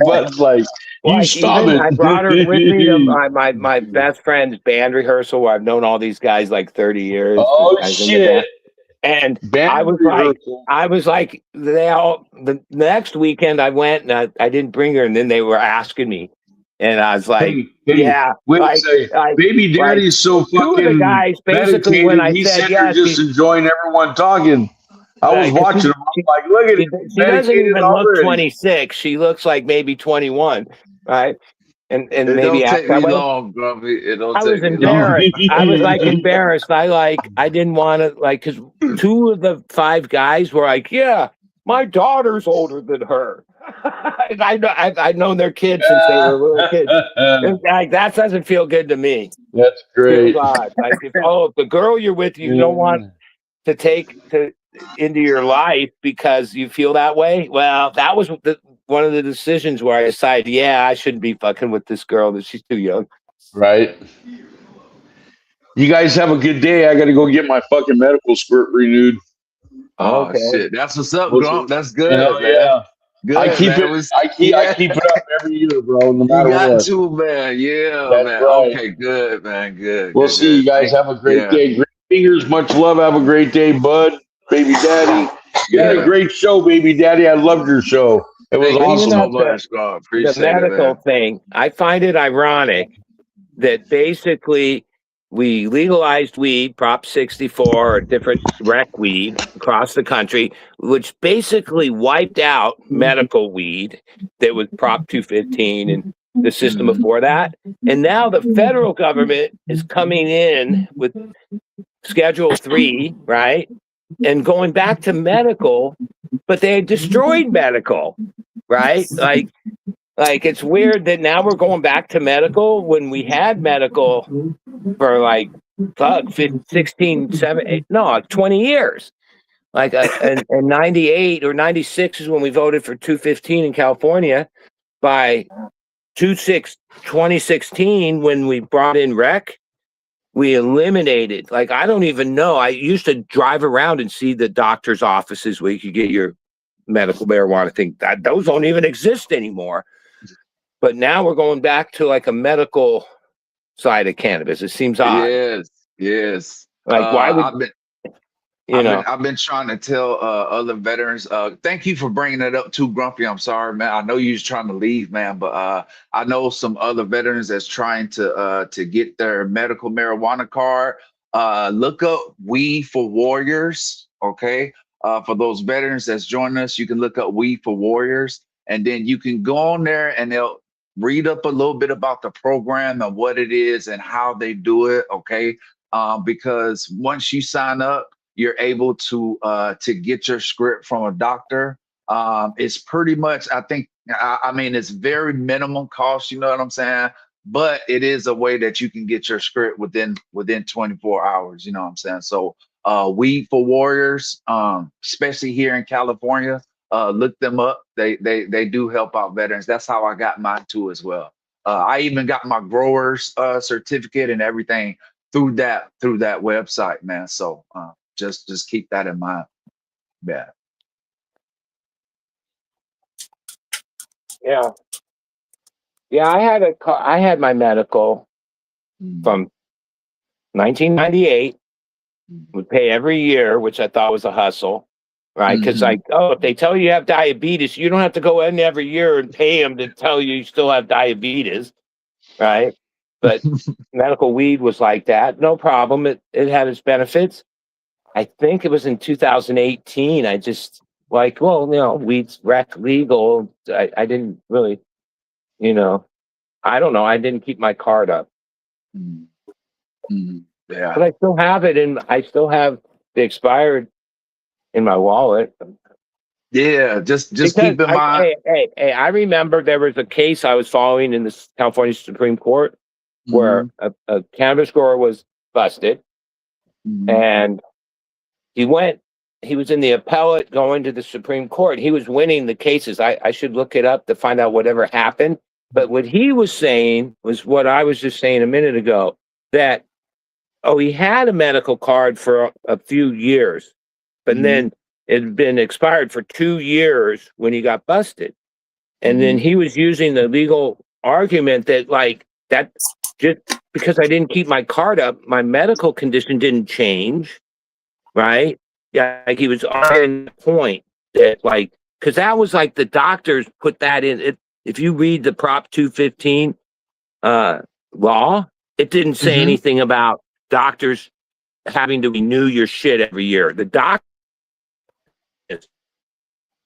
But like, you stop it. I brought her with me to my best friend's band rehearsal where I've known all these guys like 30 years. Oh shit! And I was like, the next weekend I went and I didn't bring her, and then they were asking me, and I was like, baby daddy's so fucking. Two of the guys basically when I said yes, just enjoying everyone talking. I was watching him. I'm like, look at it. She doesn't even look 26. She looks like maybe 21, right? And it maybe don't take me long, Grumpy. It don't take me embarrassed. long. I was like embarrassed. I didn't want to because 2 of the 5 guys were like, yeah, my daughter's older than her. And I've known their kids since they were little kids. Like, that doesn't feel good to me. That's great. Like, if the girl you're with, you don't want to take into your life because you feel that way. Well, that was one of the decisions where I decided, I shouldn't be fucking with this girl, that she's too young. Right. You guys have a good day. I got to go get my fucking medical squirt renewed. Oh shit, that's what's up, Grump. That's good, man. Yeah. Good, I keep man. I keep it up every year, bro. No matter you got what. to, man. Yeah, that's man. Right. Okay, good, man. Good. We'll see you guys. Have a great day. Great fingers. Much love. Have a great day, bud. Baby daddy. You had a great show, baby daddy. I loved your show. It was awesome. So much, God. Appreciate the medical thing. I find it ironic that basically we legalized weed, Prop 64, or different rec weed across the country, which basically wiped out medical weed that was Prop 215 and the system before that. And now the federal government is coming in with Schedule 3, right? And going back to medical, but they destroyed medical, right? Like it's weird that now we're going back to medical when we had medical for like 16, 17, no, like 20 years. Like and 98 or 96 is when we voted for 215 in California. By 2016, when we brought in rec, we eliminated, like, I don't even know. I used to drive around and see the doctor's offices where you could get your medical marijuana thing. Those don't even exist anymore. But now we're going back to like a medical side of cannabis. It seems odd. Yes. Like, why would I've been trying to tell other veterans. Thank you for bringing that up too, Grumpy. I'm sorry, man. I know you was trying to leave, man, but I know some other veterans that's trying to get their medical marijuana card. Look up Weed for Warriors, okay? For those veterans that's joining us, you can look up Weed for Warriors, and then you can go on there and they'll read up a little bit about the program and what it is and how they do it, okay? Because once you sign up, you're able to get your script from a doctor. It's pretty much, I think, I mean, it's very minimum cost, you know what I'm saying? But it is a way that you can get your script within 24 hours, you know what I'm saying? So Weed for Warriors, especially here in California, look them up. They do help out veterans. That's how I got mine too as well. I even got my grower's certificate and everything through that website, man. So just keep that in mind. Yeah, I had my medical from 1998. Would pay every year, which I thought was a hustle, right? Because if they tell you have diabetes, you don't have to go in every year and pay them to tell you still have diabetes, right? But medical weed was like that. No problem. It had its benefits. I think it was in 2018. I just weed's rec legal. I didn't really, I don't know. I didn't keep my card up. Yeah. But I still have it, and I still have the expired in my wallet. Yeah, just Because keep in mind. hey, I remember there was a case I was following in the California Supreme Court where a cannabis grower was busted, and he was in the appellate going to the Supreme Court. He was winning the cases. I should look it up to find out whatever happened. But what he was saying was what I was just saying a minute ago, that, he had a medical card for a few years, but then it had been expired for 2 years when he got busted. And then he was using the legal argument that, like, that just because I didn't keep my card up, my medical condition didn't change, right? Yeah, like he was arguing the point that, like, because that was like the doctors put that in. If you read the Prop 215 law, it didn't say anything about doctors having to renew your shit every year. The doctor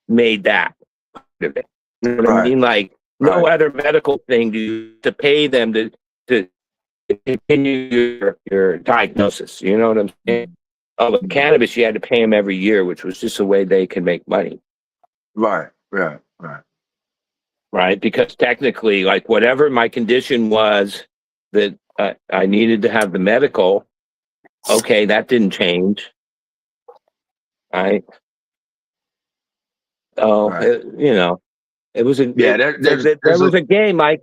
made that part of it. You know what I mean? Like, no other medical thing to pay them to continue your diagnosis. You know what I'm saying? With cannabis, you had to pay them every year, which was just a way they can make money. Right. Right? Because technically, like, whatever my condition was that I needed to have the medical, okay, that didn't change. Right? Oh, it was a there was a game like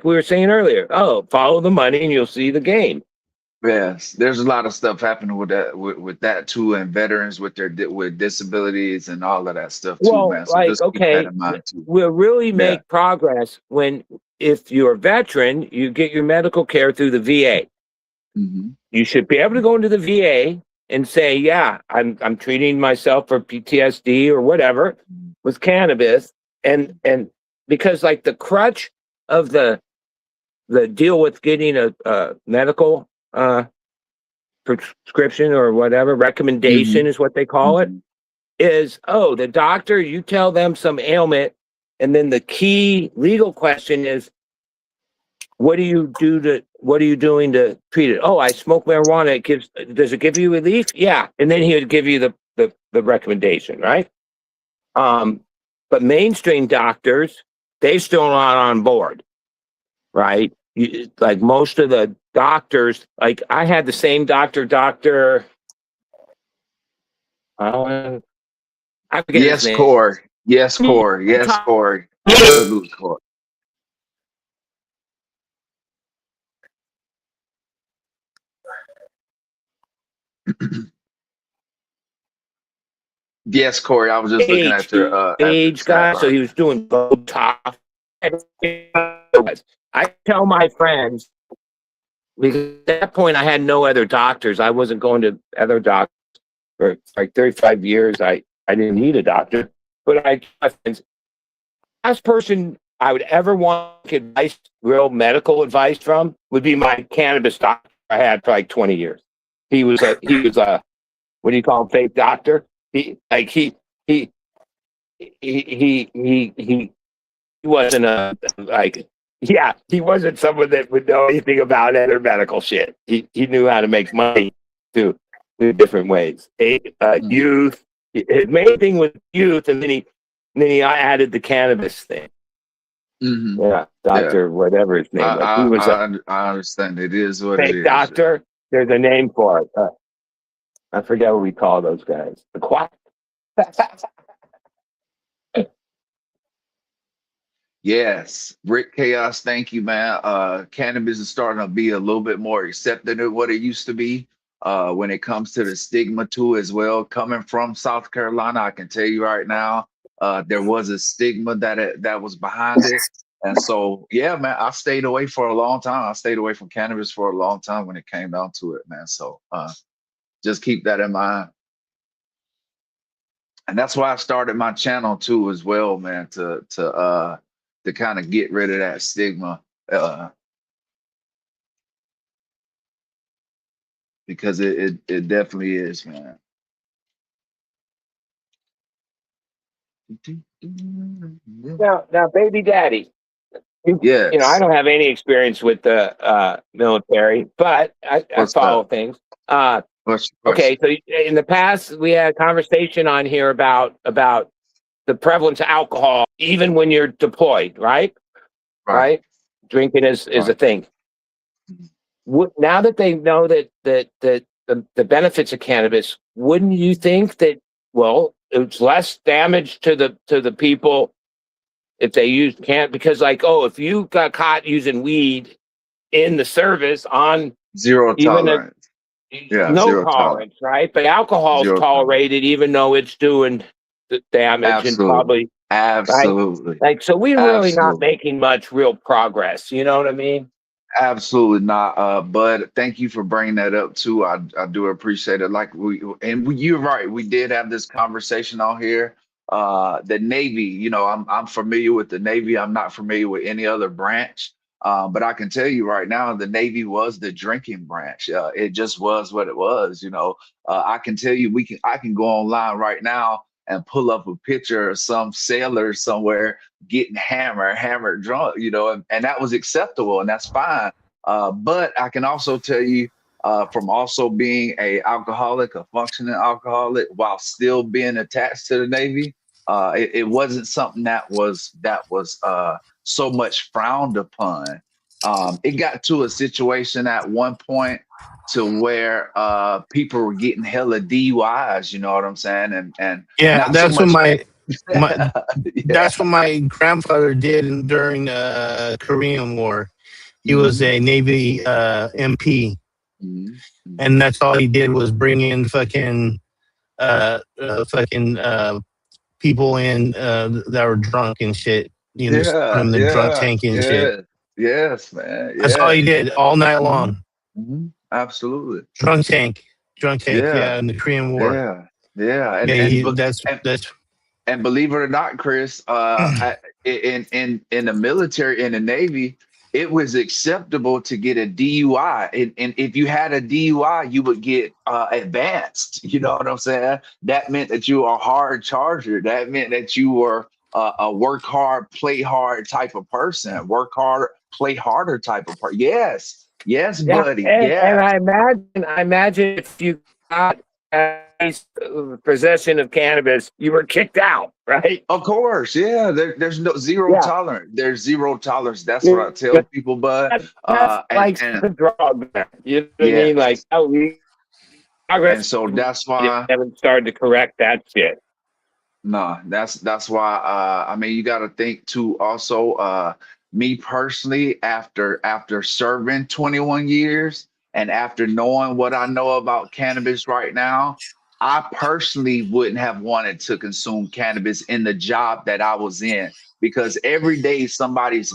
we were saying earlier. Oh, follow the money and you'll see the game. Yes, there's a lot of stuff happening with that that too, and veterans with with disabilities and all of that stuff too, man. So just keep that in mind too. We'll really make progress if you're a veteran, you get your medical care through the VA. You should be able to go into the VA and say, yeah, I'm treating myself for PTSD or whatever with cannabis, and because, like, the crutch of the deal with getting a medical prescription or whatever recommendation is what they call it, is, the doctor, you tell them some ailment, and then the key legal question is, what are you doing to treat it? Oh, I smoke marijuana. Does it give you relief? Yeah. And then he would give you the recommendation, right? But mainstream doctors, they're still not on board, right? Like most of the doctors, like I had the same doctor. I forget his name. Corey. Yes, Corey. Absolute Corey. Yes, Corey. I was just looking at your age guy. So he was doing Botox. I tell my friends, because at that point I had no other doctors. I wasn't going to other doctors for like 35 years. I didn't need a doctor, but I tell my friends, last person I would ever want advice, real medical advice from, would be my cannabis doctor I had for like 20 years. He was a what do you call him, fake doctor? He wasn't he wasn't someone that would know anything about other medical shit. He knew how to make money too in different ways. Youth, his main thing was youth, and then he added the cannabis thing. Yeah, doctor, whatever his name was. I understand. It is what fake it is. Doctor. There's a name for it. I forget what we call those guys. The quack. Yes, Rick Chaos, thank you, man. Cannabis is starting to be a little bit more accepted than what it used to be. When it comes to the stigma too, as well. Coming from South Carolina, I can tell you right now, there was a stigma that was behind it, and so yeah, man, I stayed away for a long time. I stayed away from cannabis for a long time when it came down to it, man. So just keep that in mind. And that's why I started my channel too, as well, man, to kind of get rid of that stigma, because it definitely is, man. Now, baby daddy, Yes. You know, I don't have any experience with the military, but I follow things. Okay, so in the past we had a conversation on here about the prevalence of alcohol, even when you're deployed, right? Right? Drinking is a thing. Now that they know that the benefits of cannabis, wouldn't you think that, well, it's less damage to the people if they use because, like, oh, if you got caught using weed in the service on Zero even tolerance. no Zero tolerance, right? But alcohol is tolerated even though it's doing the damage and probably absolutely. right? Like, so we're really not making much real progress. You know what I mean? Absolutely not, Bud. Thank you for bringing that up too. I do appreciate it. Like you're right. We did have this conversation on here. The Navy, you know, I'm familiar with the Navy. I'm not familiar with any other branch. But I can tell you right now, the Navy was the drinking branch. It just was what it was. You know, I can tell you, I can go online right now and pull up a picture of some sailor somewhere getting hammered drunk, you know, and that was acceptable and that's fine. But I can also tell you, from also being a functioning alcoholic, while still being attached to the Navy, it wasn't something that was so much frowned upon. It got to a situation at one point to where people were getting hella DUIs, you know what I'm saying? And yeah, that's so what yeah. that's what my grandfather did during the Korean War. He was a Navy MP, and that's all he did was bring in fucking people in that were drunk and shit. You know, put them in the drunk tank and shit. Yes, man. That's all he did all night long. Absolutely. Drunk tank. Yeah, in the Korean War. Yeah. And believe it or not, Chris, in the military, in the Navy, it was acceptable to get a DUI. And if you had a DUI, you would get advanced. You know what I'm saying? That meant that you were a hard charger. That meant that you were a work hard, play hard type of person. Work hard, play harder type of person. Yes, buddy. And I imagine if you got possession of cannabis, you were kicked out, right? Of course, yeah. There's no zero tolerance. There's zero tolerance. That's what I tell people, bud. The drug, you know what I mean? Like, progress. And so that's why I haven't started to correct that shit. No, that's why. I mean, you got to think too. Also, me personally, after serving 21 years and after knowing what I know about cannabis right now, I personally wouldn't have wanted to consume cannabis in the job that I was in, because every day somebody's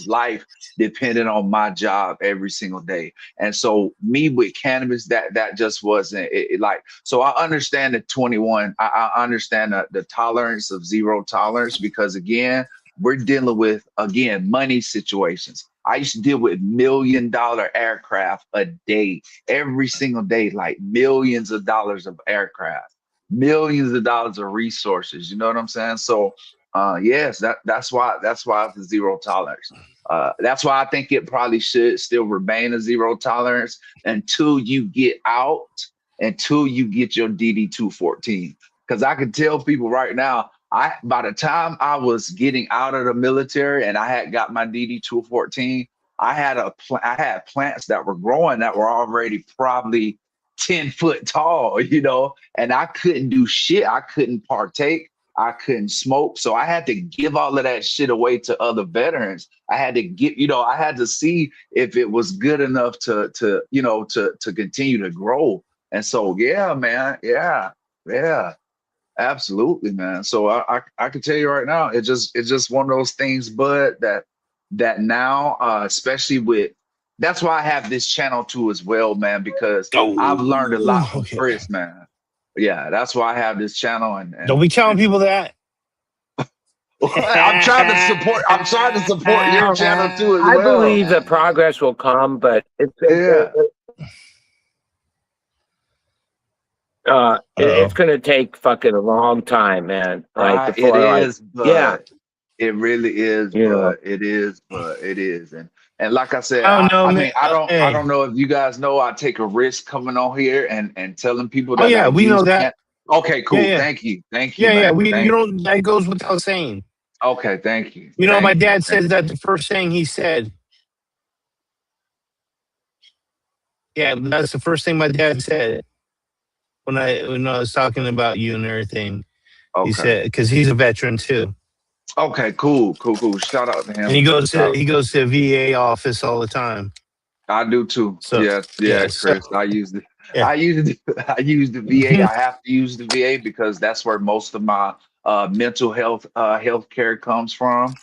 life depended on my job every single day. And so me with cannabis, that just wasn't like, so I understand the 21, I understand the tolerance of zero tolerance, because again, we're dealing with, again, money situations. I used to deal with $1 million aircraft a day, every single day, like millions of dollars of aircraft, millions of dollars of resources. You know what I'm saying? So yes, that's why it's a zero tolerance. That's why I think it probably should still remain a zero tolerance until you get out, until you get your DD-214. Because I can tell people right now, by the time I was getting out of the military and I had got my DD-214, I had plants that were growing that were already probably 10 foot tall, you know, and I couldn't do shit. I couldn't partake. I couldn't smoke. So I had to give all of that shit away to other veterans. I had to get, you know, I had to see if it was good enough to continue to grow. And so, yeah, man. Yeah. Absolutely, man. So I can tell you right now, it's just one of those things, bud, that now, especially with, that's why I have this channel too as well, man, because I've learned a lot from Chris, man. Yeah, that's why I have this channel. And don't be telling people that. I'm trying to support your channel too as well. I believe that progress will come, but it's going to take fucking a long time, man. Like it is. Yeah. It really is, You know, but it is, but it is. And like I said, I don't know, I man. mean, I Hey. don't know if you guys know I take a risk coming on here and telling people Oh that I yeah, we know use that. can okay, Yeah, cool. yeah, Thank you, yeah, yeah. man. We you Thank don't. That goes without saying. okay, thank you. You know, my Thank you. dad says that the first thing he said. Yeah, that's the first thing my dad said when I was talking about you and everything. He Okay. said because he's a veteran too, Okay, cool. Shout out to and him. he goes to the VA office all the time. I do too. So Yeah, yeah, so Chris. I use the yeah. I use the VA. I have to use the VA because that's where most of my mental health care comes from.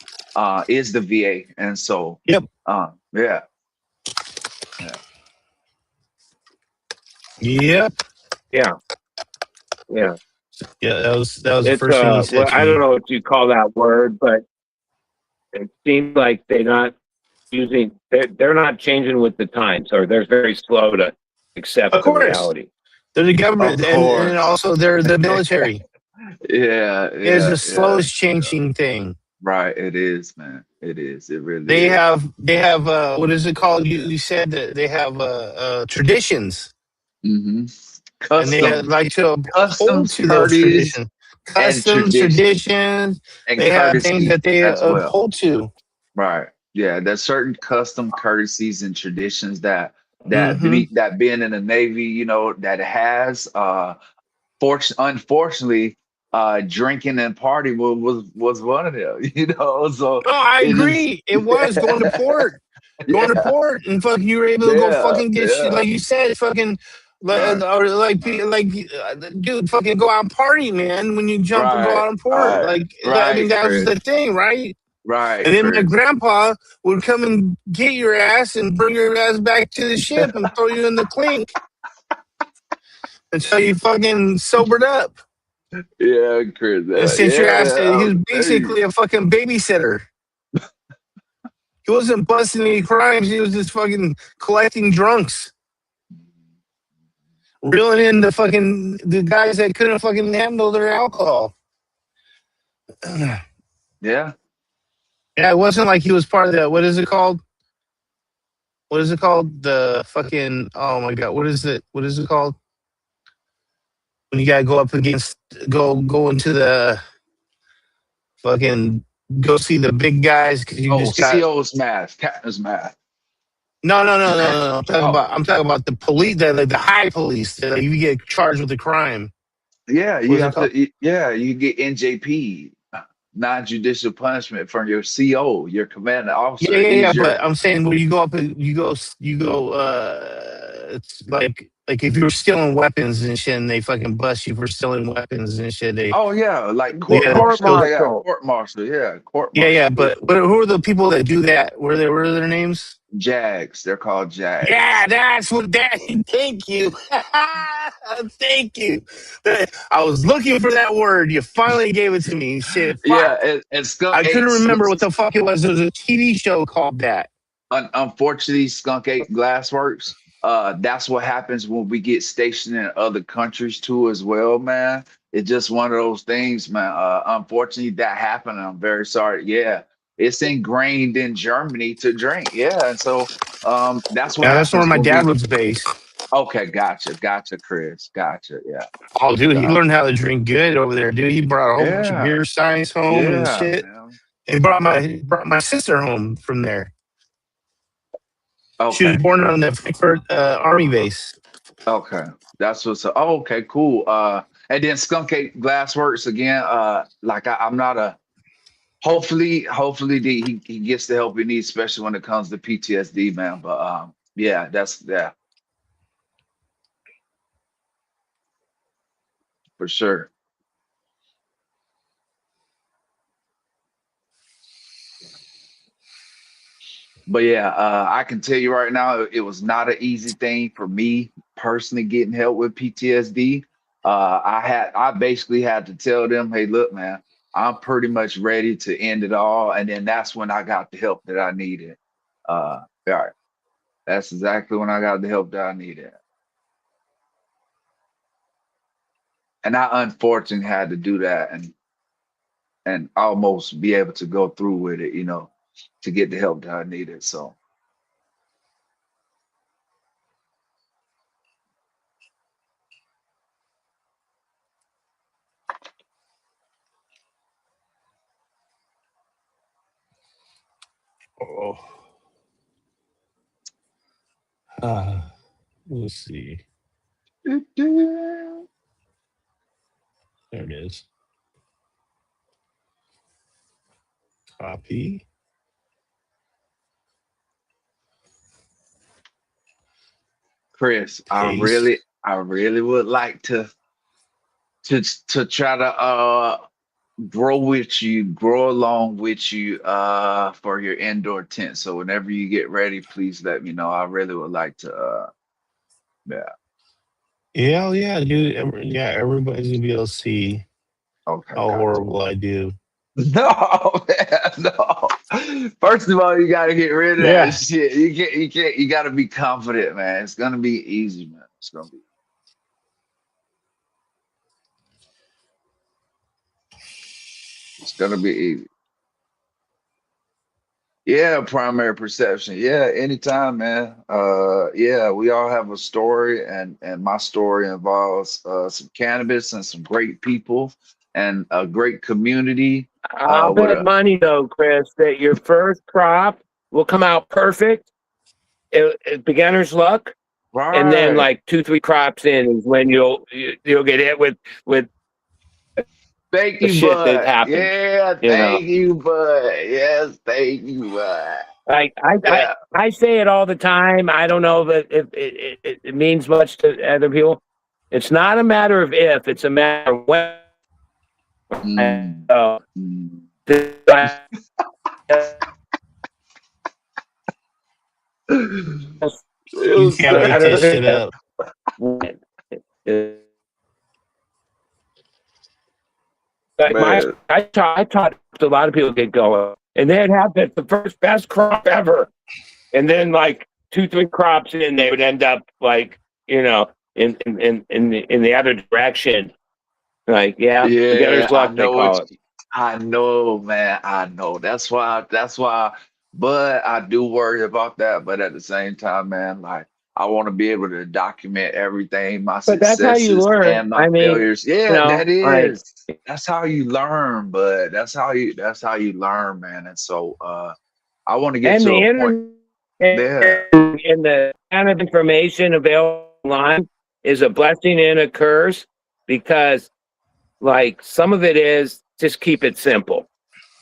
Is the VA, and so Yep. yeah. Yep. yeah, yeah. Yeah, that was the It's first thing he said well, to I don't me. know what you call that word, but it seems like they're not using. They're not changing with the times, or they're very slow to accept Of the course, reality. they're the Of government, and course. also they're the military. It's the Yeah. slowest changing thing. Right. It is, man. It is. It really They is. have what is it called? Yeah. You said that they have traditions, Mm-hmm. and they Customs, like to hold customs, to those courtesies, traditions, and customs, traditions, traditions. and They have things courtesies that they as well. uphold to. Right. Yeah. There's certain custom courtesies and traditions Hmm. that being in the Navy, that it has. Unfortunately, drinking and party was one of them. So No, I it is. agree. It was going to port. Going to Yeah. port and fucking you were able to go Yeah. fucking get shit Yeah. like you said fucking Right. or Right. dude fucking go out and party, man, when you jump and go Right. out and port, Right. like I mean Right, that was Chris. the thing, right? Right, And then my Chris. grandpa would come and get your ass and bring your ass back to the ship and throw you in the clink until you fucking sobered up. Yeah, Chris. And since your ass, Yeah, he was I'll tell you. basically a fucking babysitter. He wasn't busting any crimes. He was just fucking collecting drunks, reeling in the guys that couldn't fucking handle their alcohol. Yeah. Yeah, it wasn't like he was part of that. What is it called? What is it called? The fucking oh my god, what is it? What is it called? When you gotta go up against go into the fucking go see the big guys because you Oh, just got CO's math, captain's math. no. I'm talking about the police, the high police. That you get charged with the crime. Yeah, What you is it have called? to. Yeah, you get NJP, non-judicial punishment from your CO, your commanding officer. Yeah. He's your. But I'm saying where you go up and you go. It's like if you're stealing weapons and shit, and they fucking bust you for stealing weapons and shit. Oh yeah, like court Yeah, Court martial. those, They got martial. court martial. Yeah, court yeah. martial. Yeah. But who are the people that do that? What are their names? Jags. They're called Yeah, Jags. that's what that. Thank you, thank you. I was looking for that word. You finally gave it to me. Shit, fuck. Yeah, and Skunk I couldn't Eight. remember what the fuck it was. There was a TV show called that. Unfortunately, Skunk Eight Glassworks. That's what happens when we get stationed in other countries too, as well, man. It's just one of those things, man. Unfortunately, that happened. I'm very sorry. Yeah, it's ingrained in Germany to drink. Yeah, and so that's what Yeah, that's where happens my when dad we. was based. Okay, gotcha, Chris, gotcha. Yeah, Oh, dude, he gotcha. learned how to drink good over there, dude. He brought a whole bunch of Yeah, beer steins home and yeah, shit. man. And he brought my sister home from there. She was Okay, born on the Frankfurt Army base. okay. That's what's. Oh, okay, cool. And then Skunk Eight Glassworks again. Like I'm not a. Hopefully he gets the help he needs, especially when it comes to PTSD, man. But yeah, yeah, for sure. But yeah, I can tell you right now, it was not an easy thing for me personally getting help with PTSD. I basically had to tell them, hey, look, man, I'm pretty much ready to end it all, and then that's when I got the help that I needed. All right, that's exactly when I got the help that I needed. And I unfortunately had to do that. And and almost be able to go through with it, you know, to get the help that I needed. So Oh. Let's see. There it is. Copy. Chris, Paste. I really would like to try to grow along with you for your indoor tent. So whenever you get ready, please let me know. I really would like to yeah. Yeah, dude. Everybody's gonna be able to see Okay, how gotcha. horrible I do. No, man, no. First of all, you gotta get rid of that shit. You gotta be confident, man. It's gonna be easy, man. It's gonna be easy. Yeah, primary perception. Yeah, anytime, man. Yeah, we all have a story, and my story involves some cannabis and some great people and a great community. I'll With bet a money though, Chris, that your first crop will come out perfect. Beginner's luck, and then right. like 2-3 crops in is when you'll get hit with Thank the you, shit that bud. happens. Yeah, You know, thank you, bud. Yes, thank you, bud. like Yeah. I say it all the time. I don't know if it means much to other people. It's not a matter of if; it's a matter of when. Mm, mm. You Yes, can't make this shit up. Like man. I taught a lot of people get going, and they'd have the first best crop ever, and then like 2-3 crops in, they would end up like in the other direction. Like Yeah, beginner's I luck they know it. call it. I know, man. I know. That's why. But I do worry about that. But at the same time, man, like I want to be able to document everything, my But that's how you successes learn. and my I mean, failures. Yeah, that like is. That's how you learn, but that's how you learn, man. And so I want to get and to the a point. internet Yeah. and the kind of information available online is a blessing and a curse because like some of it is just keep it simple.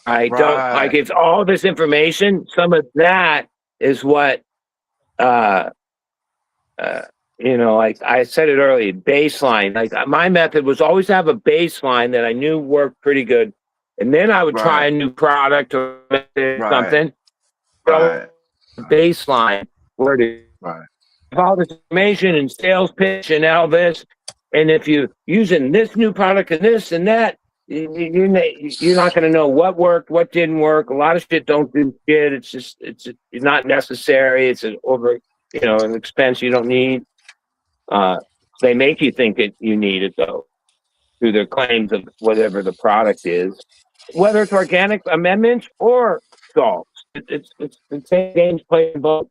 I don't like Right. it's all this information. Some of that is what uh like I said it earlier, baseline. Like my method was always have a baseline that I knew worked pretty good. And then I would try Right. a new product or Right. something. Right. Baseline where to Right. all this information and sales pitch and all this. And if you're using this new product and this and that, you're not going to know what worked, what didn't work. A lot of shit don't do shit. It's not necessary. It's an expense you don't need. They make you think you need it though through their claims of whatever the product is, whether it's organic amendments or salts. It's the same games played in both.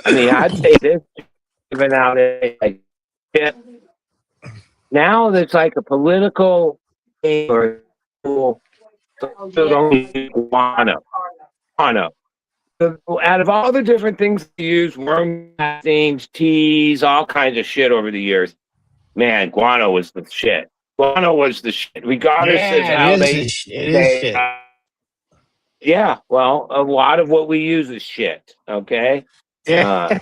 I mean, I'd say this even out like now there's like a political thing or don't use guano. Out of all the different things to use, worm things, teas, all kinds of shit over the years, man, guano was the shit. Guano was the shit, regardless of Yeah, how it is shit. Yeah, well, a lot of what we use is shit. Okay. Yeah.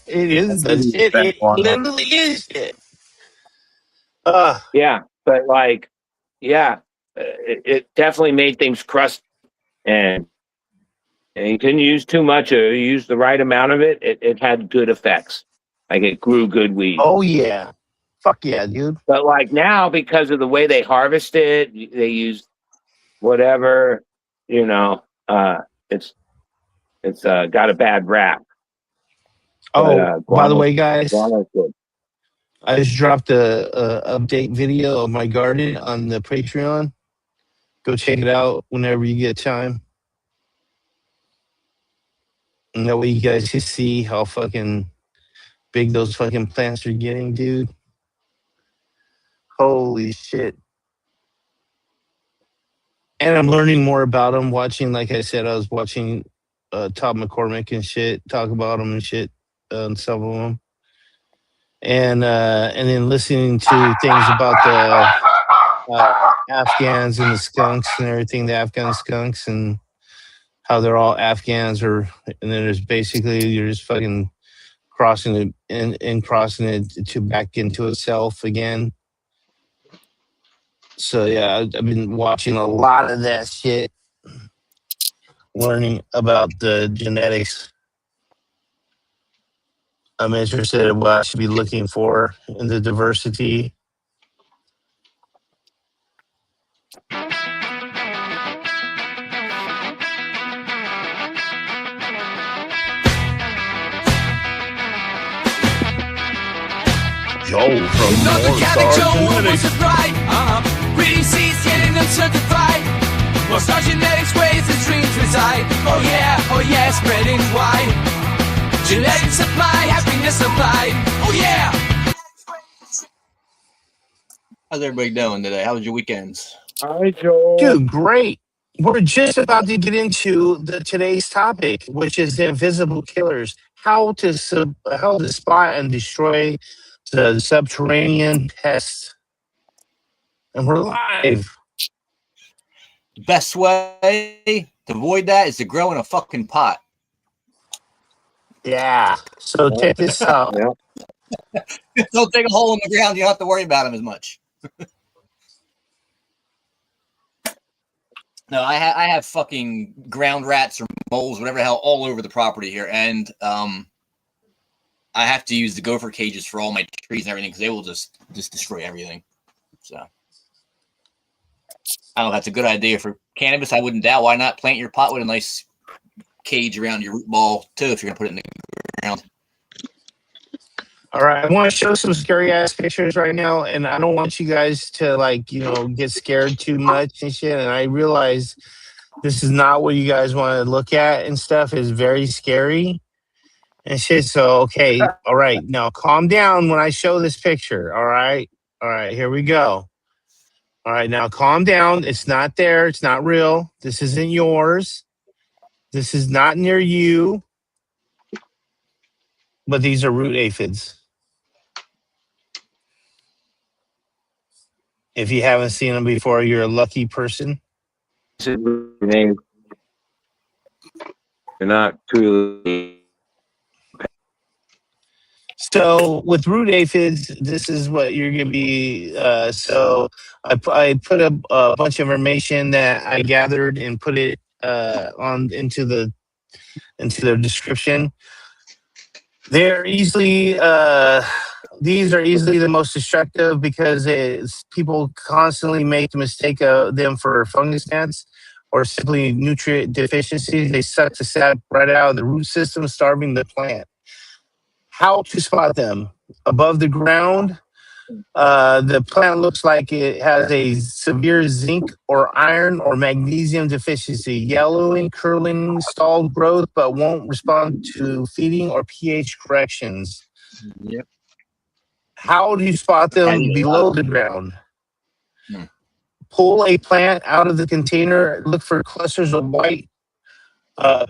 It is the shit. It One. literally is shit. Yeah, but like, it definitely made things crusty, and you didn't use too much or you used the right amount of it. It had good effects. Like it grew good weed. Oh yeah. Fuck yeah, dude. But like now, because of the way they harvest it, they use whatever, it's got a bad rap. Oh, by the way, guys, guano's good. I just dropped a update video of my garden on the Patreon. Go check it out whenever you get time. And that way you guys can see how fucking big those fucking plants are getting, dude. Holy shit. And I'm learning more about them. Watching, like I said, I was watching Todd McCormick and shit, talk about them and shit, some of them. And then listening to things about the Afghans and the skunks and everything, the Afghan skunks, and how they're all Afghans, and then there's basically you're just fucking crossing it and crossing it to back into itself again. So yeah, I've been watching a lot of that shit, learning about the genetics. I'm interested in what I should be looking for in the diversity. Joe from Northstar Genetics. Breeding seeds, getting them certified. Northstar Genetics, where the dreams reside. Oh yeah, spreading wide. Genetic supply, happiness supplied. Oh yeah. How's everybody doing today? How was your weekends? Hi, Joel. Dude, great. We're just about to get into today's topic, which is the invisible killers. How to spot and destroy the subterranean pests. And we're live. Best way to avoid that is to grow in a fucking pot. Yeah. So check this out. Yeah. Don't dig a hole in the ground. You don't have to worry about them as much. No, I have fucking ground rats or moles, whatever the hell, all over the property here, and I have to use the gopher cages for all my trees and everything because they will just destroy everything. So I don't know if that's a good idea for cannabis. I wouldn't doubt. Why not plant your pot with a nice cage around your root ball too if you're gonna put it in the ground. All right, I want to show some scary ass pictures right now, and I don't want you guys to get scared too much and shit. And I realize this is not what you guys want to look at and stuff. It's very scary and shit. So okay, all right, now calm down when I show this picture. All right, here we go. All right, now calm down. It's not there. It's not real. This isn't yours. This is not near you. But these are root aphids. If you haven't seen them before, you're a lucky person. They're not truly. So with root aphids, this is what you're going to be. So I put a bunch of information that I gathered and put it into the description. They're easily these are easily the most destructive because people constantly make the mistake of them for fungus gnats or simply nutrient deficiencies. They suck the sap right out of the root system, starving the plant. How to spot them? Above the ground, the plant looks like it has a severe zinc or iron or magnesium deficiency, yellowing, curling, stalled growth, but won't respond to feeding or pH corrections. Yep. How do you spot them below the ground? Pull a plant out of the container, look for clusters of white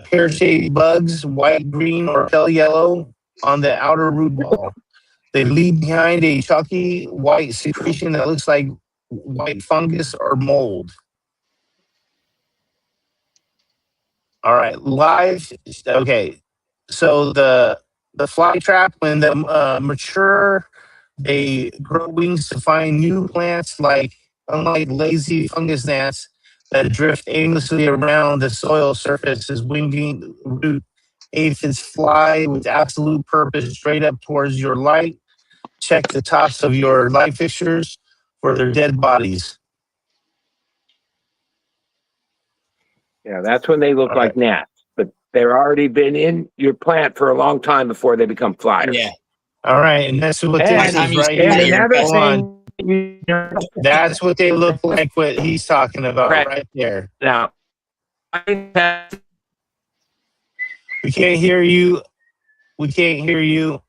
pear-shaped bugs, white, green, or pale yellow on the outer root ball. They leave behind a chalky white secretion that looks like white fungus or mold. All right, live. Okay, so the fly trap, when they mature, they grow wings to find new plants. Unlike lazy fungus gnats that drift aimlessly around the soil surface, as winging root aphids fly with absolute purpose straight up towards your light. Check the tops of your light fixtures for their dead bodies. Yeah, that's when they look like gnats. But They're already been in your plant for a long time before they become flyers. Yeah. All right, and that's what And- this is you right see that, And here. another Hold on. thing, That's what they look like. What he's talking about right there. now, We can't hear you. We can't hear you.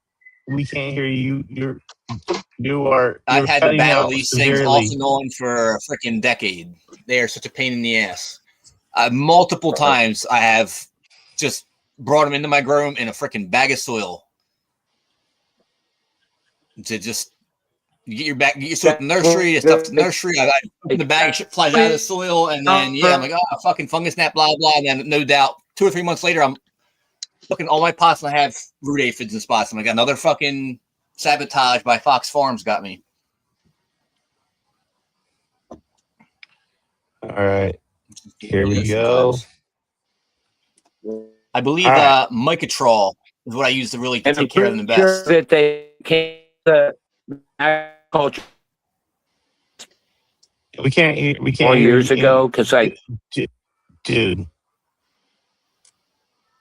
We can't hear you. You're I've had to cutting battle out these things severely. off and on for a freaking decade. They are such a pain in the ass. Multiple times I have just brought them into my grow room in a freaking bag of soil to just get your stuff in the nursery, the stuff to the nursery. I open the bag, shit flies out of the soil, and then I'm like, oh, fucking fungus gnat, blah blah. And then no doubt, 2 or 3 months later, I'm looking all my pots and I have root aphids in spots. I'm like, another fucking sabotage by Fox Farms got me. All right, here we go. I believe right. Micatrol is what I use to really and take care of them the sure best. that they came to agriculture We can't hear 4 years you. ago because Dude.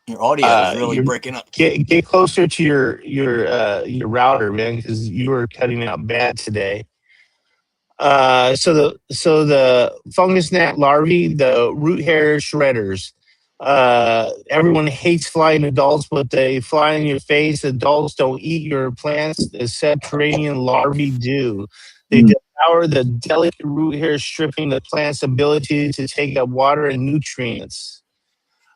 Your audio is really breaking up. Get closer to your router, man, because you were cutting out bad today. So the fungus gnat larvae, the root hair shredders. Everyone hates flying adults, but they fly in your face. Adults don't eat your plants. The subterranean larvae do. They devour the delicate root hair, stripping the plant's ability to take up water and nutrients.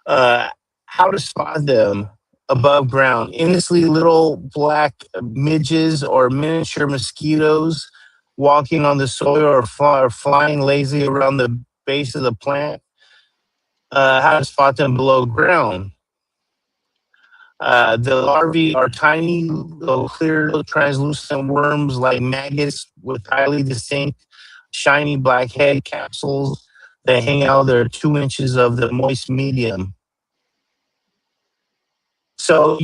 How to spot them above ground? Innocently little black midges or miniature mosquitoes walking on the soil or flying lazily around the base of the plant. How to spot them below ground? The larvae are tiny, little clear, translucent worms like maggots with highly distinct, shiny black head capsules that hang out there 2 inches of the moist medium. So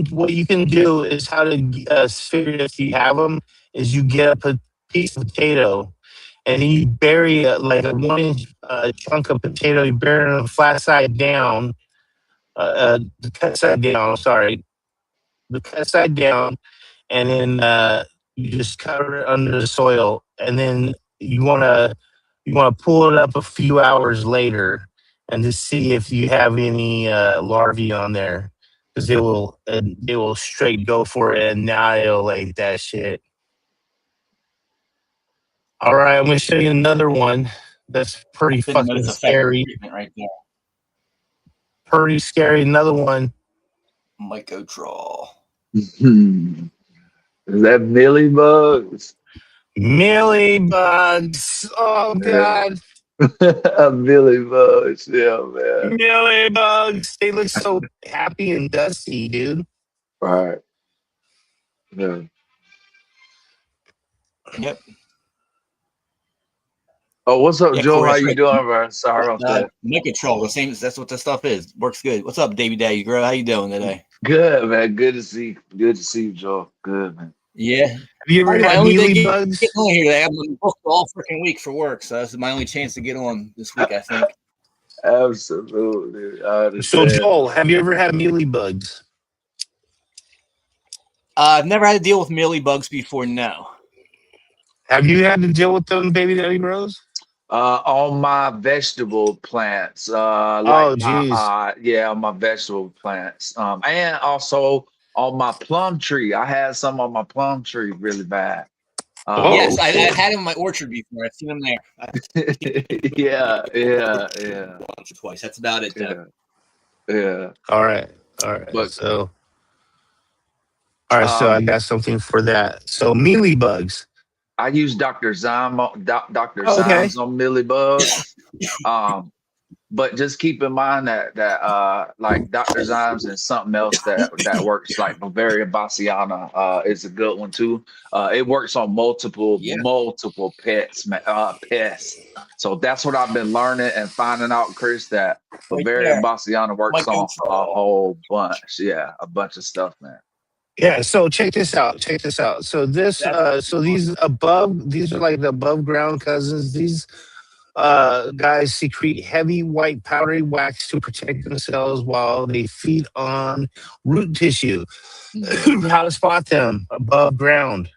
what you can do is how to figure if you have them is you get a piece of potato and then you bury like a 1 inch chunk of potato. You bury it on the flat side down, the cut side down. Sorry, the cut side down, and then you just cover it under the soil, and then you want to pull it up a few hours later and to see if you have any larvae on there. Because they will straight go for it and annihilate that shit. All right, I'm gonna show you another one that's pretty fucking scary. Right there. Pretty scary. Another one. Micatrol. Is that mealybugs? Mealybugs. Oh god. Mealybugs, yeah, man. Mealybugs. They look so happy and dusty, dude. Right. Yeah. Yep. Oh, what's up, Yeah, Joe? Corey, How that's you right. doing, bro? Sorry about that. Micatrol, the same. That's what the stuff is. Works good. What's up, Davey Daddy Grow? How you doing today? Good, man. Good to see you, Joe. Good, man. Yeah. Have you ever had mealybugs? Getting on here today. I'm booked all freaking week for work, so this is my only chance to get on this week, I think. Absolutely. So Joel, have you ever had mealybugs? I've never had to deal with mealybugs before. No. Have you had to deal with them, Baby Daddy Bros? On my vegetable plants. Oh, geez. Yeah, on my vegetable plants. And also on my plum tree. I had some on my plum tree really bad. Yes, I've had them in my orchard before. I've seen them there. Yeah. Once or twice. That's about it. Yeah. All right. But, So I got something for that. So mealybugs. I use Dr. Zymes on mealybugs. But just keep in mind that like Dr. Zymes and something else that works, like Bavaria bassiana is a good one too. It works on multiple pests. So that's what I've been learning and finding out, Chris, that Bavaria bassiana works on a whole bunch. Yeah, a bunch of stuff, man. Yeah, so check this out. So these are like the above ground cousins. These guys secrete heavy white powdery wax to protect themselves while they feed on root tissue. How to spot them above ground?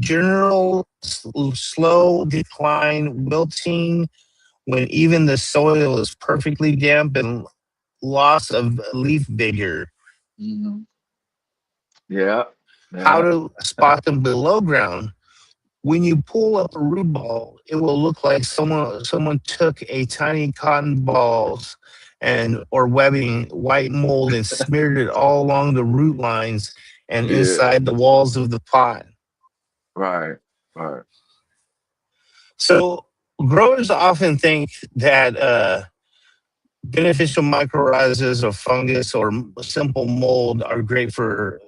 General slow decline, wilting when even the soil is perfectly damp, and loss of leaf vigor. Yeah. How to spot them below ground? When you pull up a root ball, it will look like someone took a tiny cotton balls or webbing white mold and smeared it all along the root lines and inside the walls of the pot. Right. So growers often think that beneficial mycorrhizas or fungus or simple mold are great for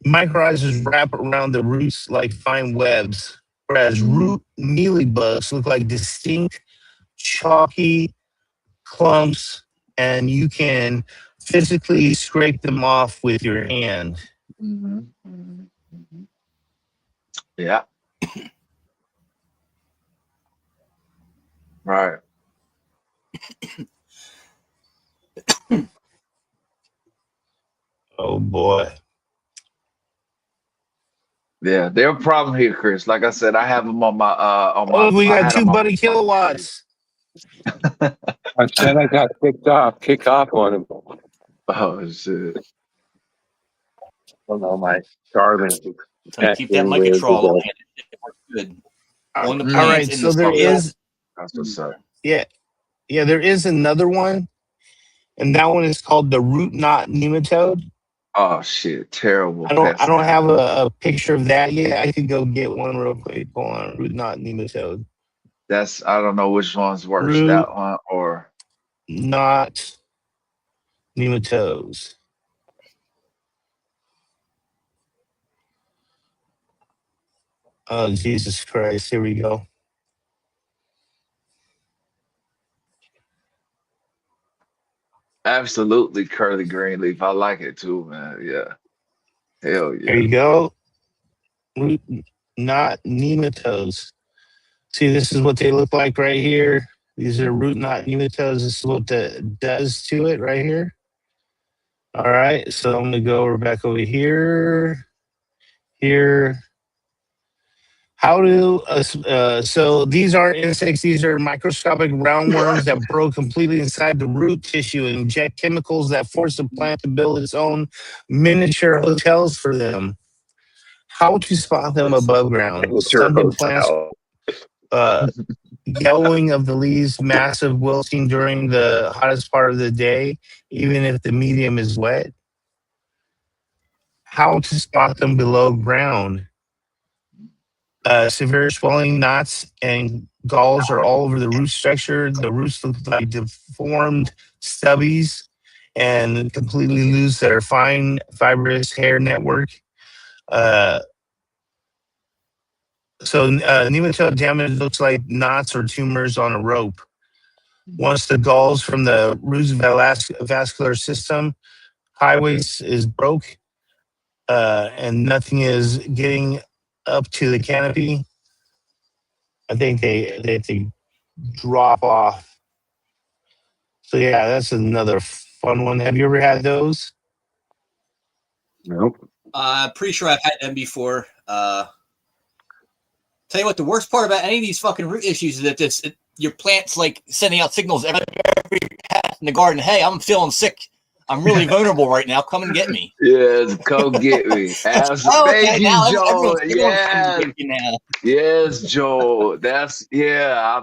mycorrhizas wrap around the roots like fine webs, whereas root mealybugs look like distinct chalky clumps, and you can physically scrape them off with your hand. Yeah. Right. Oh boy. Yeah, they're a problem here, Chris. Like I said, I have them on my we I got had 2 them on buddy kilowatts. I said I got kicked off on him. Oh shit. I don't know, my Darwin. So keep that mic control. Good. On the All plants right, in so the there soil. is That's what's up. yeah, there is another one, and that one is called the root knot nematode. Oh shit, terrible. I don't have a picture of that yet. I could go get one real quick. Hold on, root knot nematode. That's I don't know which one's worse, Root that one or knot nematodes. Oh Jesus Christ! Here we go. absolutely curly green leaf. I like it too, man. Yeah. Hell There yeah. you go. Root knot nematodes. See, this is what they look like right here. These are root knot nematodes. This is what that does to it right here. All right, so I'm gonna go back over here. How do so these aren't insects, these are microscopic roundworms that burrow completely inside the root tissue and inject chemicals that force the plant to build its own miniature hotels for them. How to spot them above ground? Stunted plants, yellowing of the leaves, massive wilting during the hottest part of the day, even if the medium is wet. How to spot them below ground? Severe swelling, knots, and galls are all over the root structure. The roots look like deformed stubbies and completely lose their fine, fibrous hair network. Nematode damage looks like knots or tumors on a rope. Once the galls from the root's vascular system highways is broke and nothing is getting up to the canopy, I think they drop off. So yeah, that's another fun one. Have you ever had those? Nope. Pretty sure I've had them before. Tell you what, the worst part about any of these fucking root issues is that your plant's like sending out signals every path in the garden. Hey, I'm feeling sick. I'm really vulnerable right now. Come and get me. Yes, come get me. Thank you, Joel. Yes, Joel.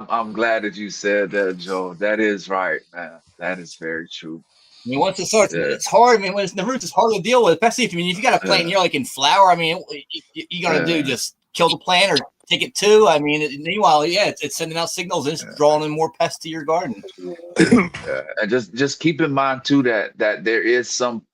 I'm glad that you said that, Joel. That is right, man. That is very true. I mean, once it starts, it's hard. I mean, when it's in the roots, it's hard to deal with, especially if you got a plant and you're like in flower. I mean, you gonna do just kill the plant or take it too? I mean, meanwhile, it's sending out signals and it's drawing in more pests to your garden. And just keep in mind too that there is some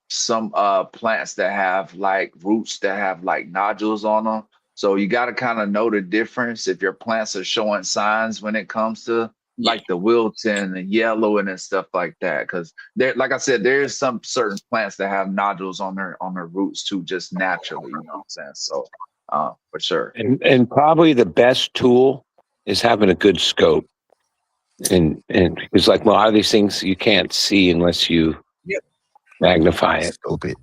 plants that have like roots that have like nodules on them. So you got to kind of know the difference if your plants are showing signs when it comes to like the wilton and yellowing and stuff like that. Because there, like I said, there is some certain plants that have nodules on their roots too, just naturally. You know what I'm saying? So, for sure. And probably the best tool is having a good scope. And it's like a lot of these things you can't see unless you magnify it. Scope it.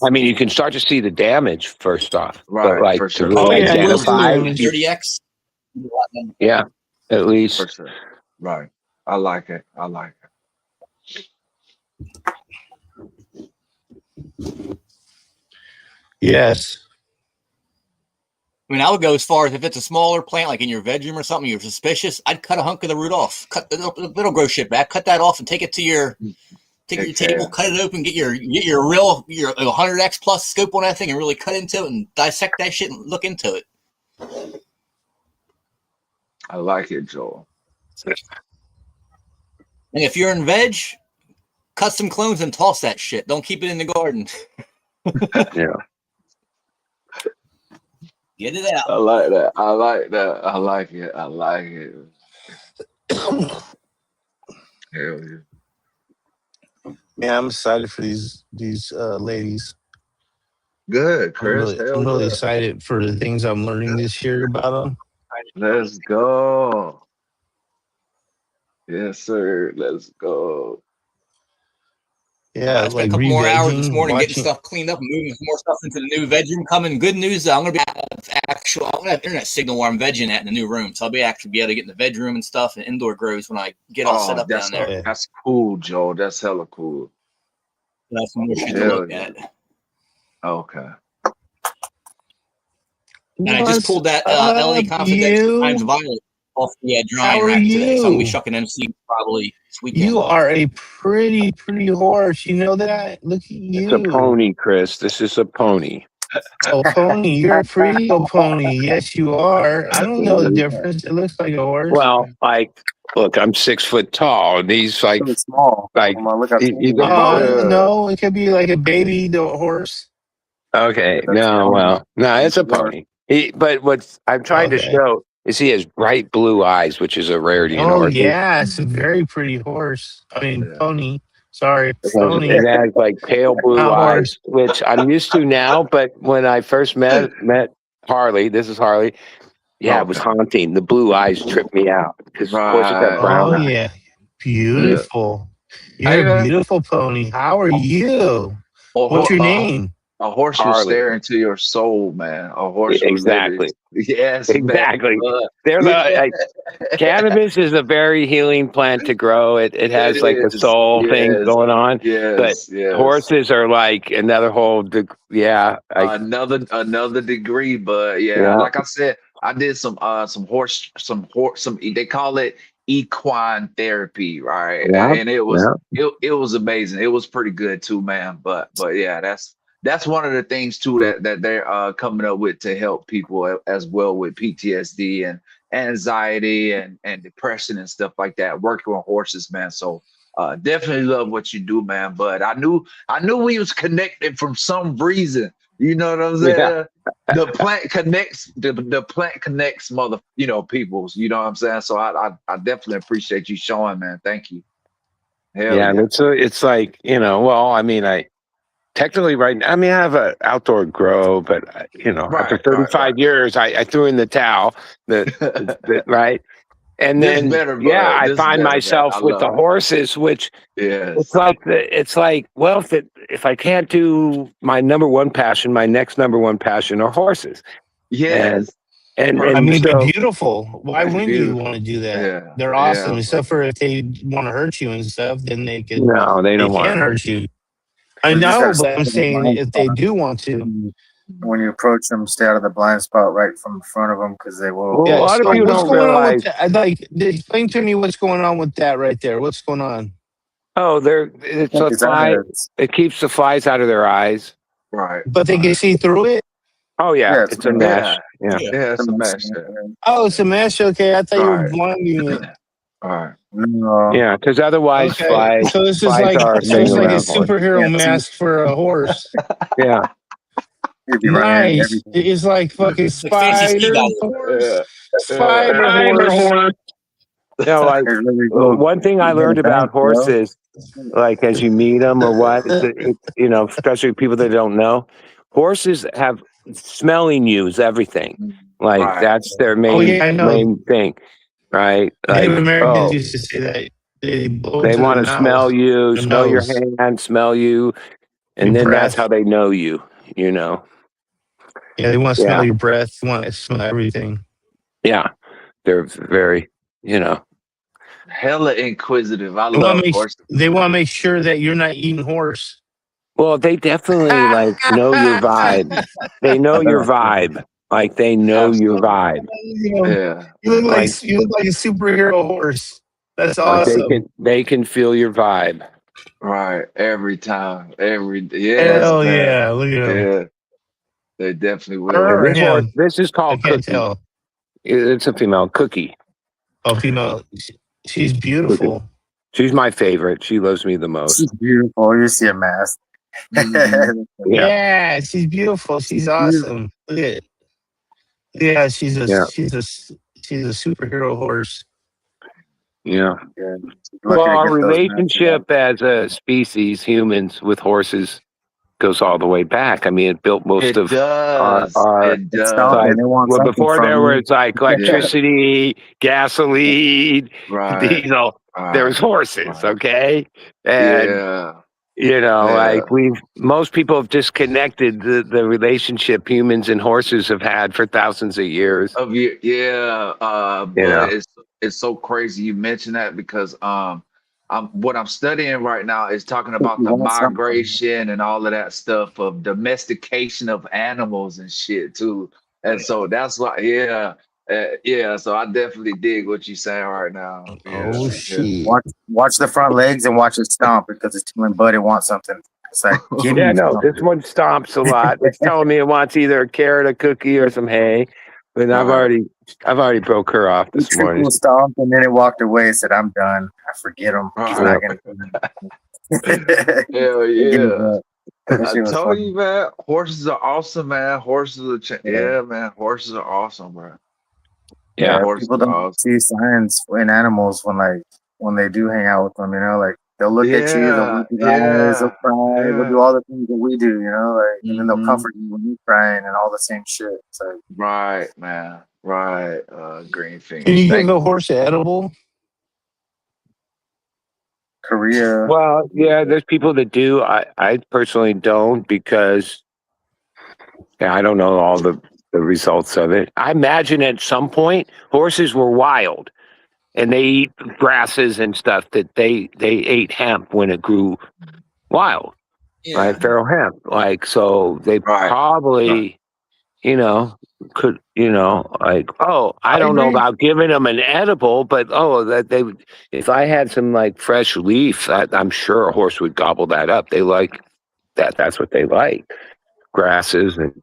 I mean, you can start to see the damage first off, Right, but like for to sure. really yeah, identify, 30x. yeah, at least. For sure. Right. I like it. Yes. I mean, I would go as far as if it's a smaller plant, like in your bedroom or something, you're suspicious, I'd cut a hunk of the root off. It'll grow shit back. Cut that off and take it to your table, cut it open, get your 100x plus scope on that thing and really cut into it and dissect that shit and look into it. I like it, Joel. And if you're in veg, cut some clones and toss that shit. Don't keep it in the garden. Yeah. Get it out. I like that. I like it. Hell yeah. Yeah, I'm excited for these ladies. Good, Chris. I'm really excited for the things I'm learning this year about them. Let's go. Yes, sir. Let's go. Yeah, I spent a couple more hours this morning getting stuff cleaned up and moving some more stuff into the new bedroom coming. Good news, I'm going to have internet signal where I'm vegging at in the new room. So I'll be able to get in the bedroom and stuff and indoor grows when I get all set up down there. That's cool, Joe. That's hella cool. That's some more shit to look at. Okay. And I just pulled that LA Confidential Times Violet off the drying rack today. So I'm going to be shucking MC probably this weekend. You are a pretty horse. You know that? Look at you. It's a pony, Chris. This is a pony. Oh, pony. You're a pretty old pony. Yes, you are. I don't know the difference. It looks like a horse. Well, look, I'm 6 foot tall, and he's like small. Like, no, it could be like a baby horse. Okay, no, it's a pony. But what I'm trying to show is he has bright blue eyes, which is a rarity in horses. Yeah, it's a very pretty horse. I mean, pony. Sorry, pony. It has like pale blue eyes, which I'm used to now. But when I first met Harley, this is Harley. Yeah, it was haunting. The blue eyes tripped me out because of course it got brown eyes. Yeah, beautiful. You're a beautiful pony. How are you? What's your name? A horse will stare into your soul, man. A horse. Exactly. Yes. Exactly. Cannabis is a very healing plant to grow. It has like a soul thing going on. Yes. But horses are like another whole. Another degree, but like I said, I did some horse. They call it equine therapy, right? Yeah. And it was amazing. It was pretty good too, man. But yeah, that's one of the things too that they're coming up with to help people as well with PTSD and anxiety and depression and stuff like that. Working with horses, man. So definitely love what you do, man. But I knew we was connected from some reason. You know what I'm saying? Yeah. The plant connects. The plant connects, peoples. You know what I'm saying? So I definitely appreciate you showing, man. Thank you. Hell yeah. It's like I technically right now, I have an outdoor grow, but after 35 years, I threw in the towel. Right. And then, I find myself with the horses, which it's like, well, if I can't do my number one passion, my next number one passion are horses. Yes. And they're beautiful. Why wouldn't you want to do that? Yeah. They're awesome, except for if they want to hurt you and stuff, then they can. No, they don't want to hurt you. I know, but I'm saying if they do want to. When you approach them, stay out of the blind spot right from in front of them because they will. Well, a lot of people don't realize. Explain to me what's going on with that right there. What's going on? Oh, it's a fly. It keeps the flies out of their eyes. Right. But they can see through it? Oh, yeah. It's a mesh. Yeah, it's a mesh. Oh, it's a mesh. Okay. I thought you were blinding it. All right. No. Yeah, because otherwise flies. So this is like a superhero mask for a horse. Yeah. Nice. It's like fucking spider horse. Spider horse. No, like one thing I learned about horses, like as you meet them or what, you know, especially people that don't know, horses have smelling use everything. Like that's their main thing, right? Like, Native Americans used to say that they blow they into want their to mouth, smell you, their smell your nose, hand, smell you, and your then that's breath. how they know you. You know. Yeah, they want to smell your breath. They want to smell everything. Yeah, they're very, you know. Hella inquisitive. I love horses. They want to make sure that you're not eating horse. Well, they definitely like know your vibe. They know your vibe. Like they know your vibe. Yeah. You look like a superhero horse. That's awesome. Like they can feel your vibe. Right. Every time. Hell man. yeah. Look at them. Yeah. They definitely will. This is called Cookie. Tell. It's a female, Cookie. Oh, female. She's beautiful. Cookie. She's my favorite. She loves me the most. She's beautiful. You see a mask. Yeah, she's beautiful. She's awesome. Look at it. Yeah, she's a superhero horse. Yeah. Well, our relationship as a species, humans with horses, goes all the way back. I mean, it built most of our It does. like, well, before there was like electricity, gasoline, diesel. There was horses, okay, and you know, like most people have disconnected the relationship humans and horses have had for thousands of years. But it's so crazy you mention that because what I'm studying right now is talking about the migration and all of that stuff of domestication of animals and shit too. And so that's why, so I definitely dig what you're saying right now. Oh shit! Watch the front legs and watch it stomp because it's telling Bud it wants something. It's like, this one stomps a lot. It's telling me it wants either a carrot, a cookie, or some hay. But I've already broke her off this morning. Stomped and then it walked away and said, "I'm done. I forget him. He's not gonna." Hell yeah! I told you, man. Horses are awesome, man. Horses are man. Horses are awesome, bro. Yeah, people don't see signs in animals when they do hang out with them. You know, like they'll look at you, they'll look at eyes, they'll cry, they'll do all the things that we do. You know, like and then they'll comfort you when you're crying and all the same shit. So right, man. Right, green finger. Can you give a horse an edible? Korea. Well, yeah, there's people that do. I personally don't because I don't know all the results of it. I imagine at some point horses were wild and they eat grasses and stuff that they ate hemp when it grew wild, right? Feral hemp. Like, so they probably, you know, could, you know, like, I don't know about giving them an edible, but that they would, if I had some like fresh leaf, I'm sure a horse would gobble that up. They like that. That's what they like. Grasses and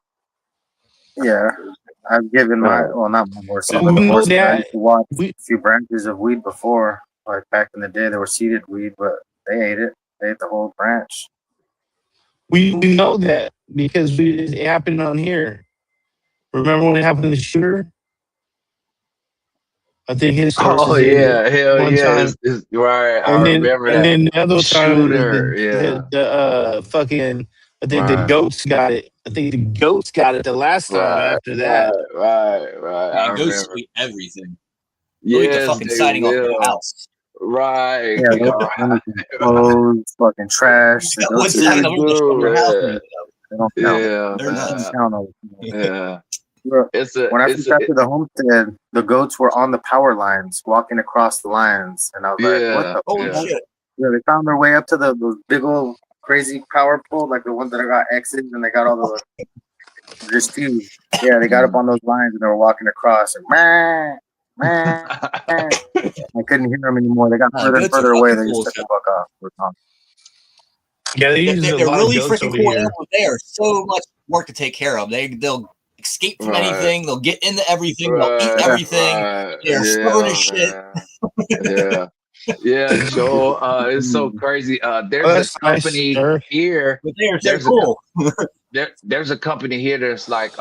I've given not my horses, but the horses I used to watch a few branches of weed before. Like back in the day, they were seeded weed, but they ate it. They ate the whole branch. We know that because it happened on here. Remember when it happened to the shooter? I think his horses. Oh yeah, hell yeah! It's right. I remember that. And then the other shooter, the fucking. I think the goats got it. I think the goats got it the last time after that. Right. Goats eat everything. Yeah, the fucking siding off the house. Right. Clothes, fucking trash. What's siding off the house? They don't count. Yeah. When I first got to the homestead, the goats were on the power lines, walking across the lines, and I was like, "What the shit?" Yeah, they found their way up to those big old crazy power pole, like the ones that got X's, and they got all the just fused. Yeah, they got up on those lines and they were walking across. And, I couldn't hear them anymore. They got further and further away. They just took the fuck off. Yeah, they're really freaking cool animals. They are so much work to take care of. They'll escape from anything. They'll get into everything. They'll eat everything. They're stubborn as shit. Yeah, Joe. It's so crazy. There's a company here. But they are so cool. There's a company here that's like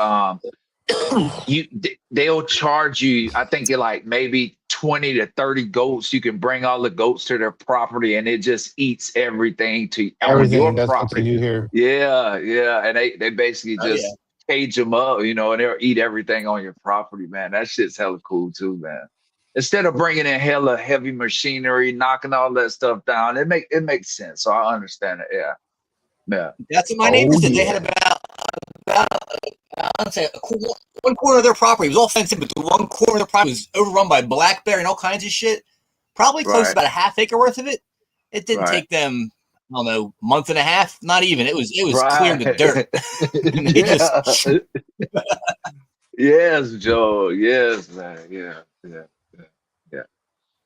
they'll charge you. I think you're like maybe 20 to 30 goats. You can bring all the goats to their property and it just eats everything on your That's what they property. do here. Yeah. And they basically just cage them up, and they'll eat everything on your property, man. That shit's hella cool too, man. Instead of bringing in hella heavy machinery, knocking all that stuff down, it makes sense. So I understand it. Yeah. That's what my neighbors did. They had about I'd say one corner of their property was all fenced in, but the one corner of the property was overrun by black bear and all kinds of shit. Probably close to about a half acre worth of it. It didn't take them, I don't know, month and a half. Not even. It was clearing the dirt. Yes, Joe. Yes, man. Yeah.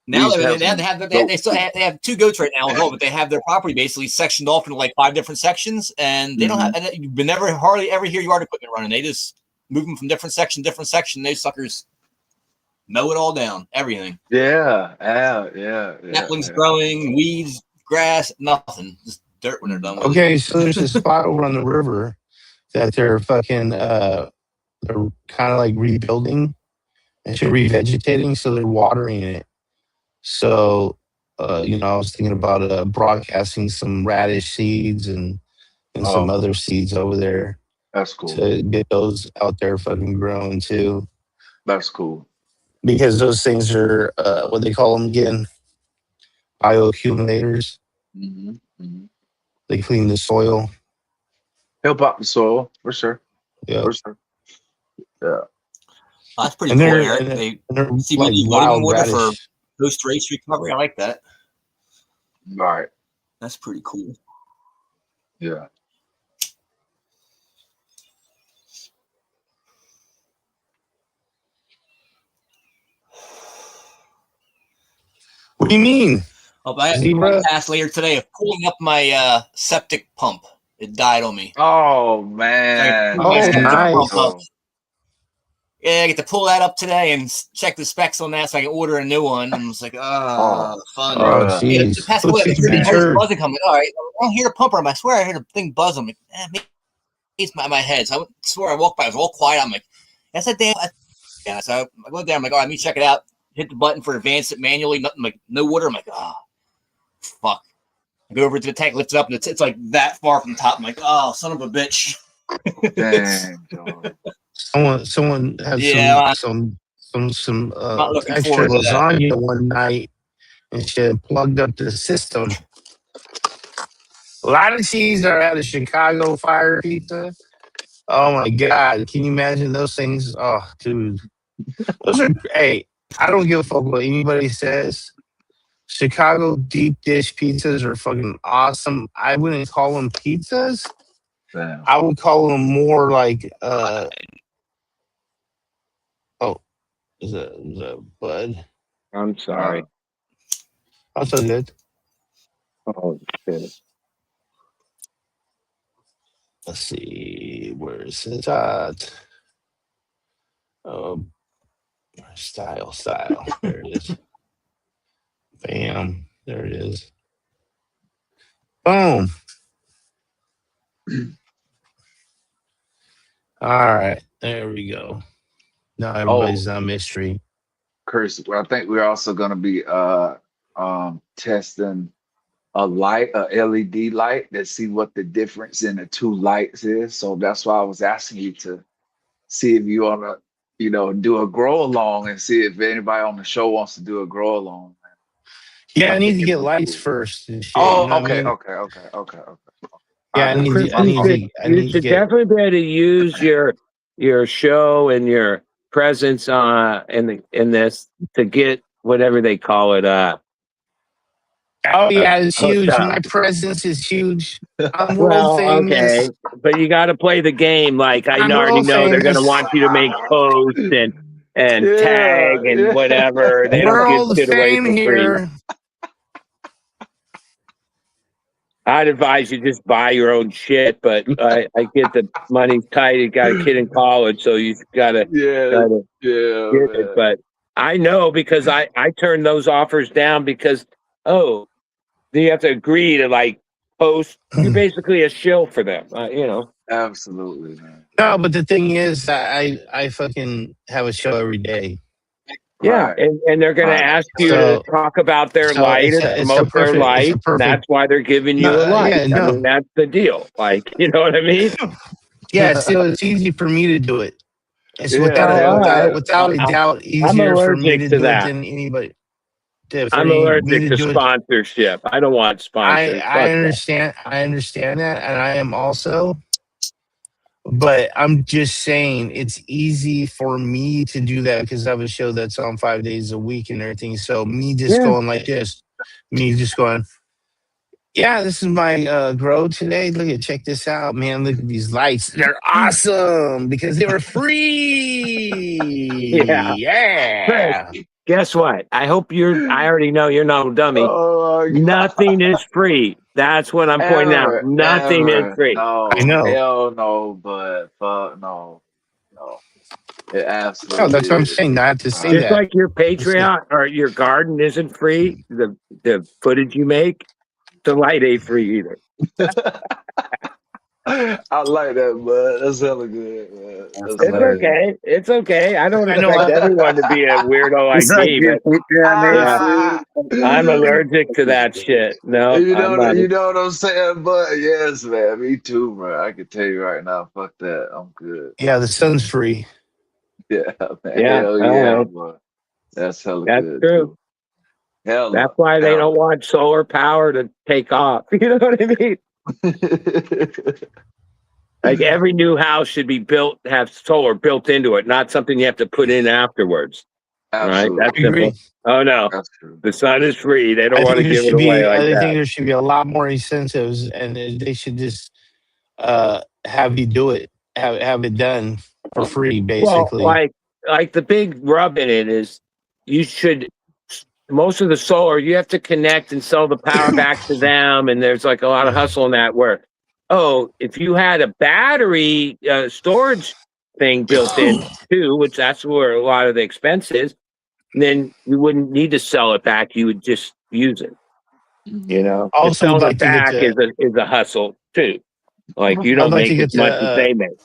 Now they still have 2 goats right now, but they have their property basically sectioned off into like 5 different sections, and they don't have. And you never hardly ever hear yard equipment running. They just move them from different section. Those suckers mow it all down, everything. Yeah. Saplings growing, weeds, grass, nothing, just dirt when they're done with Okay, so there's a spot over on the river that they're fucking they're kind of like rebuilding and revegetating, so they're watering it. So, I was thinking about broadcasting some radish seeds and some other seeds over there. That's cool. To get those out there fucking growing too. That's cool. Because those things are, what they call them again? Bioaccumulators. They clean the soil. Help out the soil, for sure. Yeah. For sure. Yeah. That's pretty cool, Eric. They see like wild water for post race recovery. I like that. Right. That's pretty cool. Yeah. What do you mean? I had a task later today of pulling up my septic pump. It died on me. Oh, man. Nice. Yeah, I get to pull that up today and check the specs on that so I can order a new one. And I was like, fun. Oh, geez. It passed away. Buzzing coming. All right, I don't hear the pumper. I swear I heard the thing buzz. I'm like, maybe it's my head. So I swear I walked by. It was all quiet. I'm like, that's a damn. Yeah, so I went there. I'm like, all right, let me check it out. Hit the button for advance it manually. Nothing, like no water. I'm like, fuck. I go over to the tank, lift it up, and it's like that far from the top. I'm like, oh, son of a bitch. Dang, dog. Someone had some extra lasagna one night, and she had plugged up the system. A lot of cheese are out of Chicago Fire Pizza. Oh my God! Can you imagine those things? Oh, dude, those are hey. I don't give a fuck what anybody says. Chicago deep dish pizzas are fucking awesome. I wouldn't call them pizzas. Damn. I would call them more like is that Bud? I'm sorry. That's so good. Oh shit. Let's see, where's it at? Style. There it is. Bam. There it is. Boom. All right. There we go. Now everybody's on mystery. Chris, I think we're also going to be testing a LED light to see what the difference in the 2 lights is. So that's why I was asking you to see if you want to, do a grow along and see if anybody on the show wants to do a grow along. Yeah, I need to get lights first. And shit, okay. Yeah, I need to definitely be able to use your show and your presence in this to get whatever they call it. Oh yeah, it's huge. My presence is huge. I'm well, world famous. okay, but you got to play the game. Like I already know they're going to want you to make posts and tag and whatever. They don't give shit away for free. I'd advise you just buy your own shit, but I get the money's tight. You got a kid in college, so you gotta get it. But I know because I turned those offers down because you have to agree to like post. You're basically a shill for them, Absolutely, man. No, but the thing is, I fucking have a show every day. Yeah, and they're going to ask you to talk about their light and promote their light. That's why they're giving you a light. I mean, that's the deal. Like, you know what I mean? Yeah, so it's easy for me to do it. It's without a doubt easier for me to do it than anybody. I'm allergic to sponsorship. I don't want sponsors. I understand. I understand that, and I am also. But I'm just saying it's easy for me to do that because I have a show that's on 5 days a week and everything. So me just going like this, me just going, yeah, this is my grow today. Look at, check this out, man. Look at these lights. They're awesome because they were free. Yeah. Chris, guess what? I hope I already know you're not a dummy. Nothing is free. That's what I'm pointing out. Nothing is free. No, I know. Hell no, but fuck no. It absolutely. No, that's what I'm saying. Not to say just that. like your Patreon or your garden isn't free. The footage you make, the light ain't free either. I like that, bud. That's hella good, man. It's okay. It's okay. I don't expect everyone to be a weirdo like me, but I'm allergic to that shit. No, you know what I'm saying, but yes, man, me too, bro. I can tell you right now, fuck that. I'm good. Yeah, the sun's free. Yeah, man. Yeah, Hell yeah, bro. That's hella good. That's true. Too. Hell, that's why they don't want solar power to take off. You know what I mean? Like every new house should be have solar built into it, not something you have to put in afterwards. Absolutely. Right? That's simple. Oh no, the sun is free. They don't want to give it away like that. I think there should be a lot more incentives, and they should just have you do it, have it done for free, basically. Well, like the big rub in it is, you should. Most of the solar, you have to connect and sell the power back to them, and there's like a lot of hustle in that. Where, if you had a battery storage thing built in too, which that's where a lot of the expense is, then you wouldn't need to sell it back. You would just use it. You know, also selling it back is a hustle too. Like you don't make as much as they make.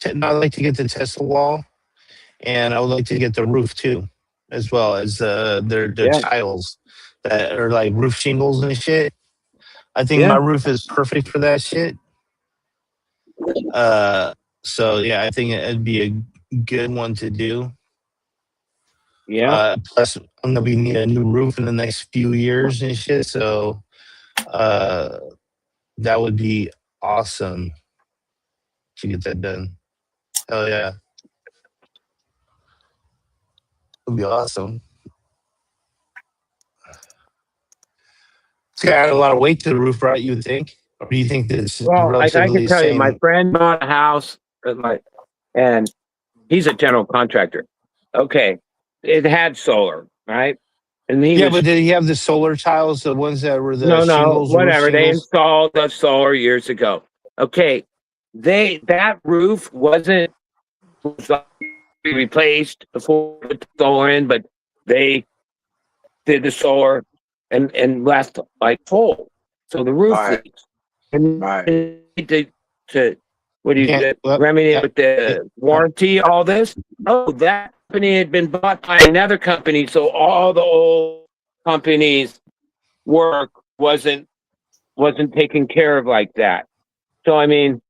I'd like to get the Tesla wall, and I would like to get the roof too, as well as their tiles that are like roof shingles and shit. I think my roof is perfect for that shit. So yeah, I think it'd be a good one to do. Yeah. Plus, I'm gonna need a new roof in the next few years and shit. So, that would be awesome to get that done. Hell yeah, it'd be awesome. It's got to add a lot of weight to the roof, right? You would think, or do you think this? Well, I can tell you, my friend bought a house, and he's a general contractor. Okay, it had solar, right? And but did he have the solar tiles, the ones that were the shingles? Whatever. They installed the solar years ago. Okay, that roof was replaced before we put the solar in, but they did the solar and left like full. So the roof leaks. And to what do you get? Remedy with the warranty, all this? Oh, that company had been bought by another company, so all the old companies' work wasn't taken care of like that. So I mean,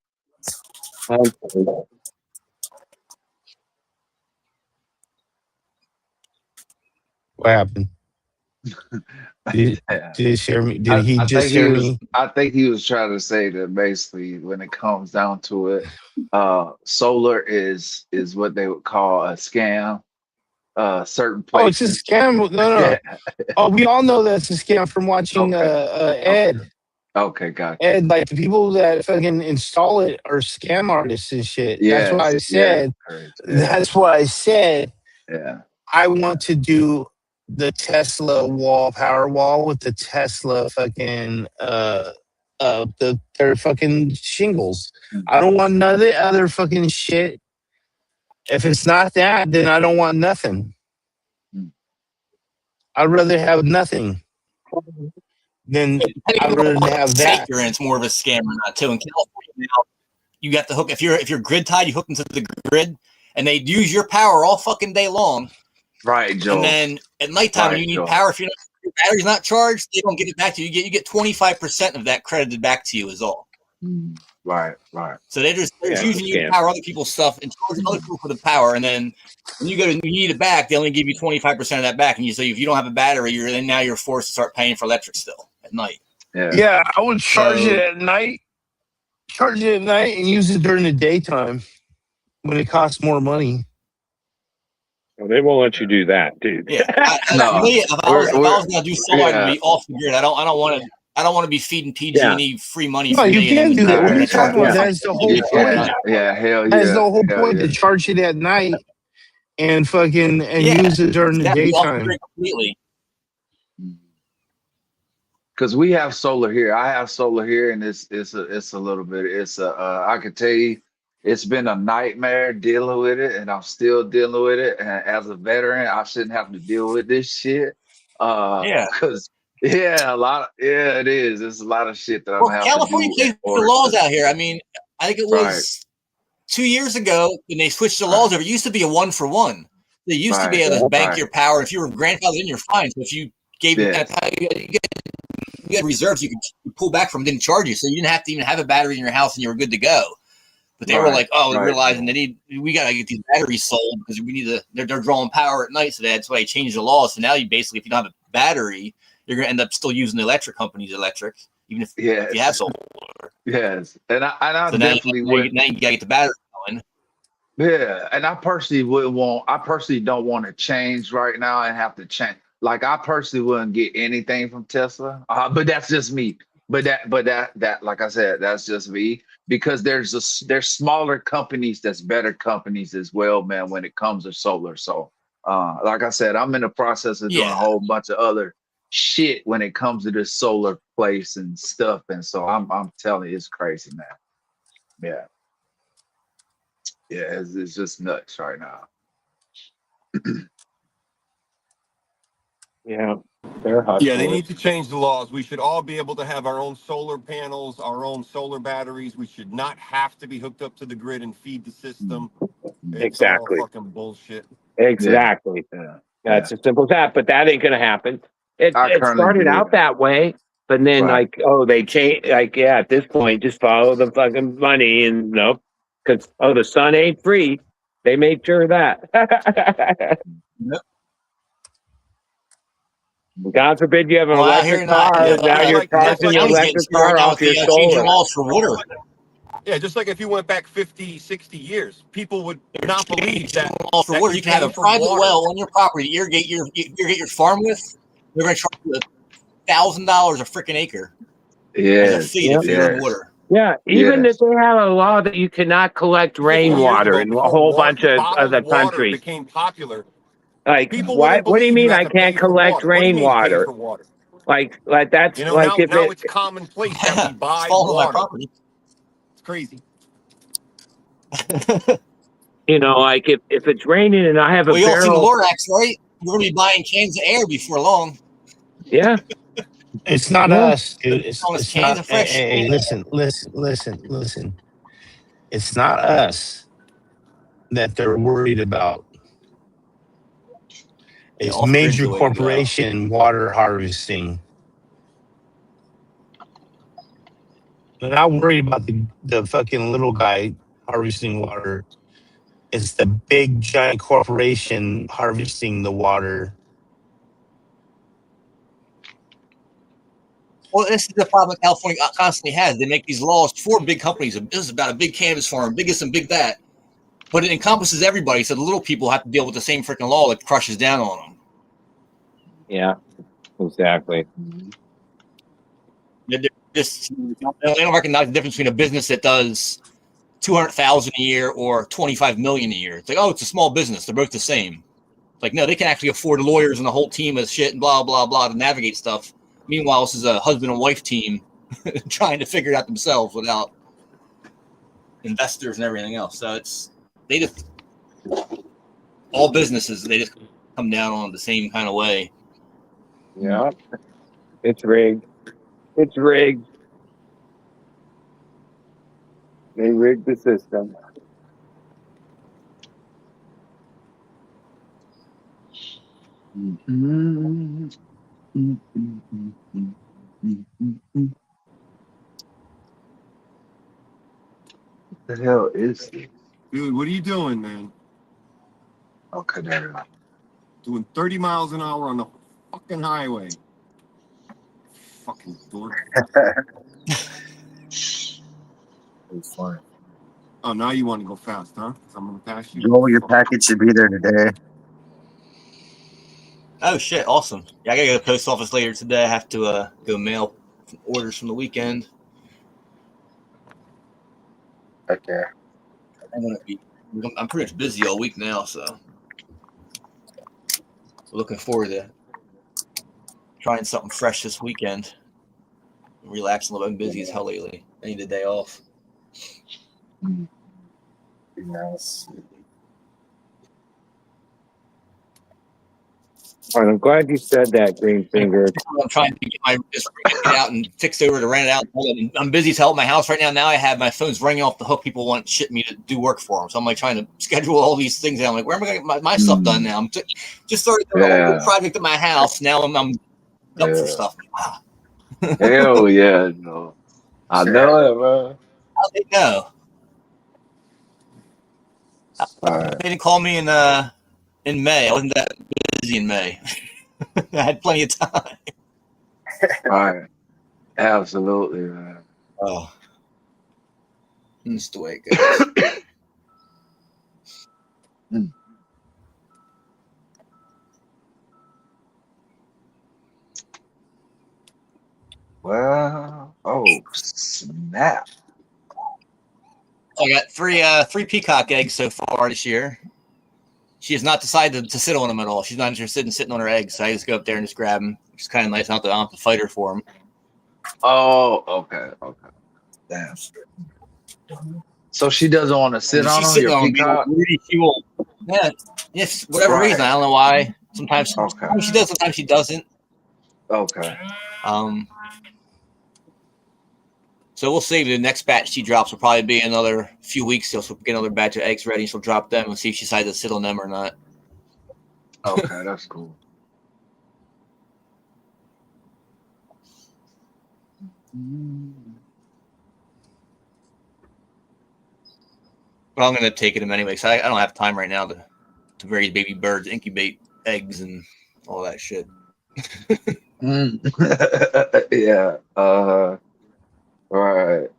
what happened? Did he share me? Did he just hear me? I think he was trying to say that basically, when it comes down to it, solar is what they would call a scam. Certain places. Oh, it's a scam. No. Yeah. Oh, we all know that's a scam from watching Ed. Okay, gotcha. Ed, like the people that fucking install it are scam artists and shit. That's what I said. That's what I said. Yeah. I want to do the Tesla power wall with the Tesla fucking their fucking shingles. I don't want none of the other fucking shit. If it's not that, then I don't want nothing. I'd rather have nothing than I'd rather have that. And it's more of a scam or not too. In California now, you got the hook. If you're grid tied, you hook into the grid, and they use your power all fucking day long. Right, Joe. And then at nighttime, when you need power, if your battery's not charged, they don't give it back to you. You get 25% of that credited back to you is all. Right. So they're just using you to power other people's stuff and charging other people for the power. And then when you need it back, they only give you 25% of that back. And you say if you don't have a battery, now you're forced to start paying for electric still at night. Yeah, I would charge it at night. Charge it at night and use it during the daytime when it costs more money. Well, they won't let you do that, dude. Yeah, if I was going to do solar, I'd be off the grid. I don't want to be feeding PG&E free money. No, you can't do that. What are you talking about? That's the whole point. Yeah, hell yeah. That's the whole point to charge it at night and use it during the daytime. Completely. Because we have solar here. I have solar here, and it's a little bit. I could tell you, it's been a nightmare dealing with it, and I'm still dealing with it. And as a veteran, I shouldn't have to deal with this shit. Because it is. There's a lot of shit that I'm having California to do. changed the laws out here. I mean, I think it was 2 years ago when they switched the laws over. It used to be a 1-for-1. They used to be able to bank your power. If you were grandfathered in, you're fine. So if you gave you had reserves you could pull back from, didn't charge you, so you didn't have to even have a battery in your house, and you were good to go. But they were like, realizing we got to get these batteries sold because we need they're drawing power at night, so that's why they changed the law. So now you basically, if you don't have a battery, you're going to end up still using the electric company's electric, even if you have solar. Yes, and I so definitely would. Now you got to get the battery going. Yeah, and I personally don't want to change right now and have to change. Like I personally wouldn't get anything from Tesla, but that's just me. But that, like I said, that's just me, because there's smaller companies that's better companies as well, man, when it comes to solar. So, like I said, I'm in the process of doing a whole bunch of other shit when it comes to this solar place and stuff, and so I'm telling you, it's crazy, man. Yeah, it's just nuts right now. Yeah, they're hustling. Yeah, they need to change the laws. We should all be able to have our own solar panels, our own solar batteries. We should not have to be hooked up to the grid and feed the system. Exactly. It's all fucking bullshit. Exactly. That's as simple as that. But that ain't gonna happen. It started out that way, but then they changed. At this point, just follow the fucking money, and nope, because the sun ain't free. They made sure of that. God forbid you have an electric car. Now you're charging your electric car off your solar. For water. Yeah, just like if you went back 50, 60 years, people would not believe that. For water, you can have a private well on your property to irrigate your farm with. They're going to charge you $1,000 a freaking acre. Yeah, water. Yeah, even if they have a law that you cannot collect rainwater in a whole bunch of other countries. Became popular. Like, what do you mean I can't collect rainwater? Like that's now it's commonplace that we buy water. It's crazy. Like if it's raining and I have a barrel. You all seen the Lorax, right? We're going to be buying cans of air before long. Yeah. It's not us, dude. It's not. Fresh. Hey, listen. It's not us that they're worried about. It's major corporation water harvesting. They're not worried about the fucking little guy harvesting water. It's the big giant corporation harvesting the water. Well, this is the problem California constantly has. They make these laws for big companies. This is about a big cannabis farm, biggest and big that. But it encompasses everybody, so the little people have to deal with the same freaking law that crushes down on them. Yeah, exactly. They don't recognize the difference between a business that does $200,000 a year or $25 million a year. It's like, it's a small business. They're both the same. It's like, no, they can actually afford lawyers and a whole team of shit and blah, blah, blah to navigate stuff. Meanwhile, this is a husband and wife team trying to figure it out themselves without investors and everything else. So all businesses, they just come down on the same kind of way. Yeah. It's rigged. It's rigged. They rigged the system. The hell is this? Dude, what are you doing, man? Okay, there we go. Doing 30 miles an hour on the fucking highway. Fucking dork. It's fun. Oh, now you want to go fast, huh? 'Cause I'm gonna pass you. Joel, your package should be there today. Oh shit! Awesome. Yeah, I gotta go to the post office later today. I have to go mail some orders from the weekend. Okay. I'm pretty much busy all week now, so looking forward to trying something fresh this weekend. Relaxing a little bit. I'm busy as hell lately. I need a day off. Be nice. All right, I'm glad you said that, Green Finger. I'm trying to get my just get it out and fix over to rent it out. I'm busy to help my house right now. Now I have my phone's ringing off the hook. People want shit me to do work for them, so I'm like trying to schedule all these things. And I'm like, where am I going to get my stuff done now? I'm just started doing a whole project at my house. Now I'm up for stuff. Wow. Hell yeah, no. I know it, man. How'd they go? Right. They didn't call me in May. I wasn't that busy in May. I had plenty of time. All right. Absolutely, man. Oh. That's the way it goes. Well, oh, snap. I got three peacock eggs so far this year. She has not decided to sit on them at all. She's not interested in sitting on her eggs, so I just go up there and just grab them. It's kind of nice. I don't have to fight her for them. Oh, okay. Damn. So she doesn't want to sit on them? Your peacock? She will. Yeah. Yes. Whatever reason, I don't know why. Sometimes she does. Sometimes she doesn't. Okay. So we'll see. The next batch she drops will probably be another few weeks. So we'll get another batch of eggs ready. She'll drop them and see if she decides to sit on them or not. Okay, that's cool. But I'm going to take them anyway. So I don't have time right now to raise baby birds, incubate eggs, and all that shit. Yeah. Right.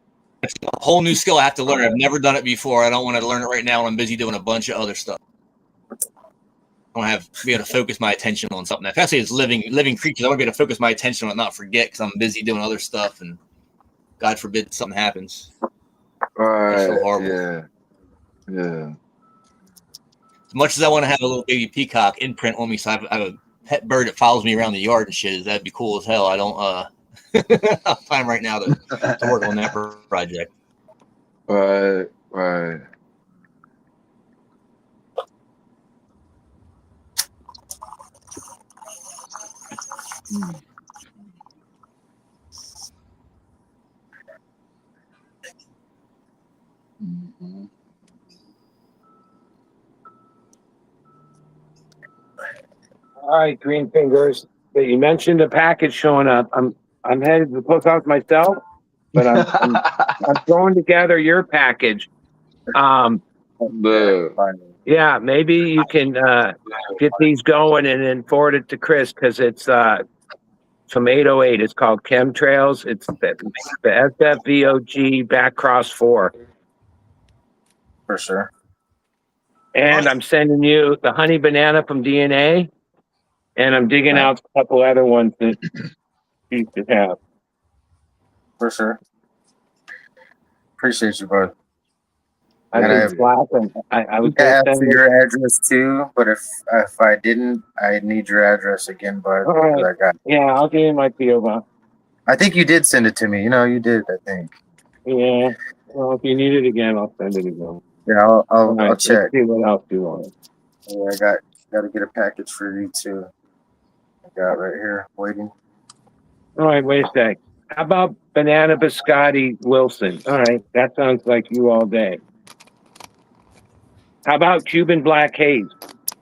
It's a whole new skill I have to learn. I've never done it before. I don't want to learn it right now when I'm busy doing a bunch of other stuff. I want to be able to focus my attention on something. Especially as living creatures, I want to be able to focus my attention on it, not forget, because I'm busy doing other stuff, and God forbid something happens. Right. It's so horrible. Yeah. As much as I want to have a little baby peacock imprint on me, so I have a pet bird that follows me around the yard and shit. That'd be cool as hell. I don't have time right now to work on that project. Right. All right, Green Fingers. You mentioned a package showing up. I'm headed to the post office myself, but I'm throwing together your package. Yeah, maybe you can get these going and then forward it to Chris, because it's from 808. It's called Chemtrails. It's the SFVOG backcross 4. For sure. And I'm sending you the honey banana from DNA, and I'm digging out a couple other ones that you should have. For sure. Appreciate you, bud. I've been slacking. I was going to ask for your address too, but if I didn't, I need your address again, bud. Right. Yeah, I'll give you my PO box. I think you did send it to me. You did, I think. Yeah. Well, if you need it again, I'll send it again. Yeah, I'll check. Let's see what else you want. Yeah, I got to get a package for you too. I got right here waiting. All right, wait a sec. How about banana biscotti Wilson? All right, that sounds like you all day. How about Cuban black haze?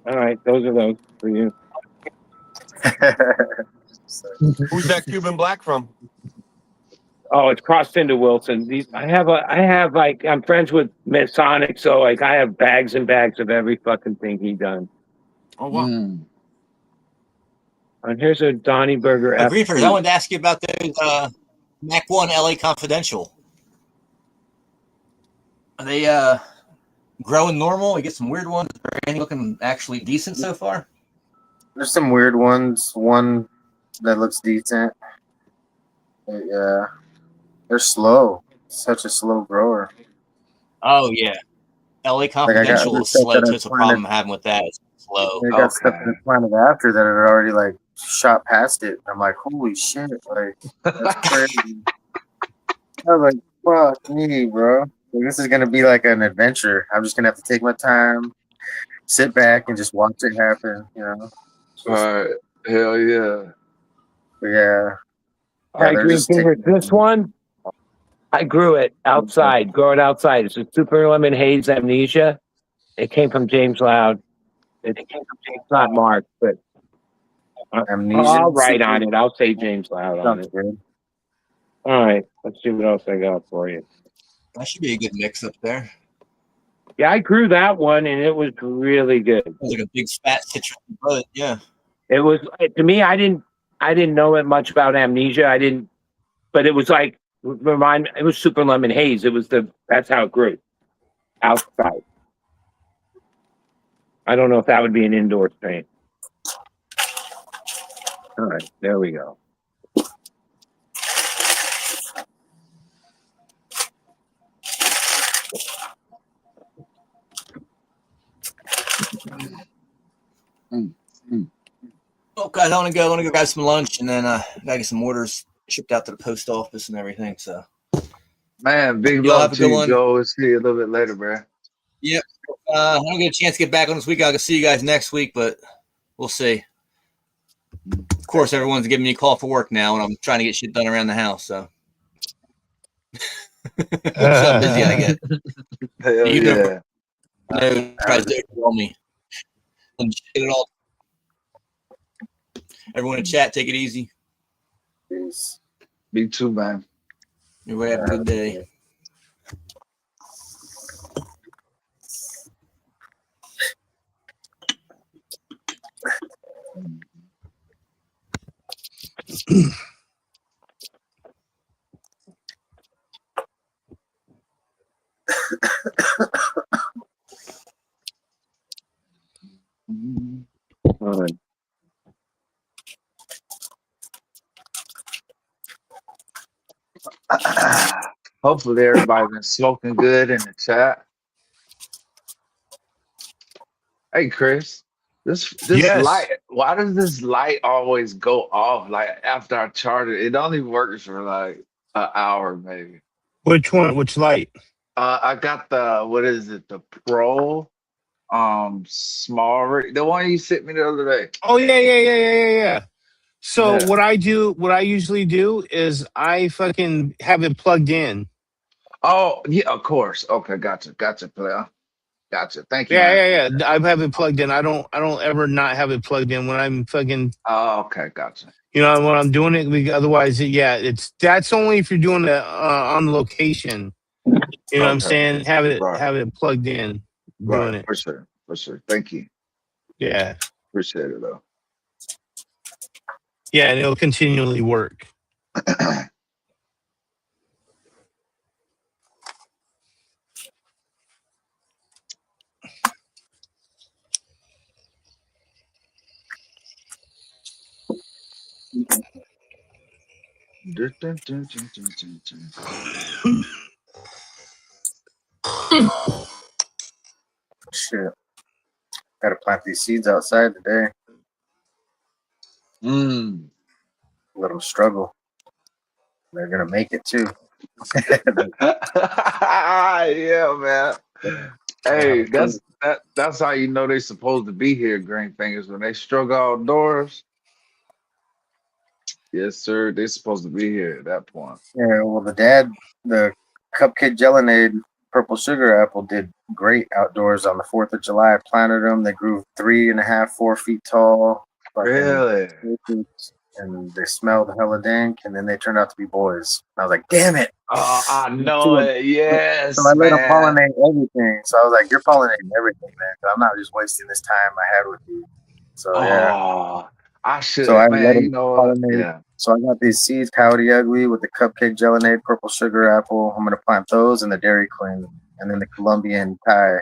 All right, those are those for you. Who's that Cuban black from? Oh, it's crossed into Wilson. I have like, I'm friends with Masonic, so like I have bags and bags of every fucking thing he done. Oh wow. And here's a Donnie Burger. Griefers, I wanted to ask you about those Mac 1 LA Confidential. Are they growing normal? We get some weird ones. Are any looking actually decent so far? There's some weird ones. One that looks decent. Yeah, they're slow. Such a slow grower. Oh yeah, LA Confidential is slow. That's a problem I'm having with that. It's slow. They got stuff in the planet after that had already like shot past it. I'm like, holy shit! Like that's crazy. I was like, fuck me, bro. Like, this is gonna be like an adventure. I'm just gonna have to take my time, sit back, and just watch it happen. You know. All right. Hell yeah. Yeah. All right, Green Finger. This one, I grew it outside. Grow it outside. It's a Super Lemon Haze Amnesia. It came from James Loud. It came from James, not Mark, but Amnesia. I'll write on it. I'll say James Loud on it. Good. All right, let's see what else I got for you. That should be a good mix up there. Yeah, I grew that one, and it was really good. It was like a big fat citrus, but yeah. It was, to me, I didn't know it much about Amnesia. But it was like, it was Super Lemon Haze. That's how it grew. Outside. I don't know if that would be an indoor strain. All right, there we go. Oh, guys, I want to go grab some lunch, and then I gotta get some orders shipped out to the post office and everything. So, man, big y'all love have a to good you, one. Joe. We'll see you a little bit later, bro. Yep. I don't get a chance to get back on this week. I'll see you guys next week, but we'll see. Of course, everyone's giving me a call for work now, and I'm trying to get shit done around the house. So, that's how busy I get. Hell you yeah. Tries to call me and shit it all. Everyone in chat, take it easy. Peace. Me too, man. Everybody have a good day. All right. Hopefully everybody's been smoking good in the chat. Hey Chris, this Yes. light, why does this light always go off like after I charge it? It only works for like an hour maybe. Which one? Which light? I got the, what is it, the Pro small, the one you sent me the other day. Oh yeah. So Yeah. what I usually do is I fucking have it plugged in. Oh yeah, of course. Okay, gotcha, player. Gotcha. Thank you, man. Yeah. I have it plugged in. I don't ever not have it plugged in when I'm fucking. Oh, okay, gotcha. You know, when I'm doing it, otherwise, that's only if you're doing it on location. You know what I'm saying? Have it plugged in. Doing it for sure. Thank you. Yeah, appreciate it though. Yeah, and it'll continually work. Shit. Gotta plant these seeds outside today. Let them struggle. They're gonna make it too. Yeah, man. Hey, that's how you know they're supposed to be here, green fingers. When they struggle outdoors. Yes, sir. They're supposed to be here at that point. Yeah, well, the Cupcake Gelinade purple sugar apple did great outdoors on the 4th of July. I planted them. They grew 3.5, 4 feet tall. Really? And they smelled hella dank, and then they turned out to be boys. I was like, damn it. Oh, I know it. So I Yes, let them man. pollinate everything. So I was like, you're pollinating everything, man. 'Cause I'm not just wasting this time I had with you. So yeah. Oh, I So I should, let man. You them know what? pollinate. Yeah. So I got these seeds, Coyote Ugly with the cupcake gelinade, purple sugar apple. I'm gonna plant those and the Dairy Queen, and then the Colombian Thai.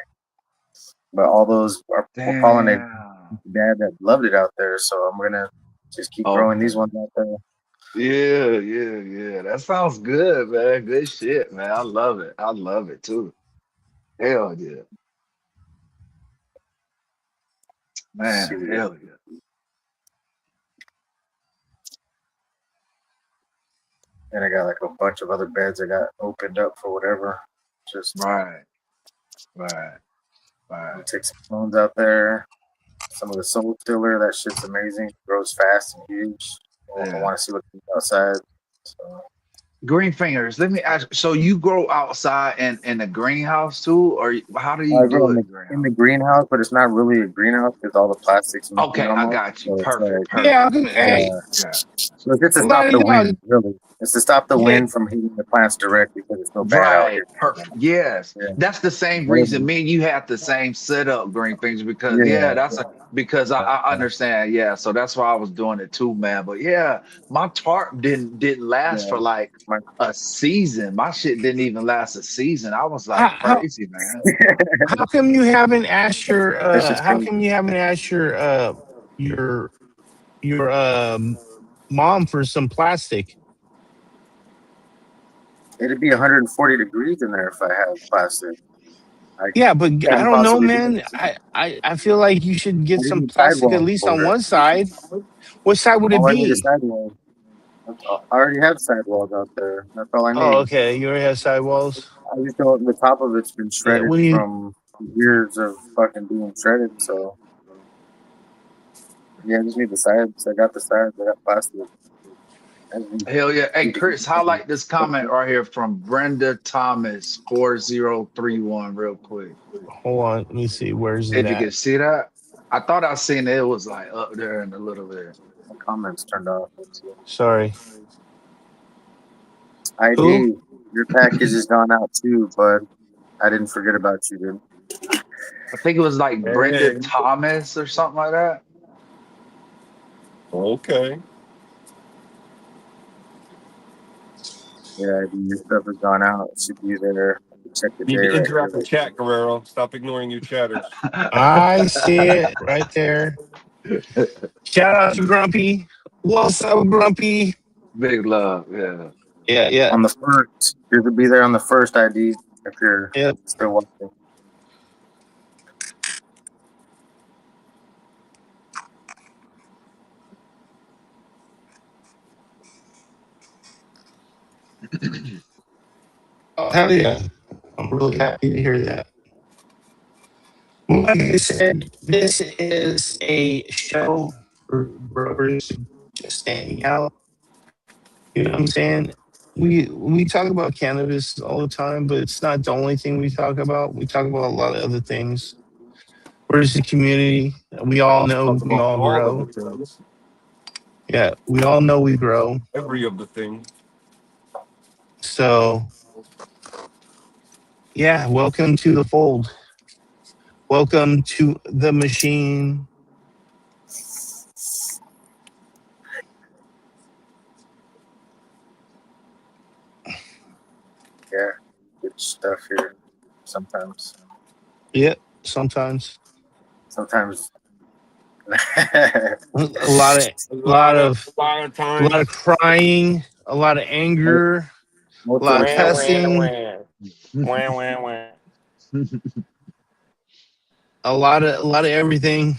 But all those were pollinated. Damn. Dad that loved it out there, so I'm gonna just keep growing Okay. these ones out there. Yeah. That sounds good, man. Good shit, man. I love it. I love it too. Hell yeah, See, man. Hell yeah. and I got like a bunch of other beds I got opened up for whatever. Just Right. take some clones out there. Some of the soul stiller, that shit's amazing. Grows fast and huge. I Yeah. want to see what's outside. So Green fingers. Let me ask. So you grow outside in the greenhouse too, or how do you I grow do it in in greenhouse? the greenhouse, but it's not really a greenhouse because all the plastic's missing Okay, I almost. got you. So it's Perfect. like, Yeah, Perfect. hey, Yeah. so it's just to a stop lot of the y'all, wind, really. It's to stop the yeah, wind from hitting the plants directly because it's so bad out Right. here. Perfect. Yes. Yeah. That's the same reason Really. me and you have the same setup, green things, because Yeah. because I understand. Yeah. So that's why I was doing it too, man. But yeah, my tarp didn't last Yeah. for like My, a season. My shit didn't even last a season. I was like how, crazy, man. how come you haven't asked your that's just how crazy. come you haven't asked your your mom for some plastic? It'd be 140 degrees in there if I had plastic. I Yeah, but I couldn't don't know, possibly do man. it. I feel like you should I get just some need plastic at sidewalls least on for it. one side. What side would it All I need is be? sidewalls. I already have sidewalls out there. That's all I Oh, need. okay. You already have sidewalls. I just don't. The top of it's been Yeah. shredded What do you? from years of fucking being shredded. So yeah, I just need the sides. I got the sides. I got plastic. I just Hell yeah. Hey need to get Chris, highlight this comment right here from Brenda Thomas 4031 real quick. Hold on. Let me see. Where's it Did you at? get to see that? I thought I seen it. It was like up there in a little bit. my comments turned off. Sorry. Who? ID, your package has gone out too, bud. I didn't forget about you, dude. I think it was like Brenda Hey, Thomas or something like that. okay. Yeah, ID, your stuff has gone out. It should be there. Check the Need day to right interact here. with chat, Guerrero. Stop ignoring you chatters. I see it right there. Shout out to Grumpy. What's up, Grumpy? Big love, yeah. Yeah. On the first, you should be there on the first ID if you're Yep. still watching. Oh, hell yeah. I'm really happy to hear that. Well, like I said, this is a show for brokers just standing out. You know what I'm saying? We talk about cannabis all the time, but it's not the only thing we talk about. We talk about a lot of other things. We're just a community. We all know Talk we about all all of the grow. things. Yeah, we all know we grow. Every of the things. So yeah, welcome to the fold. Welcome to the machine. Yeah, good stuff here. Sometimes. Yep, sometimes. Sometimes. A lot of A a lot lot of, of a lot of a lot of times. crying, a lot of anger, a Most of lot the of Wah, time. wah, cussing, wah. Wah, wah, wah. a lot of everything.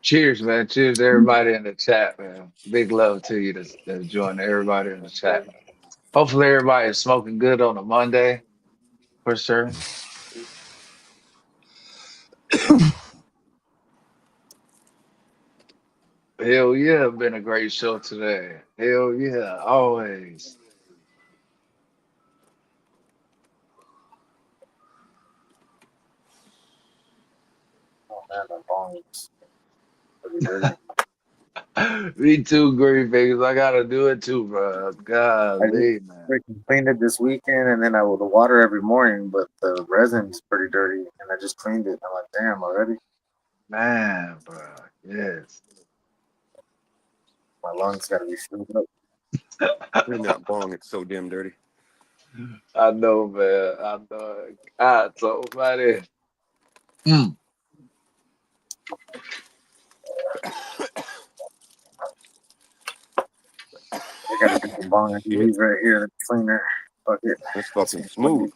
Cheers, man. Cheers to everybody in the chat, man. Big love to you that's joining everybody in the chat. Hopefully everybody is smoking good on a Monday, for sure. Hell yeah, been a great show today. Hell yeah, always. Oh man, my volumes. pretty dirty. Me too, green fingers. I gotta do it too, bro. I just Golly, man. freaking cleaned it this weekend, and then I would water every morning, but the resin's pretty dirty, and I just cleaned it. I'm like, damn, already? Man, bro. Yes. My lungs got to be filled up. Clean that bong. It's so damn dirty. I know, man. I know. God, somebody. Mm. I got a different bong I can use right here, the cleaner bucket. That's fucking smooth.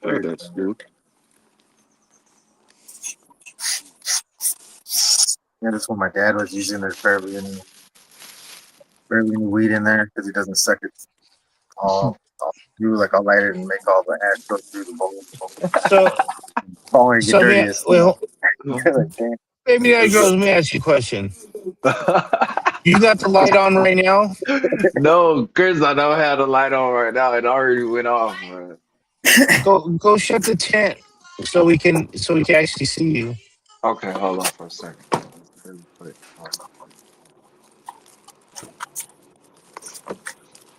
Oh, that's smooth. Yeah, this one my dad was using. There's barely any weed in there because he doesn't suck it all through. Like I'll light it and make all the ash go through the bowl. So, Bong get dirty as well, like, damn. maybe that girl. Let me ask you a question. You got the light on right now? No, Chris, I don't have the light on right now. It already went off, man. Go shut the tent so we can actually see you. Okay, hold on for a second. Really quick.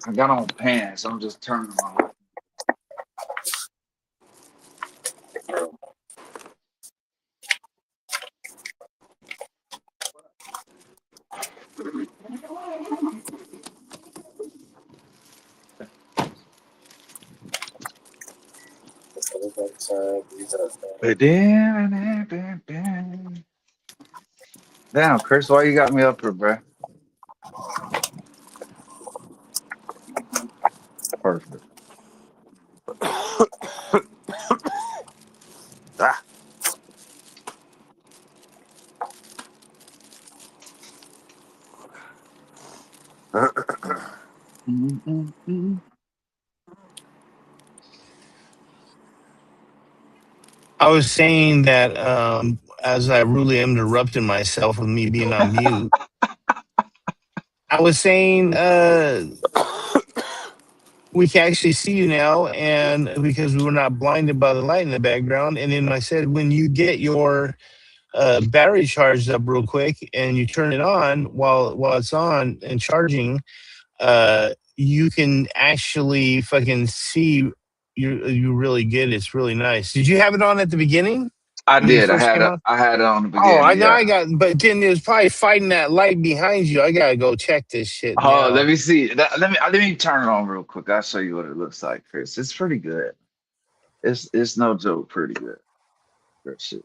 I got on pants. I'm just turning them on. Damn, Chris, why you got me up here, bro? Perfect. Ah. I was saying that as I really am interrupting myself with me being on mute. I was saying we can actually see you now, and because we were not blinded by the light in the background. And then I said, when you get your battery charged up real quick and you turn it on while it's on and charging, you can actually fucking see you really good. It's really nice. Did you have it on at the beginning? I When you did. I first had came on? I had it on the Oh, beginning. I got, but then it was probably fighting that light behind you. I gotta go check this shit Oh, now. let me see. Let me turn it on real quick. I'll show you what it looks like, Chris. It's pretty good. It's no joke, pretty good. Good shit.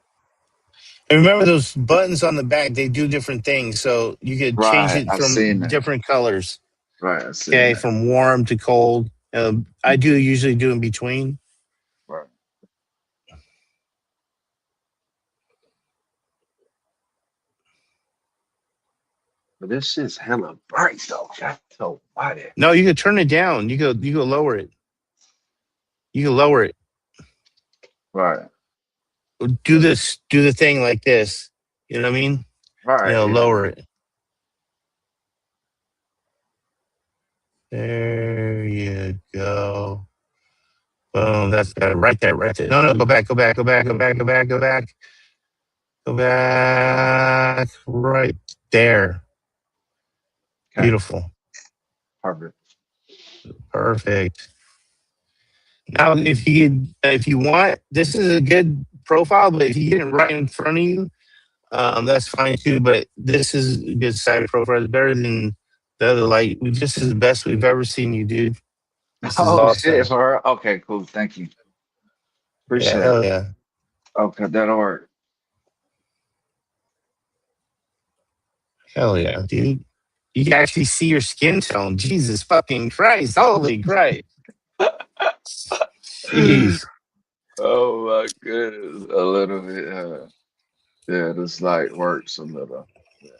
And remember those buttons on the back, they do different things. So you could change Right. it I've seen from that. different colors. Right. I've seen Okay, that. from warm to cold. I do usually do in between. Right. But this shit's hella bright though. That's so body. No, you could turn it down. You go lower it. You can lower it. Right. Do the thing like this. You know what I mean? Right. Yeah. Lower it. There you go. Boom. That's better. Right there. No, go back. Go back. Right there. Okay. Beautiful. Perfect. Now, if you want, this is a good profile, but if you get it right in front of you, that's fine too. But this is a good side profile. It's better than the other light. This is the best we've ever seen you, dude. This is awesome. Shit for her. Okay, cool. Thank you. Appreciate it. Hell yeah. Okay, that'll work. Hell yeah, dude. You can actually see your skin tone. Jesus fucking Christ. Holy Christ. Jeez. Oh my goodness. A little bit. Yeah, this light works a little. Yeah.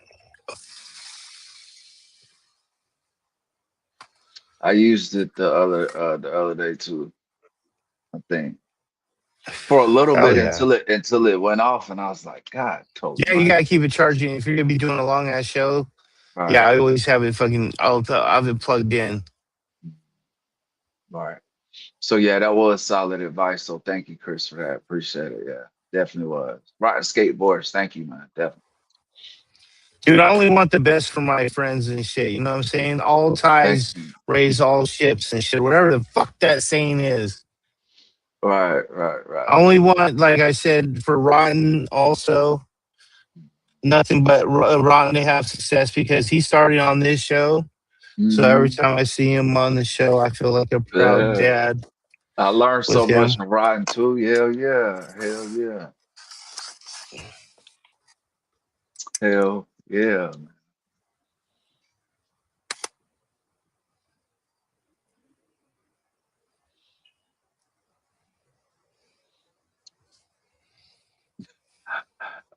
I used it the other day too, I think. For a little bit until it went off, and I was like, God, yeah, you gotta keep it charging if you're gonna be doing a long ass show. Right. Yeah, I always have it fucking. I'll have it plugged in. All right. So yeah, that was solid advice. So thank you, Chris, for that. Appreciate it. Yeah, definitely was. Right, skateboards. Thank you, man. Definitely. Dude, I only want the best for my friends and shit. You know what I'm saying? All ties raise all ships and shit. Whatever the fuck that saying is. Right. I only want, like I said, for Rotten also, nothing but Rotten to have success because he started on this show. So every time I see him on the show, I feel like a proud dad. I learned so him. much from Rotten too. Hell yeah. Hell yeah.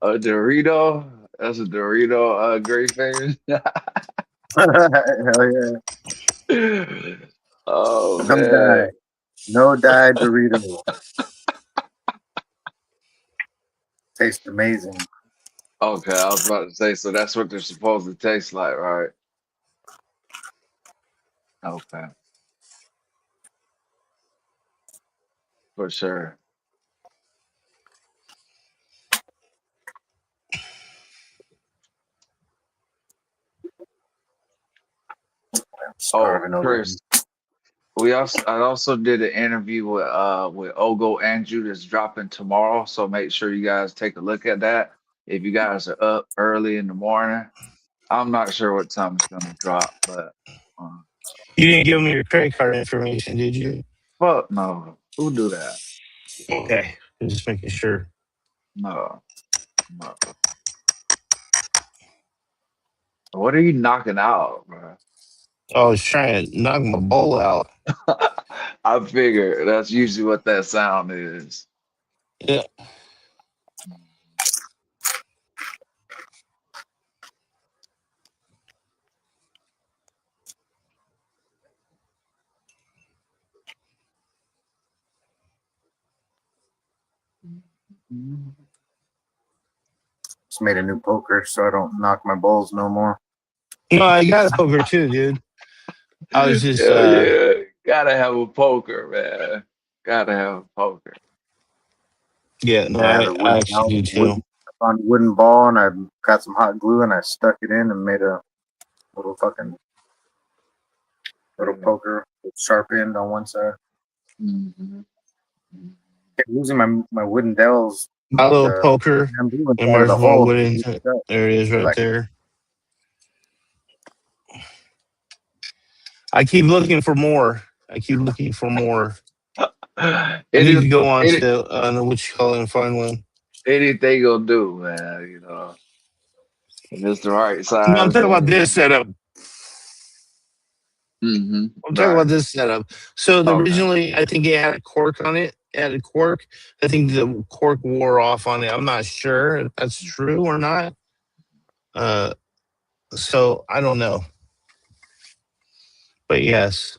A Dorito? That's a Dorito, great fingers. Hell yeah. Oh No dye. man. No dye Dorito. Tastes amazing. Okay, I was about to say, so that's what they're supposed to taste like, right? Okay. For sure. Oh, Chris, I also did an interview with Ogo Andrew that's dropping tomorrow. So make sure you guys take a look at that. If you guys are up early in the morning, I'm not sure what time it's gonna drop, but You didn't give me your credit card information, did you? fuck no. Who do that? Okay, I'm just making sure. No. What are you knocking out, bro? I was trying to knock my bowl out. I figure that's usually what that sound is. Yeah. Just made a new poker so I don't knock my bowls no more. No, I got a poker too, dude. I was just yeah. Gotta have a poker, man. Gotta have a poker. Yeah, no, I actually do too. I found a wooden ball and I got some hot glue and I stuck it in and made a little fucking little poker with sharp end on one side. Kept losing my wooden dells. My little poker and where's my wooden. There it is, right there. I keep looking for more. I need to go on to what you call it and find one. Anything you'll do, man. You know, if it's the right size. No, I'm talking about this setup. I'm talking about this setup. So originally, I think it had a cork on it. I think the cork wore off on it. I'm not sure if that's true or not. So I don't know. But yes.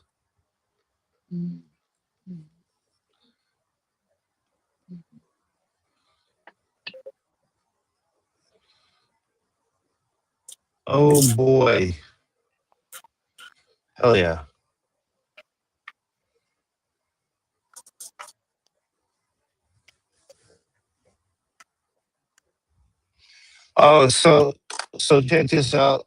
Oh boy. Hell yeah. Oh, so check this out.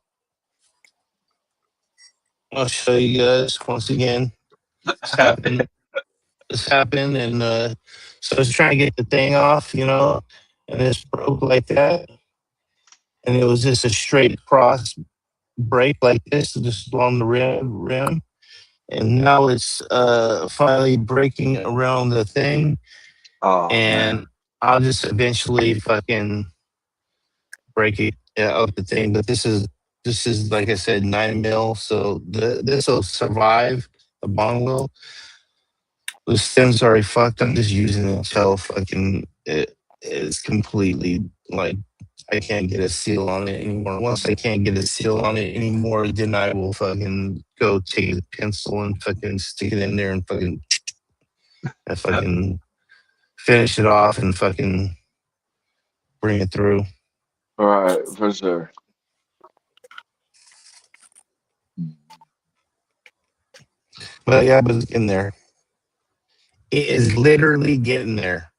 I'll show you guys once again. This happened, and so I was trying to get the thing off, and it's broke like that, and it was just a straight cross break like this, just along the rim, and now it's finally breaking around the thing, and I'll just eventually fucking break it out the thing. But this is like I said, 9 mil, so this will survive the bong will. The stem's already fucked. I'm just using it until fucking it's completely like I can't get a seal on it anymore. Once I can't get a seal on it anymore, then I will fucking go take a pencil and fucking stick it in there and fucking finish it off and fucking bring it through. All right, for sure. But yeah, but it's getting there. It is literally getting there.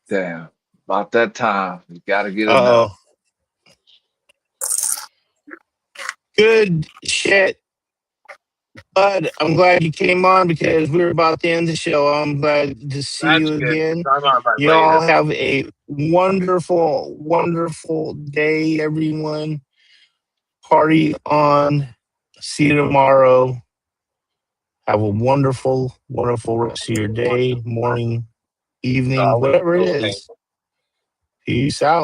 Damn. About that time. You gotta get it now. Good shit. Bud, I'm glad you came on because we were about to end the show. I'm glad to see you again. You all have a wonderful, wonderful day, everyone. Party on. See you tomorrow. Have a wonderful, wonderful rest of your day, morning, evening, whatever it is. Peace out.